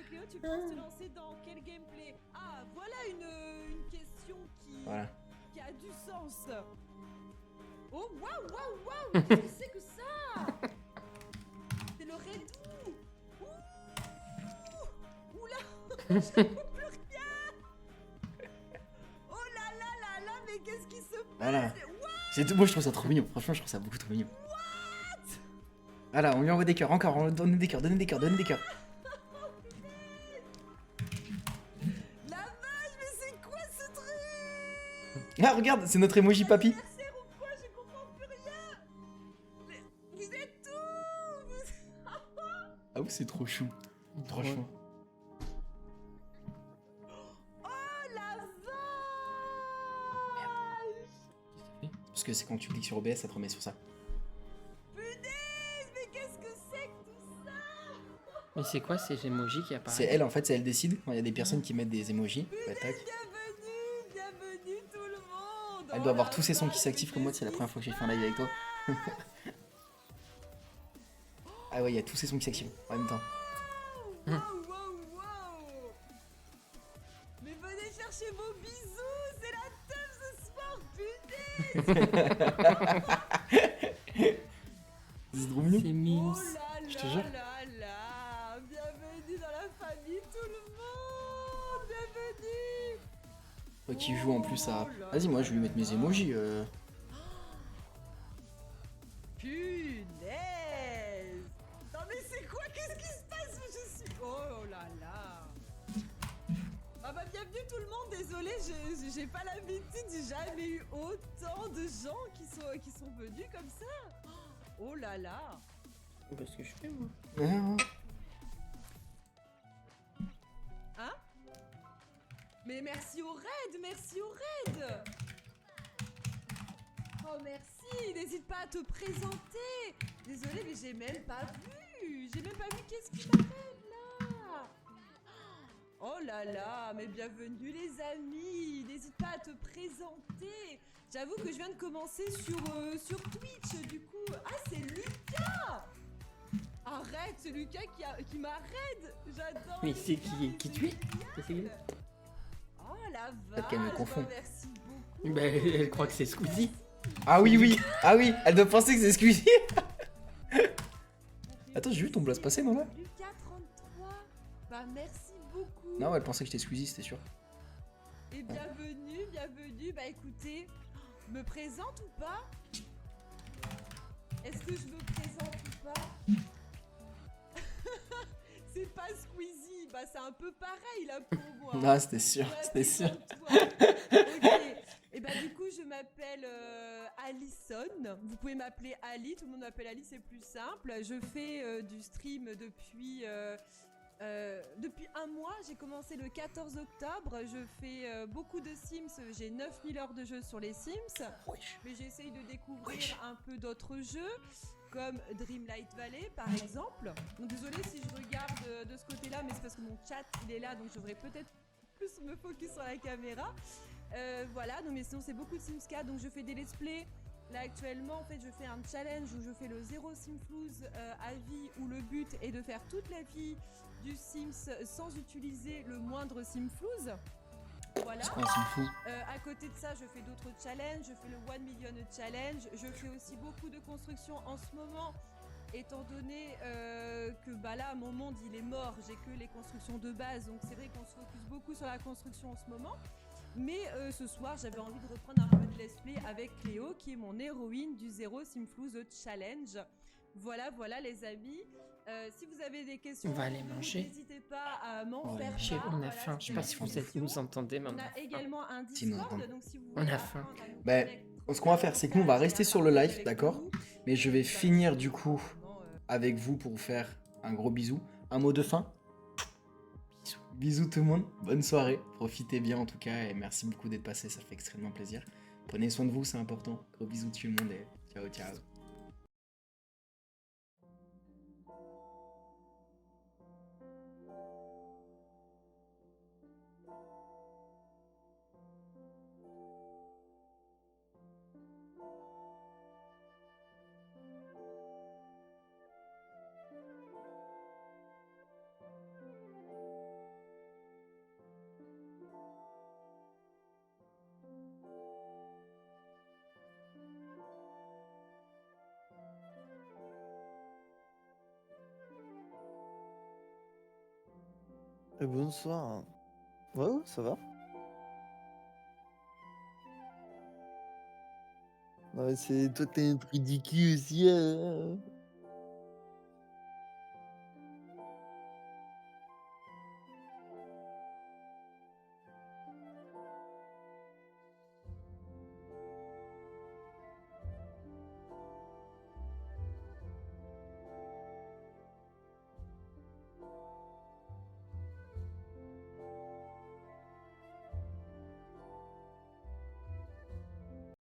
Théo, tu penses te lancer dans quel gameplay? Ah, voilà une question qui a du sens. Oh, waouh! Qu'est-ce que c'est que ça? C'est le Redou! Oula! Je ne comprends plus rien! Oh là, mais qu'est-ce qui se passe? Voilà. What? Moi, je trouve ça trop mignon. Franchement, je trouve ça beaucoup trop mignon. Voilà, on lui envoie des cœurs. Encore, on donne des cœurs. La vache, mais c'est quoi ce truc? Ah, regarde, c'est notre emoji papy. Anniversaire ou quoi? Je comprends plus rien. Mais vous êtes où? Ah oui, c'est trop chou. Trop chou. Oh la vache! Parce que c'est quand tu cliques sur OBS, ça te remet sur ça. Punaise, mais qu'est-ce que c'est que tout ça? Mais c'est quoi ces emojis qui apparaissent? C'est elle, en fait, c'est elle décide. Quand il y a des personnes qui mettent des emojis, bah, tac. Bienvenue tout le monde! Elle doit avoir tous ses sons qui s'activent comme moi, c'est la première fois que j'ai fait un live avec toi. Ah ouais, il y a tous ces sons qui s'activent en même temps. Wow! Mais venez chercher vos bisous, c'est la teuf ce soir, punaise! C'est trop mignon. C'est Oh Mims. là Je te jure. là! Bienvenue dans la famille, tout le monde! Bienvenue! Toi qui joue en plus à... Vas-y, moi je vais lui mettre mes emojis. Punaise! Non mais c'est quoi? Qu'est-ce qui se passe? Je suis... Oh là! Ah bah bienvenue tout le monde, désolé, j'ai pas l'habitude, j'ai jamais eu autant de gens qui sont venus comme ça! Oh là là! Parce que je fais, moi. Hein? Mais merci au raid! Oh merci, n'hésite pas à te présenter! Désolée mais j'ai même pas vu qu'est-ce qui m'arrête là! Oh là là, mais bienvenue les amis! N'hésite pas à te présenter! J'avoue que je viens de commencer sur Twitch du coup. Ah c'est Lucas! Arrête, c'est Lucas qui m'a raid! J'adore! Mais c'est qui tu es? C'est qui? Oh la Peut-être qu'elle me vache, confond. bah, merci beaucoup! Ben, elle croit que c'est Squeezie. Ah oui, elle doit penser que c'est Squeezie. Attends, j'ai vu ton blast passer, non là? Lucas 33, bah merci beaucoup! Non, elle pensait que j'étais Squeezie, c'était sûr. Et bienvenue, bah écoutez, me présente ou pas? Est-ce que je me présente ou pas? C'est pas Squeezie, bah c'est un peu pareil là pour moi. Non, c'était sûr, Ouais, c'était sûr. présente-toi. Ok, et bah du coup je m'appelle Alison, vous pouvez m'appeler Ali, tout le monde m'appelle Ali, c'est plus simple. Je fais du stream depuis un mois, j'ai commencé le 14 octobre, je fais beaucoup de Sims, j'ai 9000 heures de jeu sur les Sims, mais j'essaye de découvrir un peu d'autres jeux. comme Dreamlight Valley par exemple. Donc désolé si je regarde de ce côté-là, mais c'est parce que mon chat il est là, donc je devrais peut-être plus me focus sur la caméra. Voilà, donc mais sinon c'est beaucoup de Sims 4, donc je fais des let's play. Là actuellement en fait je fais un challenge où je fais le 0 Simflouz à vie, où le but est de faire toute la vie du Sims sans utiliser le moindre Simflouz. Voilà. C'est quoi un Simfou? À côté de ça, je fais d'autres challenges. Je fais le 1 Million Challenge. Je fais aussi beaucoup de construction en ce moment, étant donné que bah là, mon monde il est mort. J'ai que les constructions de base, donc c'est vrai qu'on se focus beaucoup sur la construction en ce moment. Mais ce soir, j'avais envie de reprendre un peu de let's play avec Cléo, qui est mon héroïne du 0 Simflouz Challenge. Voilà, voilà les amis. Si vous avez des questions, On va aller manger. n'hésitez pas à m'en Ouais, faire manger. part. On a Voilà, faim. Je sais si pas vous si avez vous des êtes, vous questions. entendez, mais On a également un Discord, donc si vous voulez On a faim. apprendre à nous Bah, connecter ce qu'on va faire, c'est que nous, on va rester sur le live, avec d'accord? nous. Mais je vais Bah, finir du coup vraiment, avec vous pour vous faire un gros bisou. Un mot de fin? Bisous. Bisous tout le monde, bonne soirée, profitez bien en tout cas et merci beaucoup d'être passé, ça fait extrêmement plaisir. Prenez soin de vous, c'est important. Gros bisous tout le monde et ciao ciao. Bonsoir. Ouais, ça va. Non, mais c'est toi, t'es un ridicule aussi.